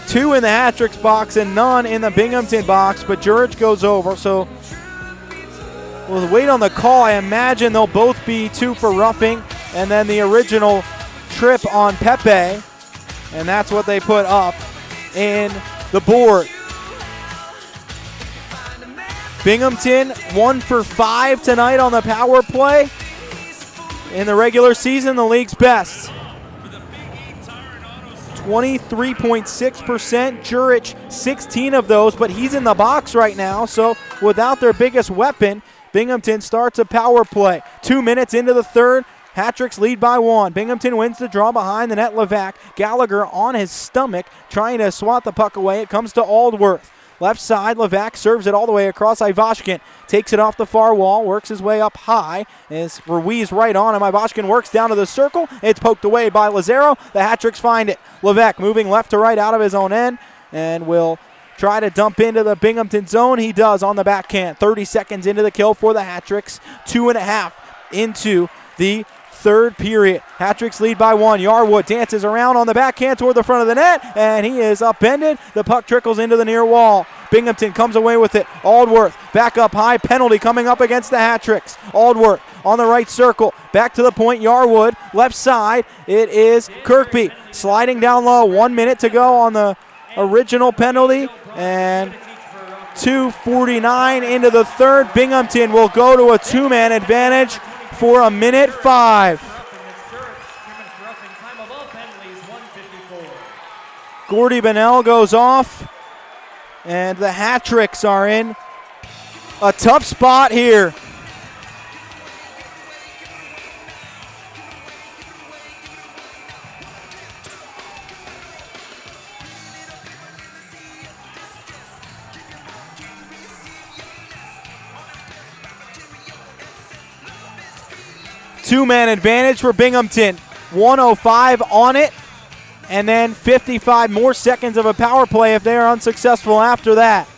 2 in the hat-tricks box and none in the Binghamton box, but Jurich goes over. So we'll wait on the call. I imagine they'll both be 2 for roughing, and then the original trip on Pepe. And that's what they put up in the board. Binghamton 1 for 5 tonight on the power play. In the regular season, the league's best. 23.6%. Jurich, 16 of those, but he's in the box right now. So without their biggest weapon, Binghamton starts a power play. 2 minutes into the third. Hat-tricks lead by 1. Binghamton wins the draw behind the net. Levac. Gallagher on his stomach trying to swat the puck away. It comes to Aldworth. Left side, Levac serves it all the way across. Ivashkin takes it off the far wall, works his way up high. As Ruiz right on him. Ivashkin works down to the circle. It's poked away by Lazaro. The hat-tricks find it. Levac moving left to right out of his own end and will try to dump into the Binghamton zone. He does on the backhand. 30 seconds into the kill for the hat-tricks. 2.5 into the third period. Hat-tricks lead by 1. Yarwood dances around on the backhand toward the front of the net, and he is upended. The puck trickles into the near wall. Binghamton comes away with it. Aldworth back up high. Penalty coming up against the hat-tricks. Aldworth on the right circle. Back to the point. Yarwood left side. It is Kirkby sliding down low. 1 minute to go on the original penalty, and 2:49 into the third. Binghamton will go to a 2-man advantage for a minute 5. Gordy Bennell goes off, and the hat-tricks are in a tough spot here. Two-man advantage for Binghamton. 1:05 on it, and then 55 more seconds of a power play if they are unsuccessful after that.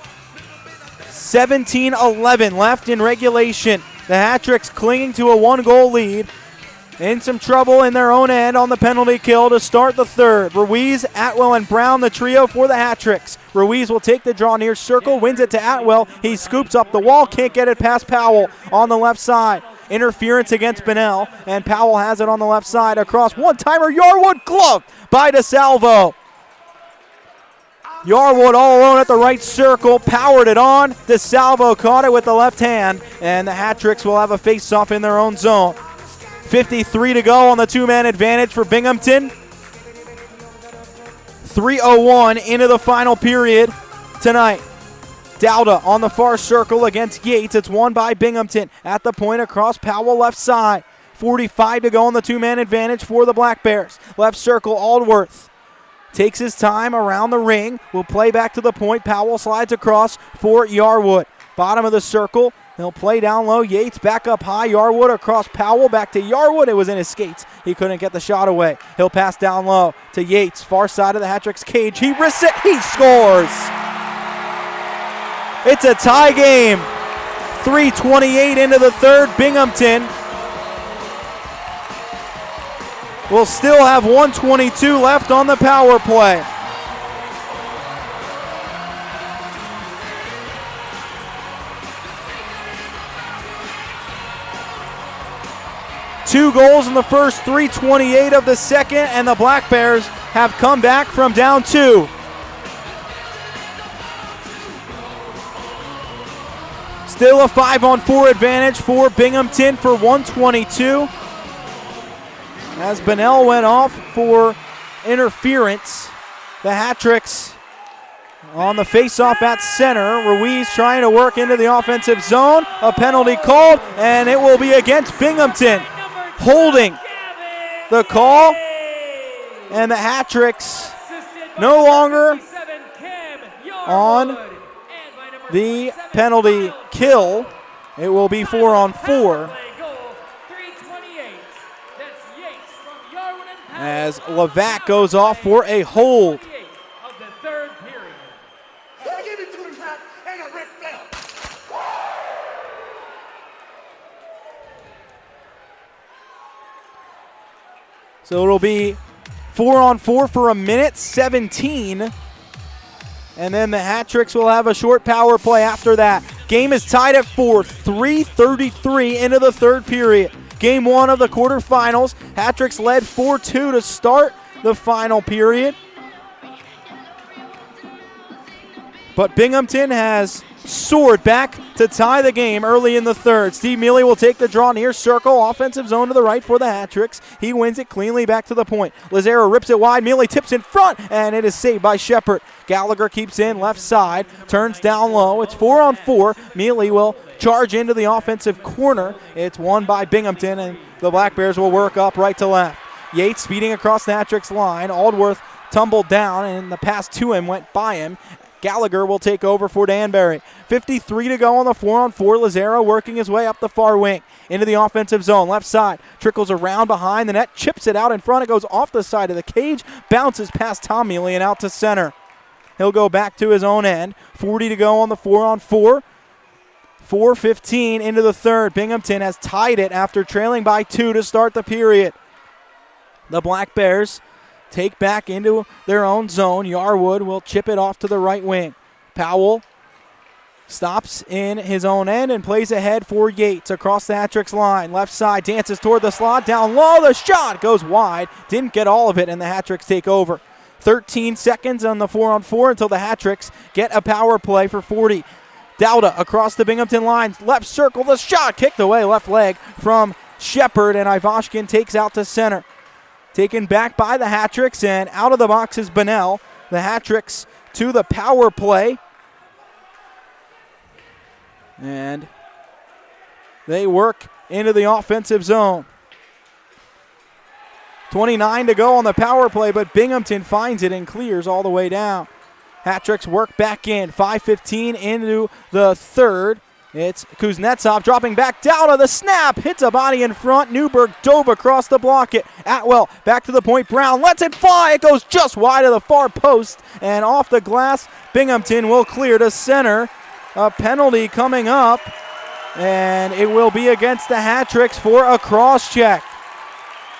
17-11 left in regulation. The Hat-Tricks clinging to a one-goal lead. In some trouble in their own end on the penalty kill to start the third. Ruiz, Atwell, and Brown, the trio for the Hat-Tricks. Ruiz will take the draw near circle, wins it to Atwell. He scoops up the wall, can't get it past Powell on the left side. Interference against Bennell, and Powell has it on the left side across one-timer. Yarwood glove by DeSalvo. Yarwood all alone at the right circle, powered it on. DeSalvo caught it with the left hand, and the Hat-Tricks will have a face-off in their own zone. 53 to go on the two-man advantage for Binghamton. 3:01 into the final period tonight. Dowda on the far circle against Yates. It's won by Binghamton. At the point across Powell left side. 45 to go on the two-man advantage for the Black Bears. Left circle, Aldworth takes his time around the ring. Will play back to the point. Powell slides across for Yarwood. Bottom of the circle. He'll play down low. Yates back up high. Yarwood across Powell. Back to Yarwood. It was in his skates. He couldn't get the shot away. He'll pass down low to Yates. Far side of the Hat-Tricks cage. He risks it. He scores. It's a tie game. 3:28 into the third. Binghamton will still have 1:22 left on the power play. Two goals in the first, 3:28 of the second, and the Black Bears have come back from down two. Still a 5-on-4 advantage for Binghamton for 1:22. As Bennell went off for interference, the Hat-Tricks on the face-off at center. Ruiz trying to work into the offensive zone. A penalty called, and it will be against Binghamton. Holding the call, and the Hat-Tricks no longer on the penalty kill. It will be 4-on-4 as Levac goes off for a hold. So it'll be 4-on-4 for a minute 17. And then the Hat-Tricks will have a short power play after that. Game is tied at 4, 3:33 into the third period. Game one of the quarterfinals. Hat-Tricks led 4-2 to start the final period. But Binghamton has soared back to tie the game early in the third. Steve Mealy will take the draw near circle. Offensive zone to the right for the Hat-Tricks. He wins it cleanly back to the point. Lazaro rips it wide. Mealy tips in front, and it is saved by Shepard. Gallagher keeps in left side, turns down low. It's 4-on-4. Mealy will charge into the offensive corner. It's won by Binghamton, and the Black Bears will work up right to left. Yates speeding across the Hat-Tricks line. Aldworth tumbled down, and the pass to him went by him. Gallagher will take over for Danbury. 53 to go on the 4-on-4. Lazaro working his way up the far wing into the offensive zone. Left side, trickles around behind the net, chips it out in front. It goes off the side of the cage, bounces past Tom Mealy and out to center. He'll go back to his own end. 40 to go on the 4-on-4. 4:15 into the third. Binghamton has tied it after trailing by 2 to start the period. The Black Bears take back into their own zone. Yarwood will chip it off to the right wing. Powell stops in his own end and plays ahead for Yates across the Hat-Tricks line. Left side, dances toward the slot, down low, the shot goes wide. Didn't get all of it, and the Hat-Tricks take over. 13 seconds on the 4-on-4 until the Hat-Tricks get a power play for 40. Dowda across the Binghamton line, left circle, the shot kicked away, left leg from Shepard, and Ivashkin takes out to center. Taken back by the Hat-Tricks, and out of the box is Bennell. The Hat-Tricks to the power play. And they work into the offensive zone. 29 to go on the power play, but Binghamton finds it and clears all the way down. Hat-tricks work back in. 5:15 into the third. It's Kuznetsov dropping back down on the snap. Hits a body in front. Newberg dove across to block it. Atwell back to the point. Brown lets it fly. It goes just wide of the far post and off the glass. Binghamton will clear to center. A penalty coming up, and it will be against the Hat-tricks for a cross check.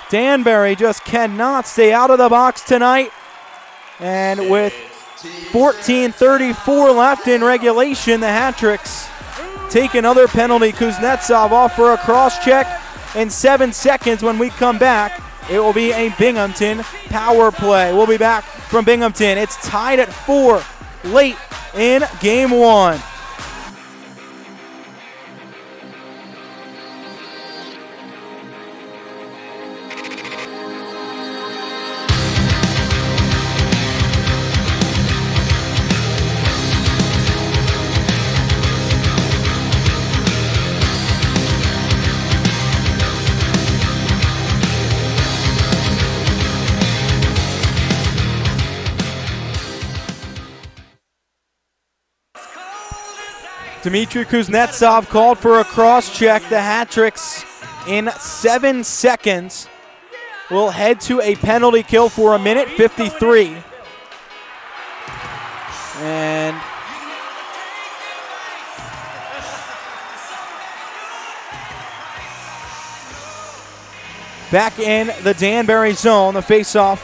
Danbury just cannot stay out of the box tonight. And with 14:34 left in regulation, the Hat-tricks take another penalty. Kuznetsov off for a cross check. In 7 seconds when we come back, it will be a Binghamton power play. We'll be back from Binghamton. It's tied at 4 late in game 1. Dmitry Kuznetsov called for a cross check. The Hat-tricks in 7 seconds will head to a penalty kill for 1:53. And back in the Danbury zone, the faceoff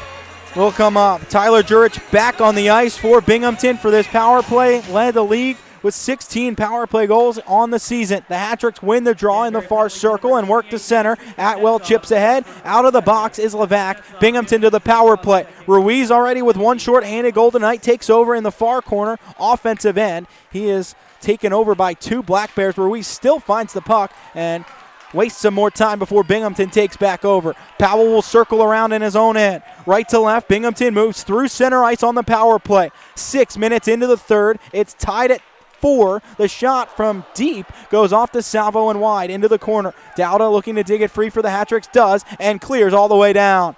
will come up. Tyler Jurich back on the ice for Binghamton for this power play. Led the league with 16 power play goals on the season. The Hat-tricks win the draw in the far circle and work to center. Atwell chips ahead. Out of the box is Levac. Binghamton to the power play. Ruiz already with one short-handed goal tonight takes over in the far corner offensive end. He is taken over by 2 Black Bears. Ruiz still finds the puck and wastes some more time before Binghamton takes back over. Powell will circle around in his own end. Right to left, Binghamton moves through center ice on the power play. 6 minutes into the third. It's tied at 4. The shot from deep goes off to Salvo and wide into the corner. Dowda looking to dig it free for the Hat-tricks, does, and clears all the way down.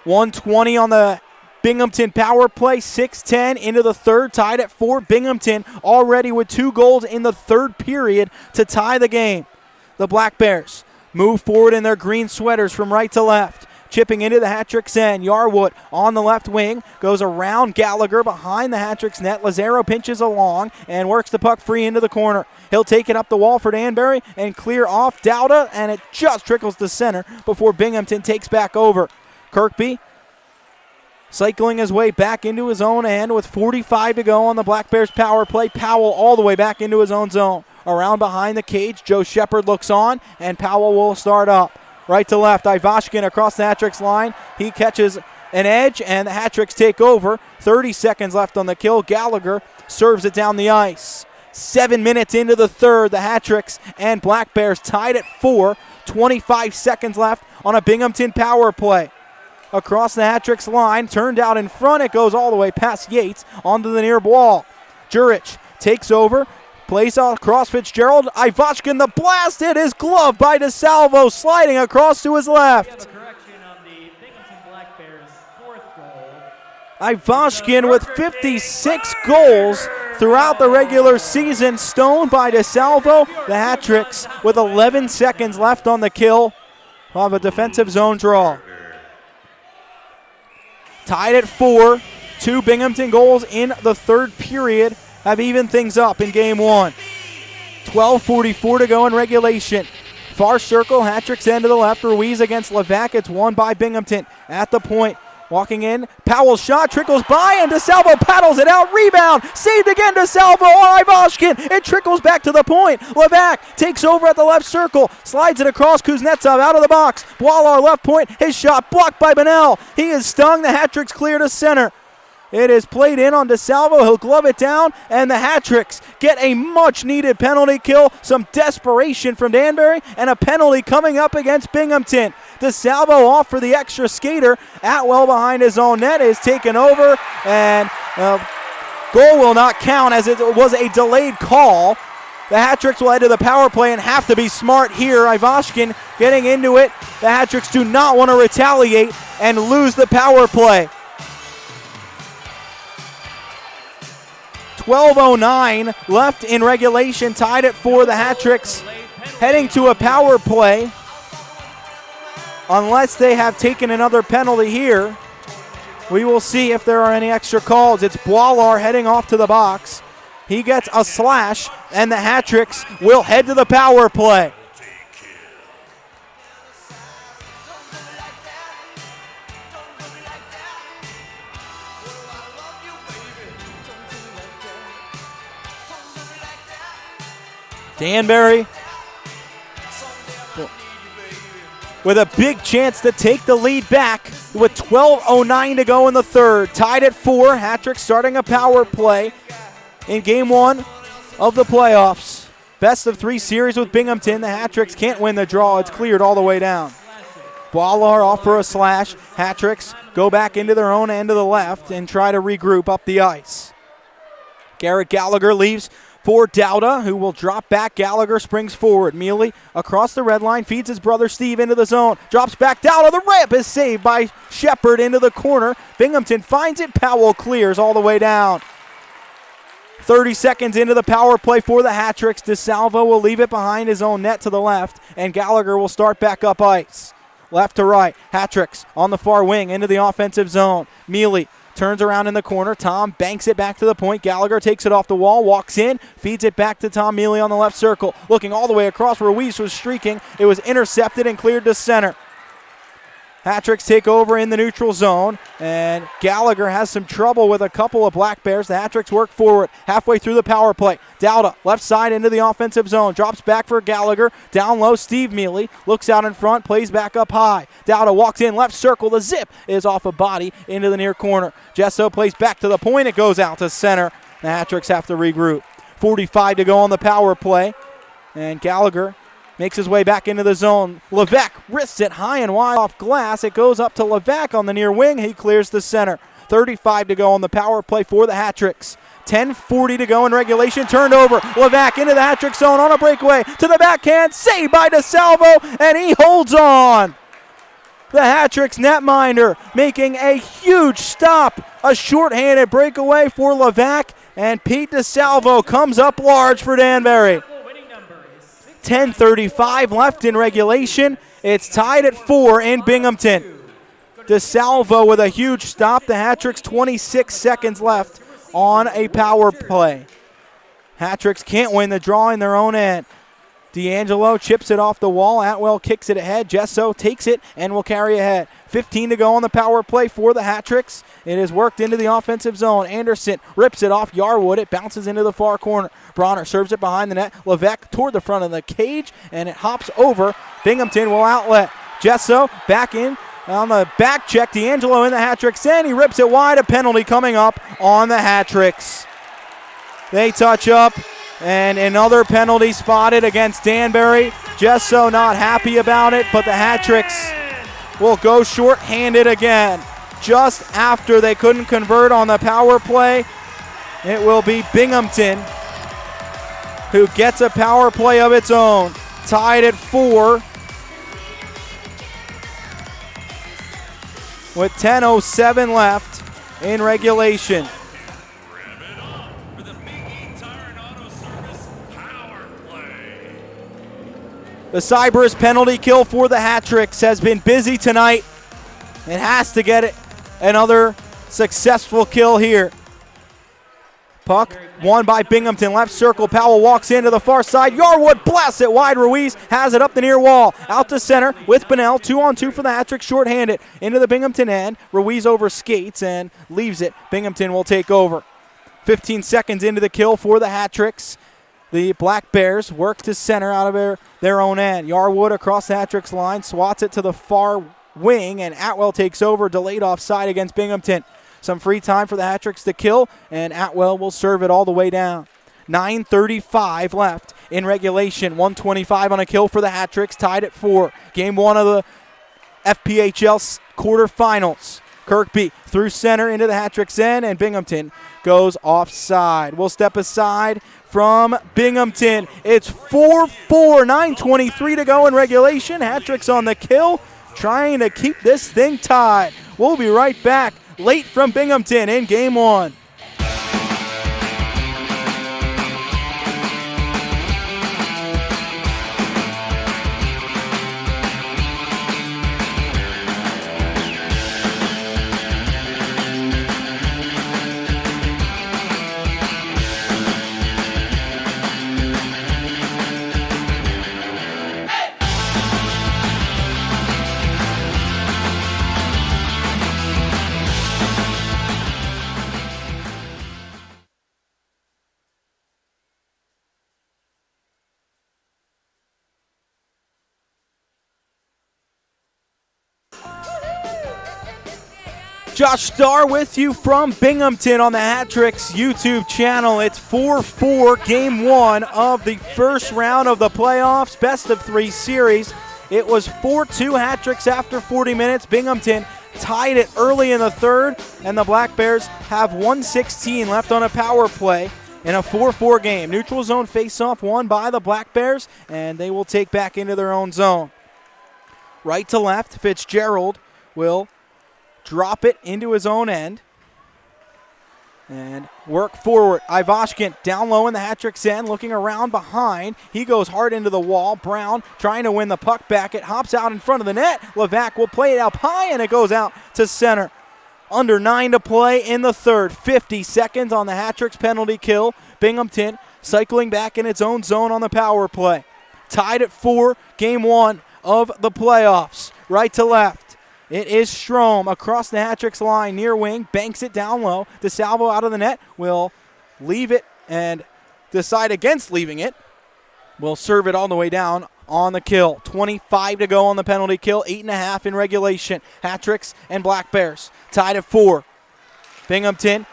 1:20 on the Binghamton power play. 6:10 into the third, tied at 4. Binghamton already with 2 goals in the third period to tie the game. The Black Bears move forward in their green sweaters from right to left. Chipping into the Hat-tricks end. Yarwood on the left wing. Goes around Gallagher behind the Hat-tricks net. Lazaro pinches along and works the puck free into the corner. He'll take it up the wall for Danbury and clear off Dowda, and it just trickles to center before Binghamton takes back over. Kirkby cycling his way back into his own end with 45 to go on the Black Bears power play. Powell all the way back into his own zone. Around behind the cage, Joe Shepard looks on, and Powell will start up. Right to left, Ivashkin across the Hat-tricks line. He catches an edge, and the Hat-tricks take over. 30 seconds left on the kill. Gallagher serves it down the ice. 7 minutes into the third, the Hat-tricks and Black Bears tied at 4. 25 seconds left on a Binghamton power play. Across the Hat-tricks line, turned out in front. It goes all the way past Yates onto the near wall. Jurich takes over. Plays across Fitzgerald. Ivashkin, the blast. It is gloved by DeSalvo, sliding across to his left. We have a correction on the Binghamton Black Bears' 4th goal. Ivashkin with 56 goals throughout the regular season, stoned by DeSalvo. The Hat-tricks with 11 seconds left on the kill of a defensive zone draw. Tied at 4. 2 Binghamton goals in the third period have evened things up in game 1. 12:44 to go in regulation. Far circle, Hat-tricks end to the left. Ruiz against Levac. It's won by Binghamton. At the point, walking in. Powell's shot trickles by, and DeSalvo paddles it out. Rebound, saved again. DeSalvo on Ivashkin. It trickles back to the point. Levac takes over at the left circle. Slides it across. Kuznetsov out of the box. Boileau left point. His shot blocked by Bonnell. He is stung. The Hat-tricks clear to center. It is played in on DeSalvo. He'll glove it down, and the Hat-tricks get a much-needed penalty kill. Some desperation from Danbury, and a penalty coming up against Binghamton. DeSalvo off for the extra skater. Atwell behind his own net is taken over, and Goal will not count as it was a delayed call. The Hat-Tricks will head to the power play and have to be smart here. Ivashkin getting into it. The Hat-Tricks do not want to retaliate and lose the power play. 12:09 left in regulation, tied at 4. The Hat-Tricks heading to a power play unless they have taken another penalty here. We will see if there are any extra calls. It's Boilar heading off to the box. He gets a slash, and the Hat-Tricks will head to the power play. Danbury with a big chance to take the lead back with 12:09 to go in the third. Tied at 4. Hat-Tricks starting a power play in game 1 of the playoffs. Best of 3 series with Binghamton. The Hat-Tricks can't win the draw. It's cleared all the way down. Boilar off for a slash. Hat-Tricks go back into their own end to the left and try to regroup up the ice. Garrett Gallagher leaves for Dowda, who will drop back. Gallagher springs forward. Mealy across the red line, feeds his brother Steve into the zone. Drops back. Dowda, the ramp is saved by Shepard into the corner. Binghamton finds it. Powell clears all the way down. 30 seconds into the power play for the Hat-Tricks. DeSalvo will leave it behind his own net to the left, and Gallagher will start back up ice. Left to right. Hat-Tricks on the far wing into the offensive zone. Mealy turns around in the corner. Tom banks it back to the point. Gallagher takes it off the wall, walks in, feeds it back to Tom Mealy on the left circle. Looking all the way across. Ruiz was streaking. It was intercepted and cleared to center. Hat-Tricks take over in the neutral zone, and Gallagher has some trouble with a couple of Black Bears. The Hat-Tricks work forward halfway through the power play. Dowda, left side into the offensive zone, drops back for Gallagher. Down low, Steve Mealy looks out in front, plays back up high. Dowda walks in, left circle. The zip is off a body into the near corner. Jesso plays back to the point. It goes out to center. The Hat-Tricks have to regroup. 45 to go on the power play, and Gallagher makes his way back into the zone. Levesque wrists it high and wide off glass. It goes up to Levesque on the near wing. He clears the center. 35 to go on the power play for the Hat-Tricks. 10:40 to go in regulation. Turned over. Levesque into the Hat-Trick zone on a breakaway. To the backhand. Saved by DeSalvo, and he holds on. The Hat-Tricks netminder making a huge stop. A shorthanded breakaway for Levesque, and Pete DeSalvo comes up large for Danbury. 10:35 left in regulation. It's tied at 4 in Binghamton. DeSalvo with a huge stop. The Hat-Tricks 26 seconds left on a power play. Hat-Tricks can't win the draw in their own end. D'Angelo chips it off the wall. Atwell kicks it ahead. Jesso takes it and will carry ahead. 15 to go on the power play for the Hat-Tricks. It is worked into the offensive zone. Anderson rips it off Yarwood. It bounces into the far corner. Bronner serves it behind the net. Levesque toward the front of the cage, and it hops over. Binghamton will outlet. Jesso back in on the back check. D'Angelo in the Hat-Tricks end. He rips it wide. A penalty coming up on the Hat-Tricks. They touch up, and another penalty spotted against Danbury. Jesso not happy about it, but the Hat-Tricks will go short-handed again. Just after they couldn't convert on the power play, it will be Binghamton who gets a power play of its own. Tied at 4 with 10:07 left in regulation. The Cybers penalty kill for the Hat-Tricks has been busy tonight. It has to get it. Another successful kill here. Puck won by Binghamton. Left circle. Powell walks into the far side. Yarwood blasts it wide. Ruiz has it up the near wall. Out to center with Bunnell. 2-on-2 for the Hat-Tricks shorthanded. Into the Binghamton end. Ruiz over skates and leaves it. Binghamton will take over. 15 seconds into the kill for the Hat-Tricks. The Black Bears work to center out of their own end. Yarwood across the Hat-Tricks line. Swats it to the far wing, and Atwell takes over. Delayed offside against Binghamton. Some free time for the Hat-Tricks to kill, and Atwell will serve it all the way down. 9:35 left in regulation. 125 on a kill for the Hat-Tricks, tied at 4. Game 1 of the FPHL quarterfinals Kirkby through center into the hat-trick's end, and Binghamton goes offside. We'll step aside from Binghamton. It's 4-4, 9:23 to go in regulation. Hat-tricks on the kill, trying to keep this thing tied. We'll be right back late from Binghamton in game one. Josh Starr with you from Binghamton on the Hat-Tricks YouTube channel. It's 4-4, game one of the first round of the playoffs, best of three series. It was 4-2 Hat-Tricks after 40 minutes. Binghamton tied it early in the third, and the Black Bears have 1:16 left on a power play in a 4-4 game. Neutral zone face-off won by the Black Bears, and they will take back into their own zone. Right to left, Fitzgerald will drop it into his own end and work forward. Ivashkin down low in the hat-trick's end, looking around behind. He goes hard into the wall. Brown trying to win the puck back. It hops out in front of the net. Levac will play it up high, and it goes out to center. Under 9 to play in the third. 50 seconds on the hat-trick's penalty kill. Binghamton cycling back in its own zone on the power play. Tied at 4, game one of the playoffs. Right to left. It is Strom across the hat-trick's line, near wing, banks it down low. DeSalvo out of the net will leave it and decide against leaving it. Will serve it all the way down on the kill. 25 to go on the penalty kill, 8.5 in regulation. Hat-tricks and Black Bears tied at 4. Binghamton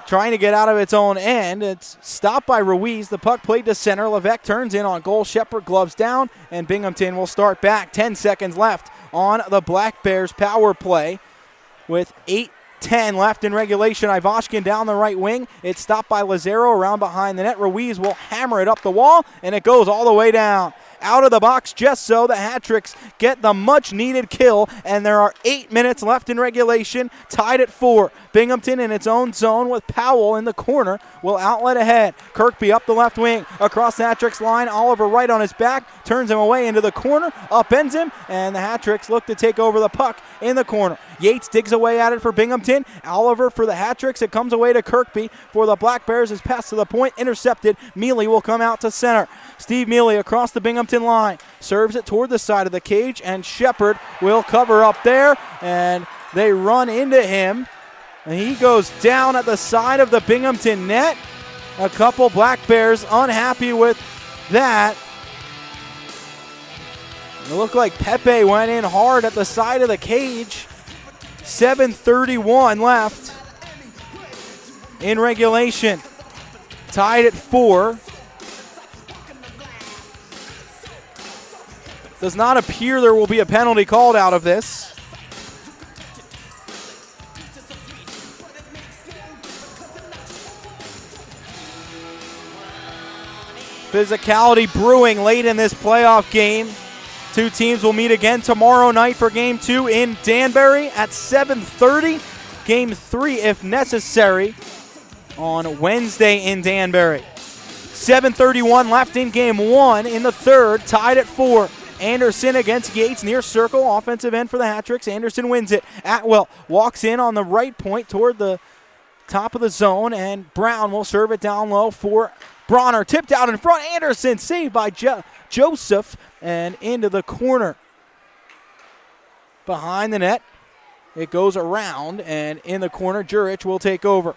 trying to get out of its own end. It's stopped by Ruiz. The puck played to center. Levesque turns in on goal. Shepard gloves down, and Binghamton will start back. 10 seconds left on the Black Bears power play with 8:10 left in regulation. Ivashkin down the right wing. It's stopped by Lazaro around behind the net. Ruiz will hammer it up the wall, and it goes all the way down. Out of the box, just so the Hat-Tricks get the much-needed kill, and there are 8 minutes left in regulation, tied at 4. Binghamton in its own zone with Powell in the corner will outlet ahead. Kirkby up the left wing, across the Hat-Tricks line. Oliver right on his back, turns him away into the corner, upends him, and the Hat-Tricks look to take over the puck in the corner. Yates digs away at it for Binghamton. Oliver for the Hat-Tricks. It comes away to Kirkby for the Black Bears. His pass to the point, intercepted. Mealy will come out to center. Steve Mealy across the Binghamton line. Serves it toward the side of the cage, and Shepard will cover up there, and they run into him. And he goes down at the side of the Binghamton net. A couple Black Bears unhappy with that. It looked like Pepe went in hard at the side of the cage. 7:31 left in regulation. Tied at 4. Does not appear there will be a penalty called out of this. Physicality brewing late in this playoff game. Two teams will meet again tomorrow night for Game 2 in Danbury at 7:30. Game 3, if necessary, on Wednesday in Danbury. 7:31 left in Game 1 in the third, tied at 4. Anderson against Yates, near circle, offensive end for the Hat-Tricks. Anderson wins it. Atwell walks in on the right point toward the top of the zone, and Brown will serve it down low for Bronner. Tipped out in front. Anderson saved by Joseph, and into the corner. Behind the net, it goes around, and in the corner, Jurich will take over.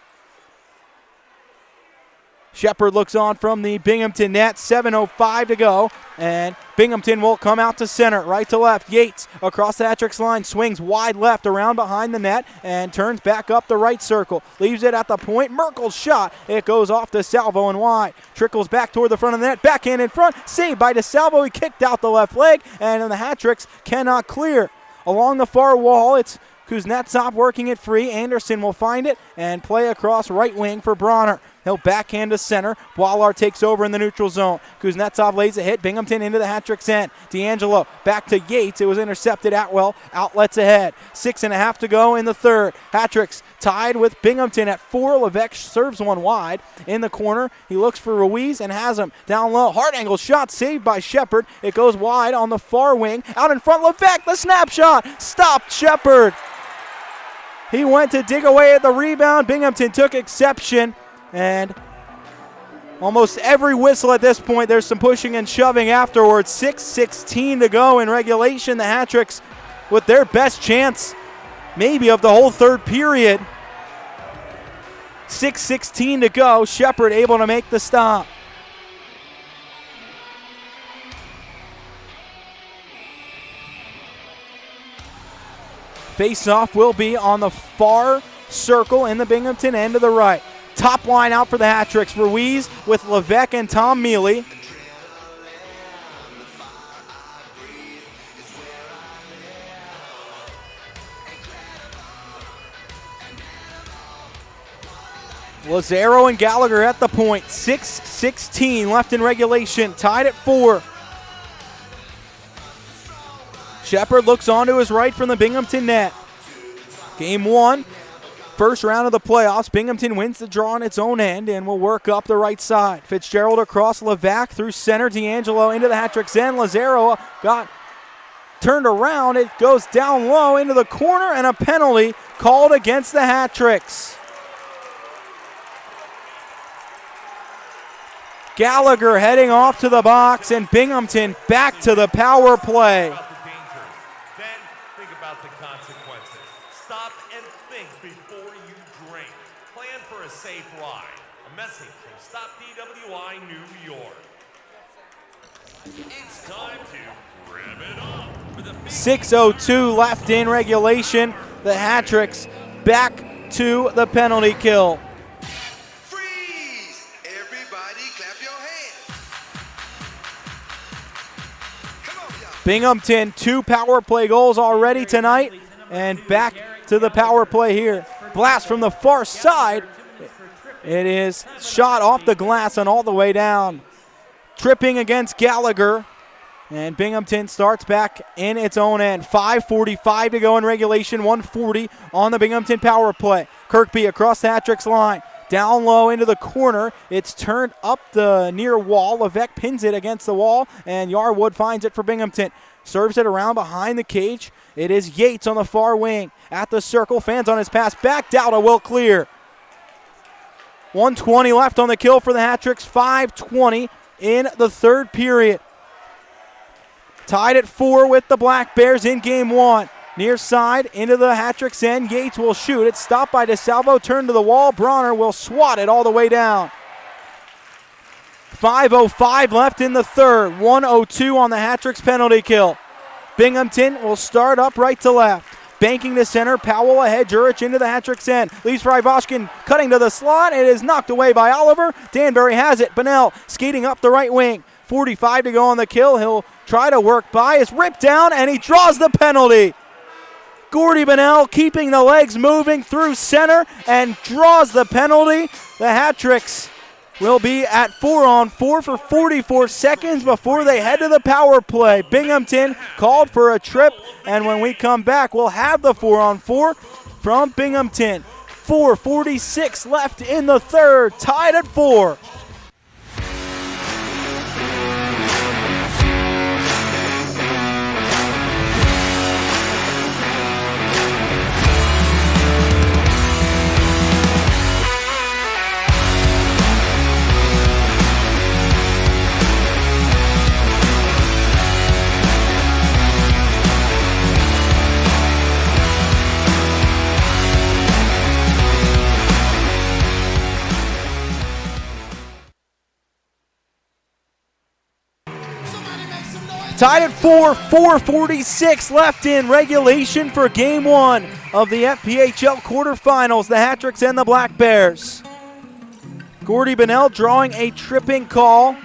Shepard looks on from the Binghamton net. 7:05 to go, and Binghamton will come out to center, right to left. Yates across the Hat-Tricks line, swings wide left around behind the net, and turns back up the right circle. Leaves it at the point. Merkel's shot. It goes off to Salvo and wide. Trickles back toward the front of the net. Backhand in front. Saved by DeSalvo. He kicked out the left leg, and the Hat-Tricks cannot clear. Along the far wall, it's Kuznetsov working it free. Anderson will find it and play across right wing for Bronner. He'll backhand to center. Boilard takes over in the neutral zone. Kuznetsov lays a hit. Binghamton into the hat-trick's end. D'Angelo back to Yates. It was intercepted. Atwell outlets ahead. 6.5 to go in the third. Hat-tricks tied with Binghamton at 4. Levesque serves one wide. In the corner, he looks for Ruiz and has him. Down low, hard angle shot saved by Shepard. It goes wide on the far wing. Out in front, Levesque, the snapshot. Stopped Shepard. He went to dig away at the rebound. Binghamton took exception. And almost every whistle at this point, there's some pushing and shoving afterwards. 6:16 to go in regulation. The Hat-tricks with their best chance maybe of the whole third period. 6:16 to go. Shepard able to make the stop. Face-off will be on the far circle in the Binghamton end to the right. Top line out for the Hat-tricks. Ruiz with Levesque and Tom Mealy. Lazaro and Gallagher at the point. 6:16 left in regulation. Tied at 4. Shepard looks on to his right from the Binghamton net. Game 1. First round of the playoffs. Binghamton wins the draw on its own end and will work up the right side. Fitzgerald across Levac through center. D'Angelo into the hat-trick's end. Lazaro got turned around. It goes down low into the corner and a penalty called against the Hat-tricks. Gallagher heading off to the box and Binghamton back to the power play. Then think about the consequences. Stop and think before you drink. Plan for a safe ride. A message from Stop DWI New York. It's time to rev it up. For the 6:02 left in regulation. The Hat-tricks back to the penalty kill. Freeze! Everybody clap your hands. Come on, y'all. Binghamton, 2 power play goals already tonight, and back to the power play here. Blast from the far side. It is shot off the glass and all the way down. Tripping against Gallagher, and Binghamton starts back in its own end. 5:45 to go in regulation, 1:40 on the Binghamton power play. Kirkby across the Hat-tricks line. Down low into the corner. It's turned up the near wall. Levesque pins it against the wall, and Yarwood finds it for Binghamton. Serves it around behind the cage. It is Yates on the far wing. At the circle, fans on his pass. Backed out, will clear. 1:20 left on the kill for the Hat-tricks. 5:20 in the third period. Tied at 4 with the Black Bears in game 1. Near side into the Hat-tricks end. Yates will shoot. It's stopped by DeSalvo. Turned to the wall. Bronner will swat it all the way down. 5:05 left in the third. 1:02 on the Hat-tricks penalty kill. Binghamton will start up right to left. Banking to center. Powell ahead. Jurich into the Hat-tricks end. Leaves for Ivashkin. Cutting to the slot. It is knocked away by Oliver. Danbury has it. Bunnell skating up the right wing. 45 to go on the kill. He'll try to work by. It's ripped down and he draws the penalty. Gordy Bunnell keeping the legs moving through center and draws the penalty. The Hat-tricks will be at 4-on-4 for 44 seconds before they head to the power play. Binghamton called for a trip, and when we come back, we'll have the 4-on-4 from Binghamton. 4:46 left in the third, tied at 4. Tied at 4, 4:46 left in regulation for game 1 of the FPHL quarterfinals, the Hat-tricks and the Black Bears. Gordy Bunnell drawing a tripping call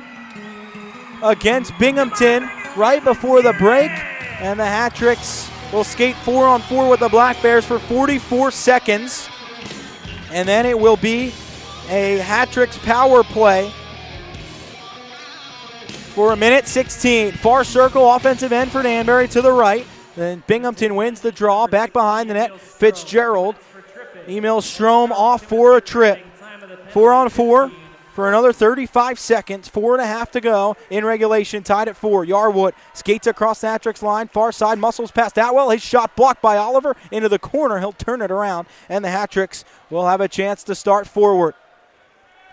against Binghamton right before the break, and the Hat-tricks will skate 4-on-4 with the Black Bears for 44 seconds. And then it will be a Hat-Tricks power play for 1:16. Far circle, offensive end for Danbury to the right. Then Binghamton wins the draw. Back behind the net, Fitzgerald. Emil Strom off for a trip. 4-on-4 for another 35 seconds. 4.5 to go in regulation, tied at 4. Yarwood skates across the Hat-Tricks line. Far side, muscles past Atwell. His shot blocked by Oliver into the corner. He'll turn it around, and the Hat-Tricks will have a chance to start forward.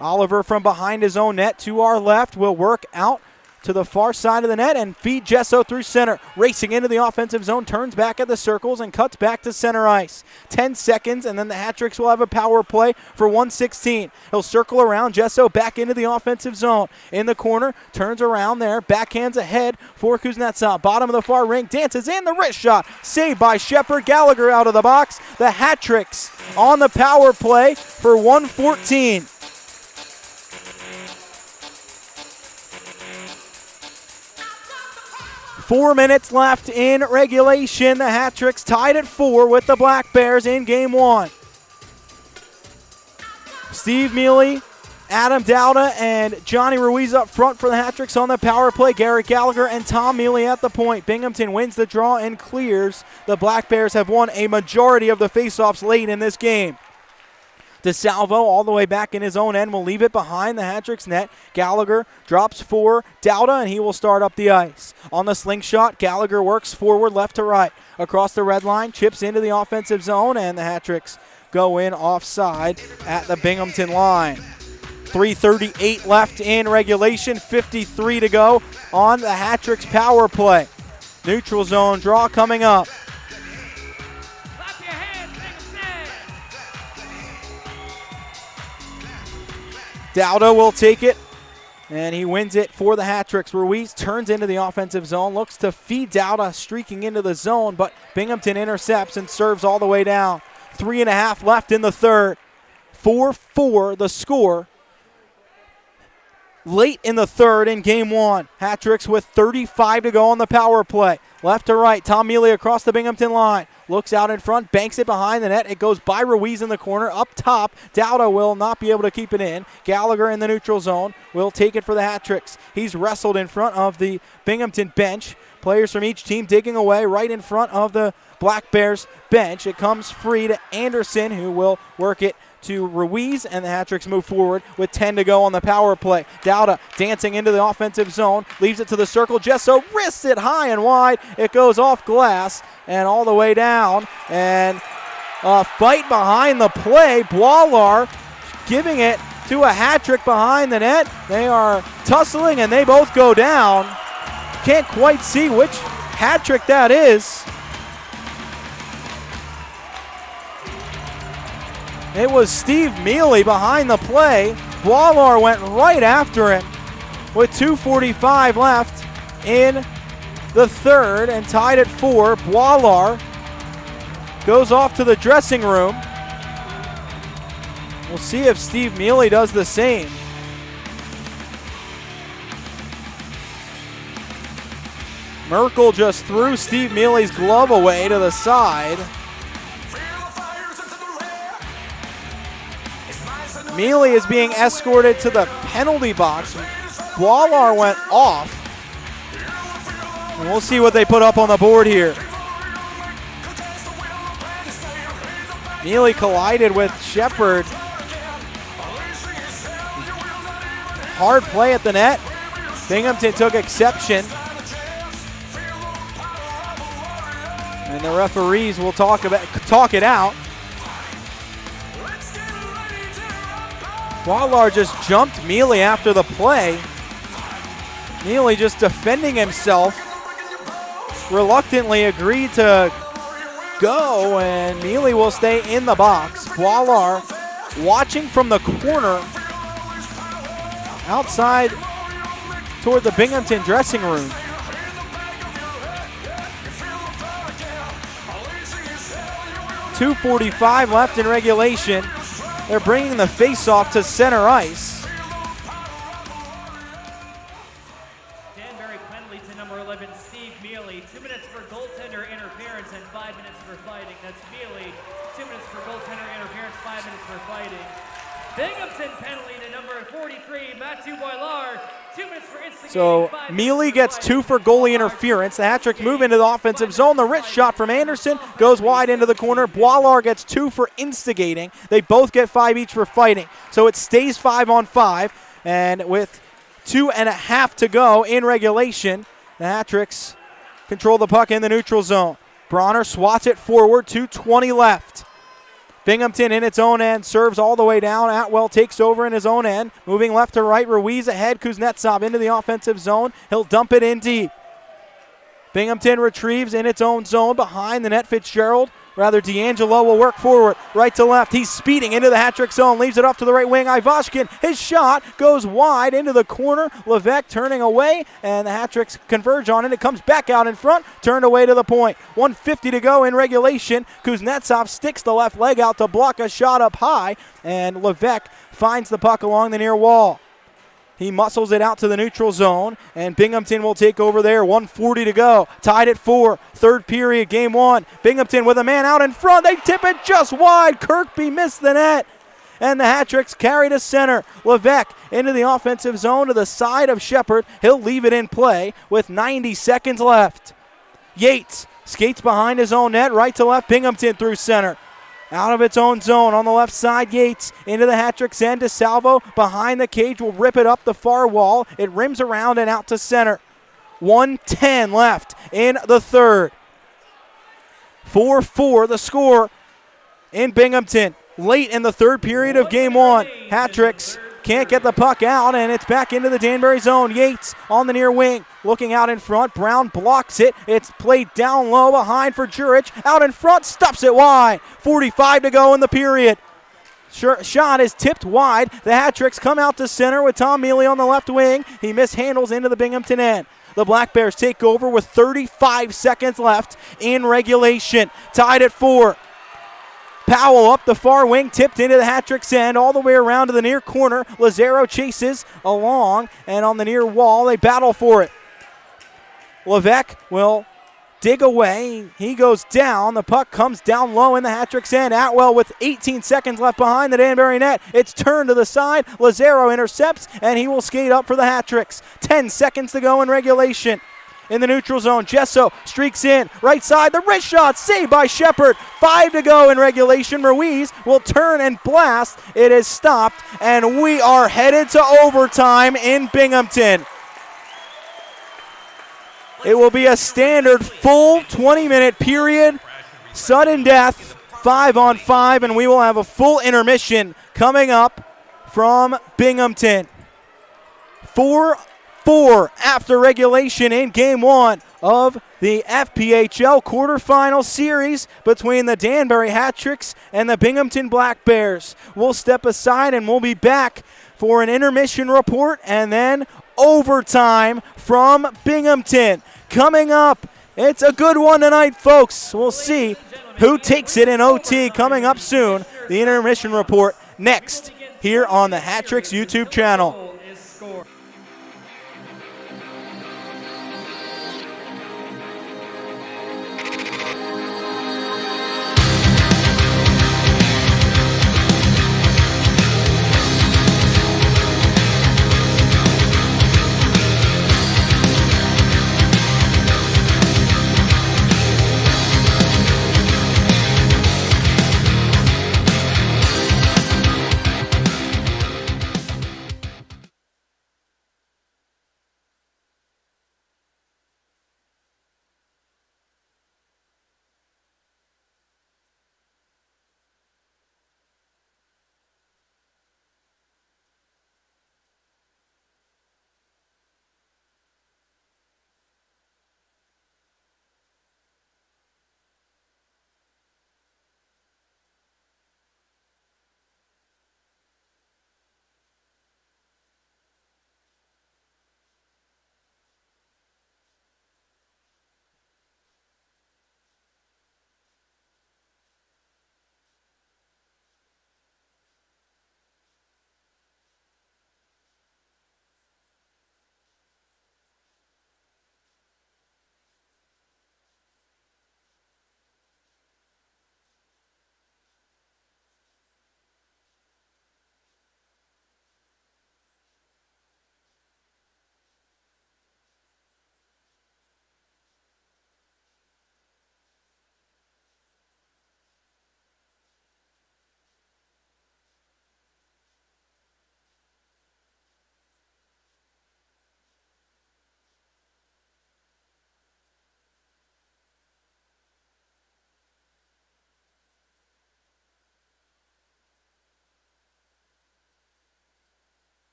Oliver from behind his own net to our left will work out to the far side of the net and feed Gesso through center. Racing into the offensive zone, turns back at the circles and cuts back to center ice. 10 seconds, and then the Hat-Tricks will have a power play for 1:16. He'll circle around, Gesso back into the offensive zone. In the corner, turns around there, backhands ahead for Kuznetsov. Bottom of the far ring, dances in the wrist shot. Saved by Shepard. Gallagher out of the box. The Hat-Tricks on the power play for 1:14. Four minutes left in regulation. The Hat-Tricks tied at 4 with the Black Bears in game 1. Steve Mealy, Adam Dowda, and Johnny Ruiz up front for the Hat-Tricks on the power play. Garrett Gallagher and Tom Mealy at the point. Binghamton wins the draw and clears. The Black Bears have won a majority of the faceoffs late in this game. DeSalvo all the way back in his own end will leave it behind the Hat-Tricks net. Gallagher drops for Dowda, and he will start up the ice. On the slingshot, Gallagher works forward left to right. Across the red line, chips into the offensive zone, and the Hat-Tricks go in offside at the Binghamton line. 3:38 left in regulation, 53 to go on the Hat-Tricks power play. Neutral zone draw coming up. Dowda will take it, and he wins it for the Hat-Tricks. Ruiz turns into the offensive zone, looks to feed Dowda streaking into the zone, but Binghamton intercepts and serves all the way down. 3.5 left in the third. 4-4 the score. Late in the third in game 1. Hat-Tricks with 35 to go on the power play. Left to right, Tom Mealy across the Binghamton line. Looks out in front, banks it behind the net. It goes by Ruiz in the corner. Up top, Dowda will not be able to keep it in. Gallagher in the neutral zone will take it for the Hat-Tricks. He's wrestled in front of the Binghamton bench. Players from each team digging away right in front of the Black Bears bench. It comes free to Anderson, who will work it to Ruiz, and the Hat-Tricks move forward with 10 to go on the power play. Dowda dancing into the offensive zone, leaves it to the circle. Gesso wrists it high and wide. It goes off glass and all the way down. And a fight behind the play. Boilar giving it to a Hat-Trick behind the net. They are tussling and they both go down. Can't quite see which Hat-Trick that is. It was Steve Mealy behind the play. Boilar went right after him with 2:45 left in the third and tied at 4. Boilar goes off to the dressing room. We'll see if Steve Mealy does the same. Merkel just threw Steve Mealy's glove away to the side. Mealy is being escorted to the penalty box. Boilar went off. And we'll see what they put up on the board here. Mealy collided with Shepard. Hard play at the net. Binghamton took exception. And the referees will talk it out. Boilar just jumped Mealy after the play. Mealy just defending himself. Reluctantly agreed to go, and Mealy will stay in the box. Boilar watching from the corner outside toward the Binghamton dressing room. .245 left in regulation. They're bringing the face-off to center ice. Danbury penalty to number 11, Steve Mealy. 2 minutes for goaltender interference and fighting. Binghamton penalty to number 43, Matthew Boilar. 2 minutes for instigating. So 5 Mealy minutes gets for 2 for goalie interference. The Hat-Tricks move into the offensive zone. The wrist shot from Anderson goes wide into the corner. Boilar gets 2 for instigating. They both get 5 each for fighting. So it stays 5-on-5. And with 2.5 to go in regulation, the Hat-Tricks control the puck in the neutral zone. Bronner swats it forward, 2:20 left. Binghamton in its own end, serves all the way down. Atwell takes over in his own end. Moving left to right, Ruiz ahead. Kuznetsov into the offensive zone. He'll dump it in deep. Binghamton retrieves in its own zone behind the net. D'Angelo will work forward, right to left. He's speeding into the hat-trick zone, leaves it off to the right wing. Ivashkin, his shot goes wide into the corner. Levesque turning away, and the hat-tricks converge on it. It comes back out in front, turned away to the point. 1:50 to go in regulation. Kuznetsov sticks the left leg out to block a shot up high, and Levesque finds the puck along the near wall. He muscles it out to the neutral zone, and Binghamton will take over there. 1:40 to go. Tied at 4. Third period, game 1. Binghamton with a man out in front. They tip it just wide. Kirkby missed the net. And the hat-tricks carry to center. Levesque into the offensive zone to the side of Shepard. He'll leave it in play with 90 seconds left. Yates skates behind his own net, right to left. Binghamton through center. Out of its own zone on the left side, Yates into the hat-trick's end to Salvo. Behind the cage will rip it up the far wall. It rims around and out to center. 1:10 left in the third. 4-4 the score in Binghamton. Late in the third period of game 1. Hat-tricks can't get the puck out, and it's back into the Danbury zone. Yates on the near wing, looking out in front. Brown blocks it. It's played down low behind for Jurich. Out in front, stuffs it wide. 45 to go in the period. Shot is tipped wide. The hat-tricks come out to center with Tom Mealy on the left wing. He mishandles into the Binghamton end. The Black Bears take over with 35 seconds left in regulation. Tied at 4. Powell up the far wing, tipped into the hat-trick's end, all the way around to the near corner. Lazaro chases along, and on the near wall, they battle for it. Levesque will dig away. He goes down. The puck comes down low in the hat-trick's end. Atwell with 18 seconds left behind the Danbury net. It's turned to the side. Lazaro intercepts, and he will skate up for the hat-tricks. 10 seconds to go in regulation. In the neutral zone, Gesso streaks in, right side, the wrist shot, saved by Shepard. 5 to go in regulation. Ruiz will turn and blast. It is stopped, and we are headed to overtime in Binghamton. It will be a standard full 20-minute period, sudden death, 5-on-5, and we will have a full intermission coming up from Binghamton. 4 after regulation in game 1 of the FPHL quarterfinal series between the Danbury Hat-Tricks and the Binghamton Black Bears. We'll step aside and we'll be back for an intermission report and then overtime from Binghamton. Coming up, it's a good one tonight, folks. We'll see who takes it in OT coming up soon. The intermission report next here on the Hat-Tricks YouTube channel.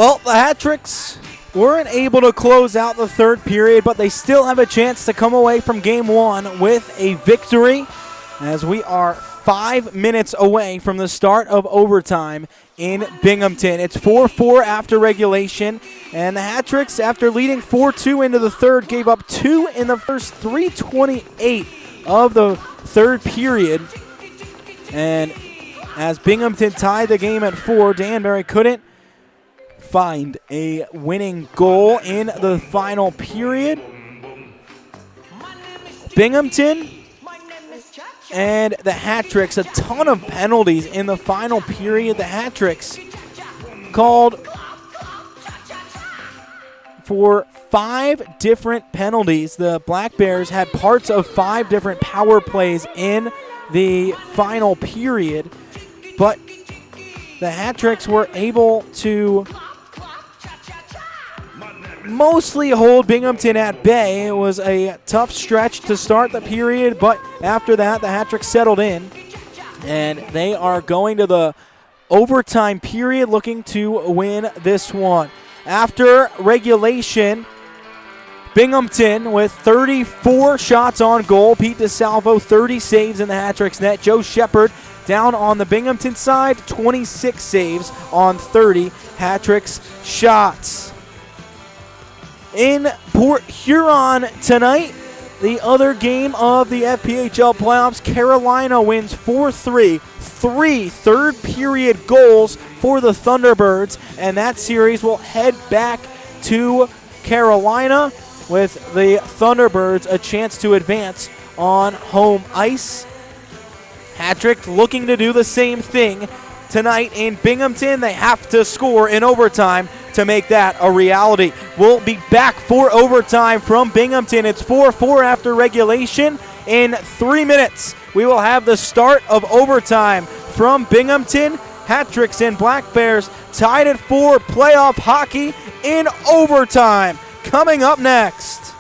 Well, the Hat-Tricks weren't able to close out the third period, but they still have a chance to come away from game one with a victory, as we are 5 minutes away from the start of overtime in Binghamton. It's 4-4 after regulation, and the Hat-Tricks, after leading 4-2 into the third, gave up 2 in the first 3:28 of the third period. And as Binghamton tied the game at 4, Danbury couldn't find a winning goal in the final period. Binghamton and the Hat-Tricks, a ton of penalties in the final period. The Hat-Tricks called for 5 different penalties. The Black Bears had parts of 5 different power plays in the final period, but the Hat-Tricks were able to mostly hold Binghamton at bay. It was a tough stretch to start the period, but after that, the Hat-Tricks settled in, and they are going to the overtime period looking to win this one. After regulation, Binghamton with 34 shots on goal. Pete DeSalvo, 30 saves in the Hat-Tricks net. Joe Shepard down on the Binghamton side, 26 saves on 30 Hat-Tricks shots. In Port Huron tonight, the other game of the FPHL playoffs, Carolina wins 4-3. 3 third-period goals for the Thunderbirds, and that series will head back to Carolina with the Thunderbirds a chance to advance on home ice. Hat-Trick looking to do the same thing tonight in Binghamton. They have to score in overtime to make that a reality. We'll be back for overtime from Binghamton. It's 4-4 after regulation. In 3 minutes, we will have the start of overtime from Binghamton. Hat-Tricks and Black Bears tied at 4. Playoff hockey in overtime coming up next.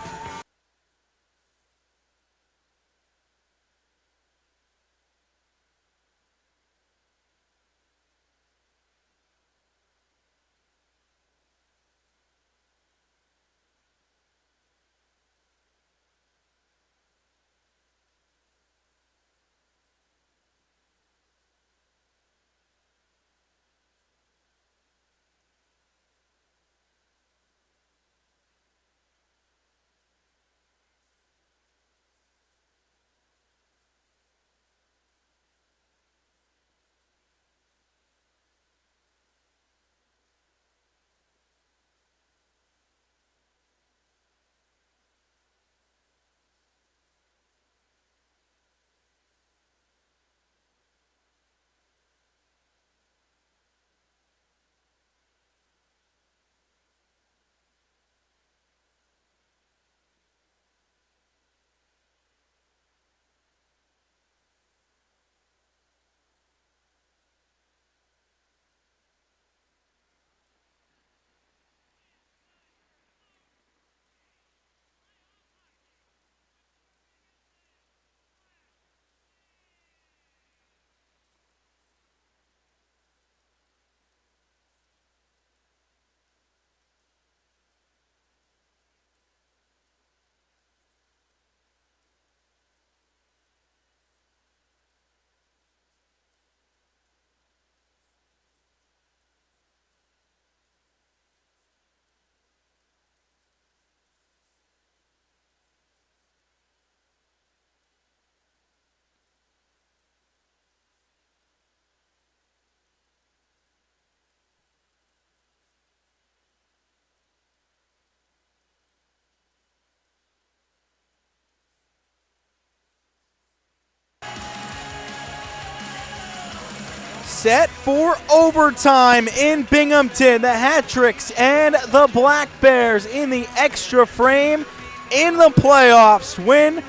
Set for overtime in Binghamton. The Hat-Tricks and the Black Bears in the extra frame in the playoffs win.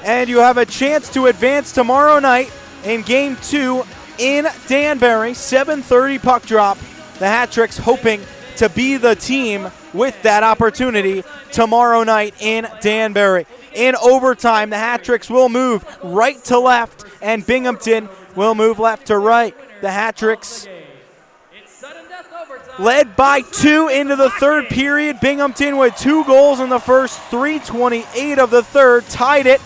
And you have a chance to advance tomorrow night in Game 2 in Danbury. 7:30 puck drop. The Hat-Tricks hoping to be the team with that opportunity tomorrow night in Danbury. In overtime, the Hat-Tricks will move right to left, and Binghamton will move left to right. The Hat-Tricks led by 2 into the third period. Binghamton with 2 goals in the first, 3:28 of the third, tied it,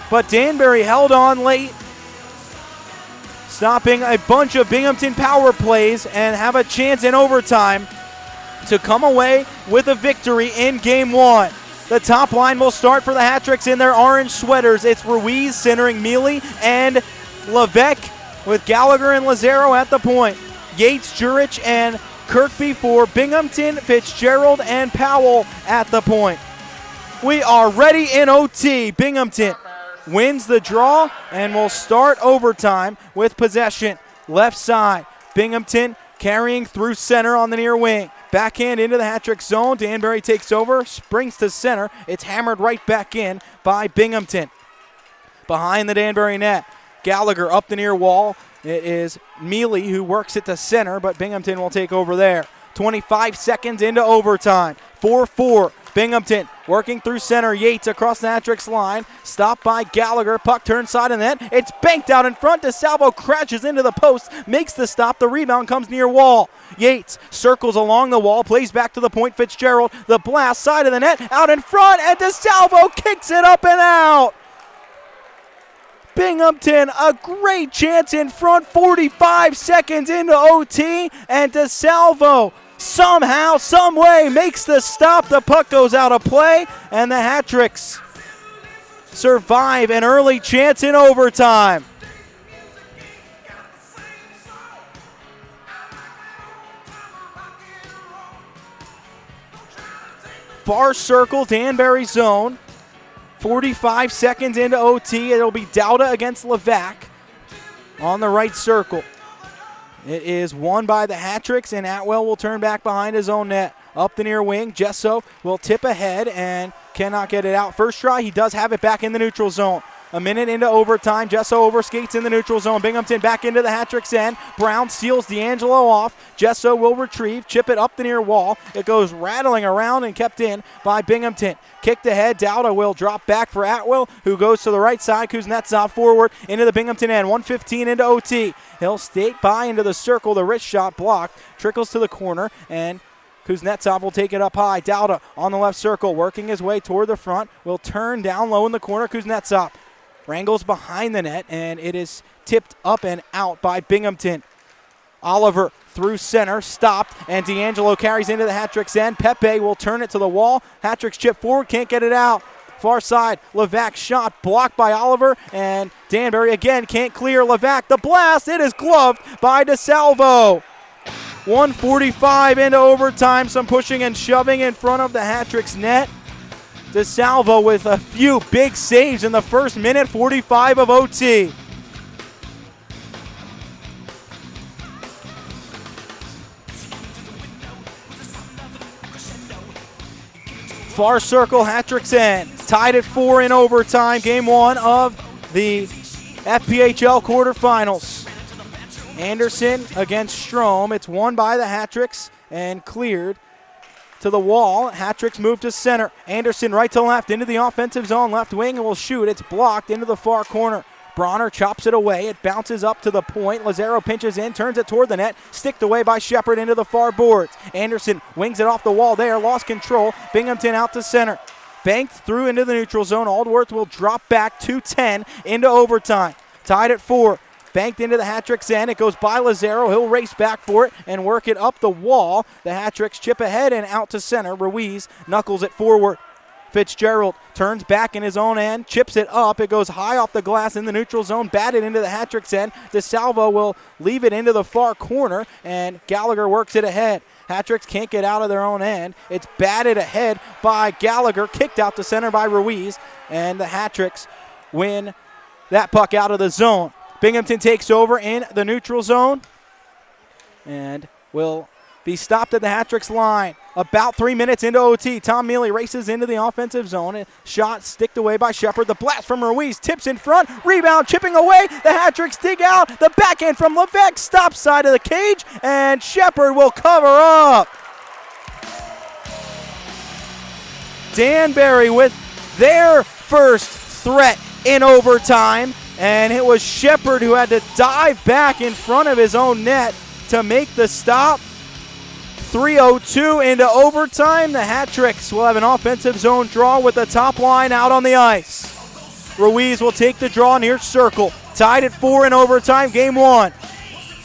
but Danbury held on late, stopping a bunch of Binghamton power plays and have a chance in overtime to come away with a victory in game 1. The top line will start for the Hat-Tricks in their orange sweaters. It's Ruiz centering Mealy and Levesque with Gallagher and Lazaro at the point. Yates, Jurich, and Kirkby for Binghamton, Fitzgerald, and Powell at the point. We are ready in OT. Binghamton wins the draw and will start overtime with possession. Left side, Binghamton carrying through center on the near wing. Backhand into the hat-trick zone. Danbury takes over, springs to center. It's hammered right back in by Binghamton. Behind the Danbury net, Gallagher up the near wall. It is Mealy who works it to center, but Binghamton will take over there. 25 seconds into overtime. 4-4. Binghamton working through center. Yates across the hat-trick's line. Stopped by Gallagher. Puck turns side and then it's banked out in front. DeSalvo crashes into the post. Makes the stop. The rebound comes near wall. Yates circles along the wall. Plays back to the point. Fitzgerald. The blast side of the net. Out in front. And DeSalvo kicks it up and out. Binghamton, a great chance in front. 45 seconds into OT. And DeSalvo somehow, some way, makes the stop. The puck goes out of play, and the Hat-Tricks survive an early chance in overtime. Far circle, Danbury zone. 45 seconds into OT. It'll be Dowda against Levac on the right circle. It is won by the Hat-Tricks, and Atwell will turn back behind his own net. Up the near wing, Gesso will tip ahead and cannot get it out. First try, he does have it back in the neutral zone. A minute into overtime, Gesso overskates in the neutral zone. Binghamton back into the Hat-Tricks end. Brown seals D'Angelo off. Gesso will retrieve, chip it up the near wall. It goes rattling around and kept in by Binghamton. Kicked ahead, Dowda will drop back for Atwell, who goes to the right side. Kuznetsov forward into the Binghamton end. 1:15 into OT. He'll skate by into the circle. The wrist shot blocked. Trickles to the corner, and Kuznetsov will take it up high. Dowda on the left circle, working his way toward the front. Will turn down low in the corner. Kuznetsov wrangles behind the net, and it is tipped up and out by Binghamton. Oliver through center, stopped, and D'Angelo carries into the Hat-Tricks end. Pepe will turn it to the wall. Hat-Tricks chip forward, can't get it out. Far side, Levac shot blocked by Oliver, and Danbury again can't clear Levac. The blast, it is gloved by DeSalvo. 1:45 into overtime, some pushing and shoving in front of the Hat-Tricks net. DeSalvo with a few big saves in the first minute 45 of OT. Far circle, Hat-Tricks end. Tied at 4 in overtime, game 1 of the FPHL quarterfinals. Anderson against Strom. It's won by the Hat-Tricks and cleared to the wall. Hat-Tricks move to center. Anderson right to left into the offensive zone. Left wing and will shoot. It's blocked into the far corner. Bronner chops it away. It bounces up to the point. Lazaro pinches in, turns it toward the net. Sticked away by Shepard into the far boards. Anderson wings it off the wall there. Lost control. Binghamton out to center. Banked through into the neutral zone. Aldworth will drop back 2:10 into overtime. Tied at 4. Banked into the Hat-Tricks end. It goes by Lazaro. He'll race back for it and work it up the wall. The Hat-Tricks chip ahead and out to center. Ruiz knuckles it forward. Fitzgerald turns back in his own end, chips it up. It goes high off the glass in the neutral zone, batted into the Hat-Tricks end. DeSalvo will leave it into the far corner, and Gallagher works it ahead. Hat-Tricks can't get out of their own end. It's batted ahead by Gallagher, kicked out to center by Ruiz, and the Hat-Tricks win that puck out of the zone. Binghamton takes over in the neutral zone and will be stopped at the Hat-Tricks line. About 3 minutes into OT, Tom Mealy races into the offensive zone. A shot sticked away by Shepard. The blast from Ruiz tips in front. Rebound chipping away. The Hat-Tricks dig out. The backhand from Levesque stops side of the cage, and Shepard will cover up. Danbury with their first threat in overtime. And it was Shepard who had to dive back in front of his own net to make the stop. 3:02 into overtime. The Hat-Tricks will have an offensive zone draw with the top line out on the ice. Ruiz will take the draw near circle. Tied at 4 in overtime, game 1.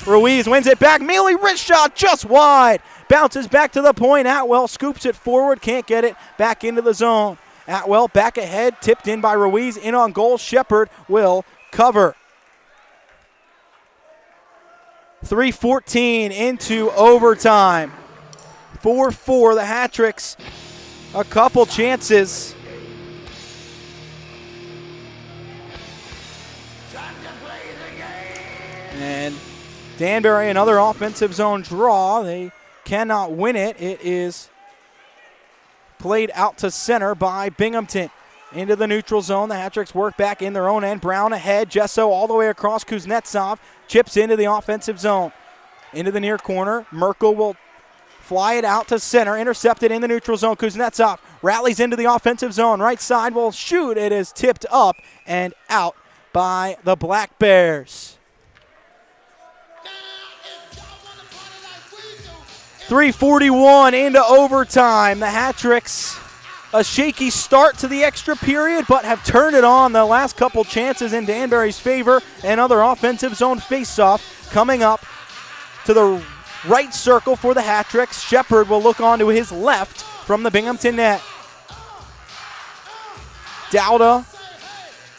Ruiz wins it back. Mealy wrist shot just wide. Bounces back to the point. Atwell scoops it forward. Can't get it back into the zone. Atwell back ahead. Tipped in by Ruiz. In on goal. Shepard will cover. 3:14 into overtime. 4-4. The Hat-Tricks. A couple chances. And Danbury, another offensive zone draw. They cannot win it. It is played out to center by Binghamton. Into the neutral zone. The Hat-Tricks work back in their own end. Brown ahead. Jesso all the way across. Kuznetsov chips into the offensive zone. Into the near corner. Merkel will fly it out to center. Intercepted in the neutral zone. Kuznetsov rallies into the offensive zone. Right side will shoot. It is tipped up and out by the Black Bears. 3:41 into overtime. The Hat-Tricks, a shaky start to the extra period, but have turned it on the last couple chances in Danbury's favor. Another offensive zone faceoff coming up to the right circle for the Hat-Tricks. Shepard will look on to his left from the Binghamton net. Dowda,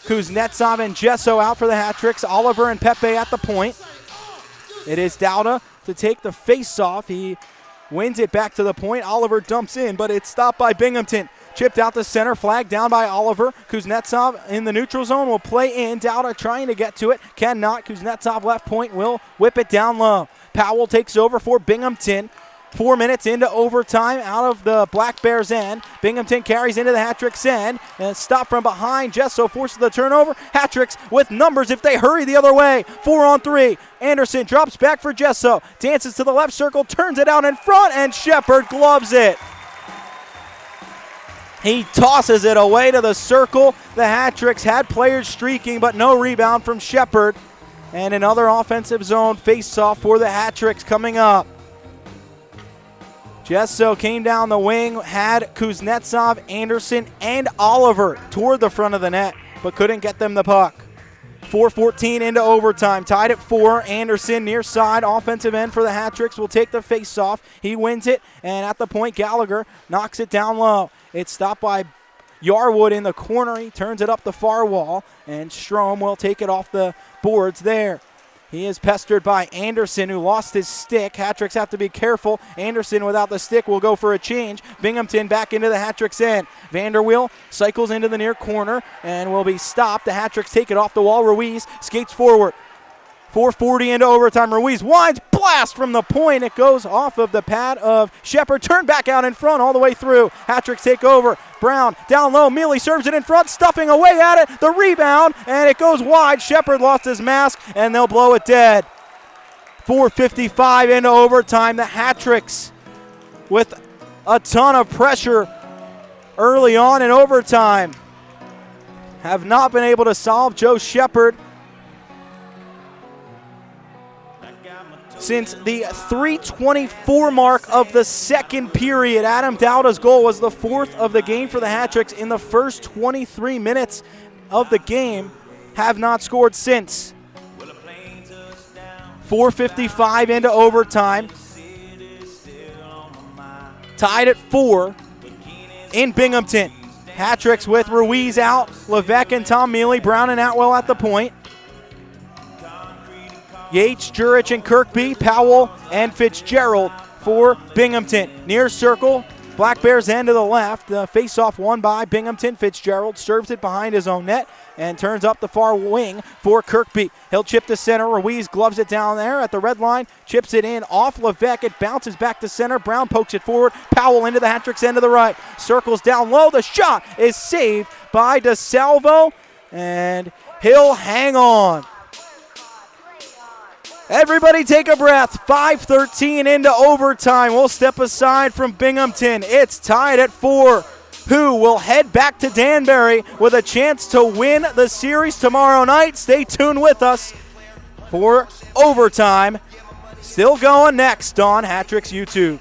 Kuznetsov, and Jesso out for the Hat-Tricks. Oliver and Pepe at the point. It is Dowda to take the face-off. He wins it back to the point. Oliver dumps in, but it's stopped by Binghamton. Chipped out the center, flagged down by Oliver. Kuznetsov in the neutral zone will play in. Dowda trying to get to it, cannot. Kuznetsov left point will whip it down low. Powell takes over for Binghamton. 4 minutes into overtime out of the Black Bears' end. Binghamton carries into the Hat-Tricks' end. And stop from behind. Jesso forces the turnover. Hat-Tricks with numbers if they hurry the other way. 4-on-3. Anderson drops back for Jesso. Dances to the left circle. Turns it out in front. And Shepard gloves it. He tosses it away to the circle. The Hat-Tricks had players streaking, but no rebound from Shepard. And another offensive zone face-off for the Hat-Tricks coming up. Jesso came down the wing, had Kuznetsov, Anderson, and Oliver toward the front of the net, but couldn't get them the puck. 4:14 into overtime, tied at 4. Anderson near side, offensive end for the Hat-Tricks will take the face-off. He wins it, and at the point, Gallagher knocks it down low. It's stopped by Yarwood in the corner. He turns it up the far wall, and Strom will take it off the boards there. He is pestered by Anderson, who lost his stick. Hat-Tricks have to be careful. Anderson without the stick will go for a change. Binghamton back into the Hat-Tricks end. Vanderweel cycles into the near corner and will be stopped. The Hat-Tricks take it off the wall. Ruiz skates forward. 4:40 into overtime. Ruiz winds, blast from the point. It goes off of the pad of Shepard. Turned back out in front all the way through. Hat-Tricks take over. Brown down low. Mealy serves it in front, stuffing away at it. The rebound, and it goes wide. Shepard lost his mask, and they'll blow it dead. 4:55 into overtime. The Hat-Tricks with a ton of pressure early on in overtime have not been able to solve Joe Shepard. Since the 3:24 mark of the second period, Adam Dowda's goal was the 4th of the game for the Hat-Tricks in the first 23 minutes of the game. Have not scored since. 4:55 into overtime. Tied at 4 in Binghamton. Hat-Tricks with Ruiz out, Levesque and Tom Mealy, Brown and Atwell at the point. Yates, Jurich, and Kirkby, Powell, and Fitzgerald for Binghamton. Near circle, Black Bears end to the left. The face-off won by Binghamton. Fitzgerald serves it behind his own net and turns up the far wing for Kirkby. He'll chip to center. Ruiz gloves it down there at the red line, chips it in off Levesque. It bounces back to center. Brown pokes it forward. Powell into the Hat-Tricks end to the right. Circles down low. The shot is saved by DeSalvo, and he'll hang on. Everybody take a breath. 5:13 into overtime. We'll step aside from Binghamton. It's tied at 4. Who will head back to Danbury with a chance to win the series tomorrow night? Stay tuned with us for overtime. Still going next on Hat-Tricks YouTube.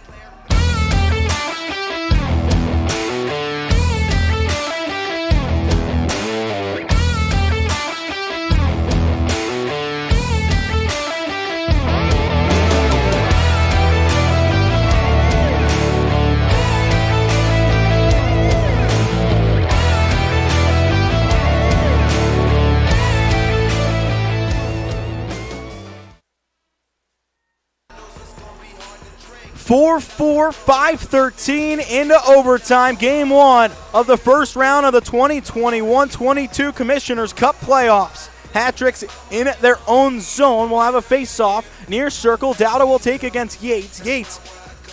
4-4, 5-13 into overtime. Game 1 of the first round of the 2021-22 Commissioners Cup playoffs. Hat-Tricks in their own zone will have a face-off near circle. Dowda will take against Yates. Yates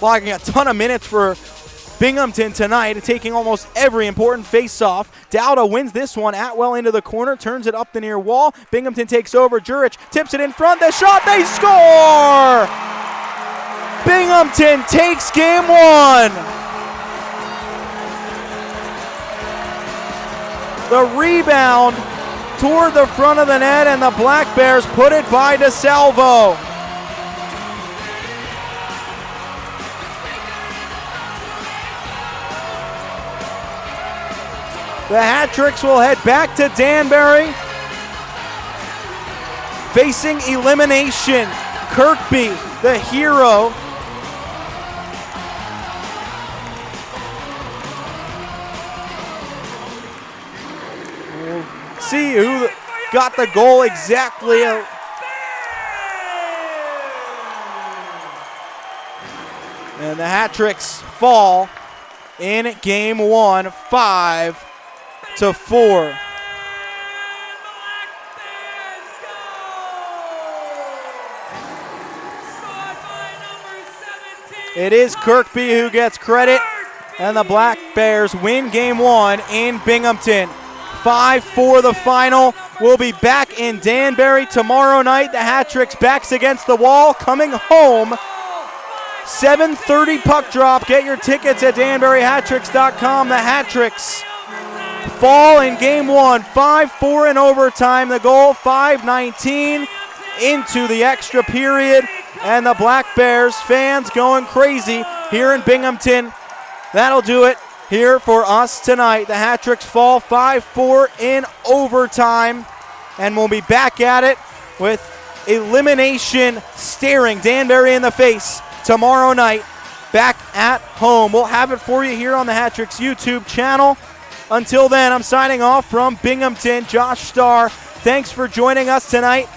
logging a ton of minutes for Binghamton tonight, taking almost every important face-off. Dowda wins this one. Atwell into the corner, turns it up the near wall. Binghamton takes over. Jurich tips it in front. The shot, they score! Binghamton takes game 1. The rebound toward the front of the net, and the Black Bears put it by DeSalvo. The Hat-Tricks will head back to Danbury, facing elimination. Kirkby, the hero. We'll see who got the goal exactly. And the Hat-Tricks fall in game 1, 5-4. It is Kirkby who gets credit, and the Black Bears win game 1 in Binghamton. 5-4 the final. We'll be back in Danbury tomorrow night. The Hat-Tricks backs against the wall, coming home. 7:30 puck drop. Get your tickets at danburyhattricks.com. The Hat-Tricks fall in game 1, 5-4 in overtime. The goal, 5:19 into the extra period. And the Black Bears fans going crazy here in Binghamton. That'll do it here for us tonight. The Hat-Tricks fall 5-4 in overtime. And we'll be back at it with elimination staring Danbury in the face tomorrow night back at home. We'll have it for you here on the Hat-Tricks YouTube channel. Until then, I'm signing off from Binghamton. Josh Starr, thanks for joining us tonight.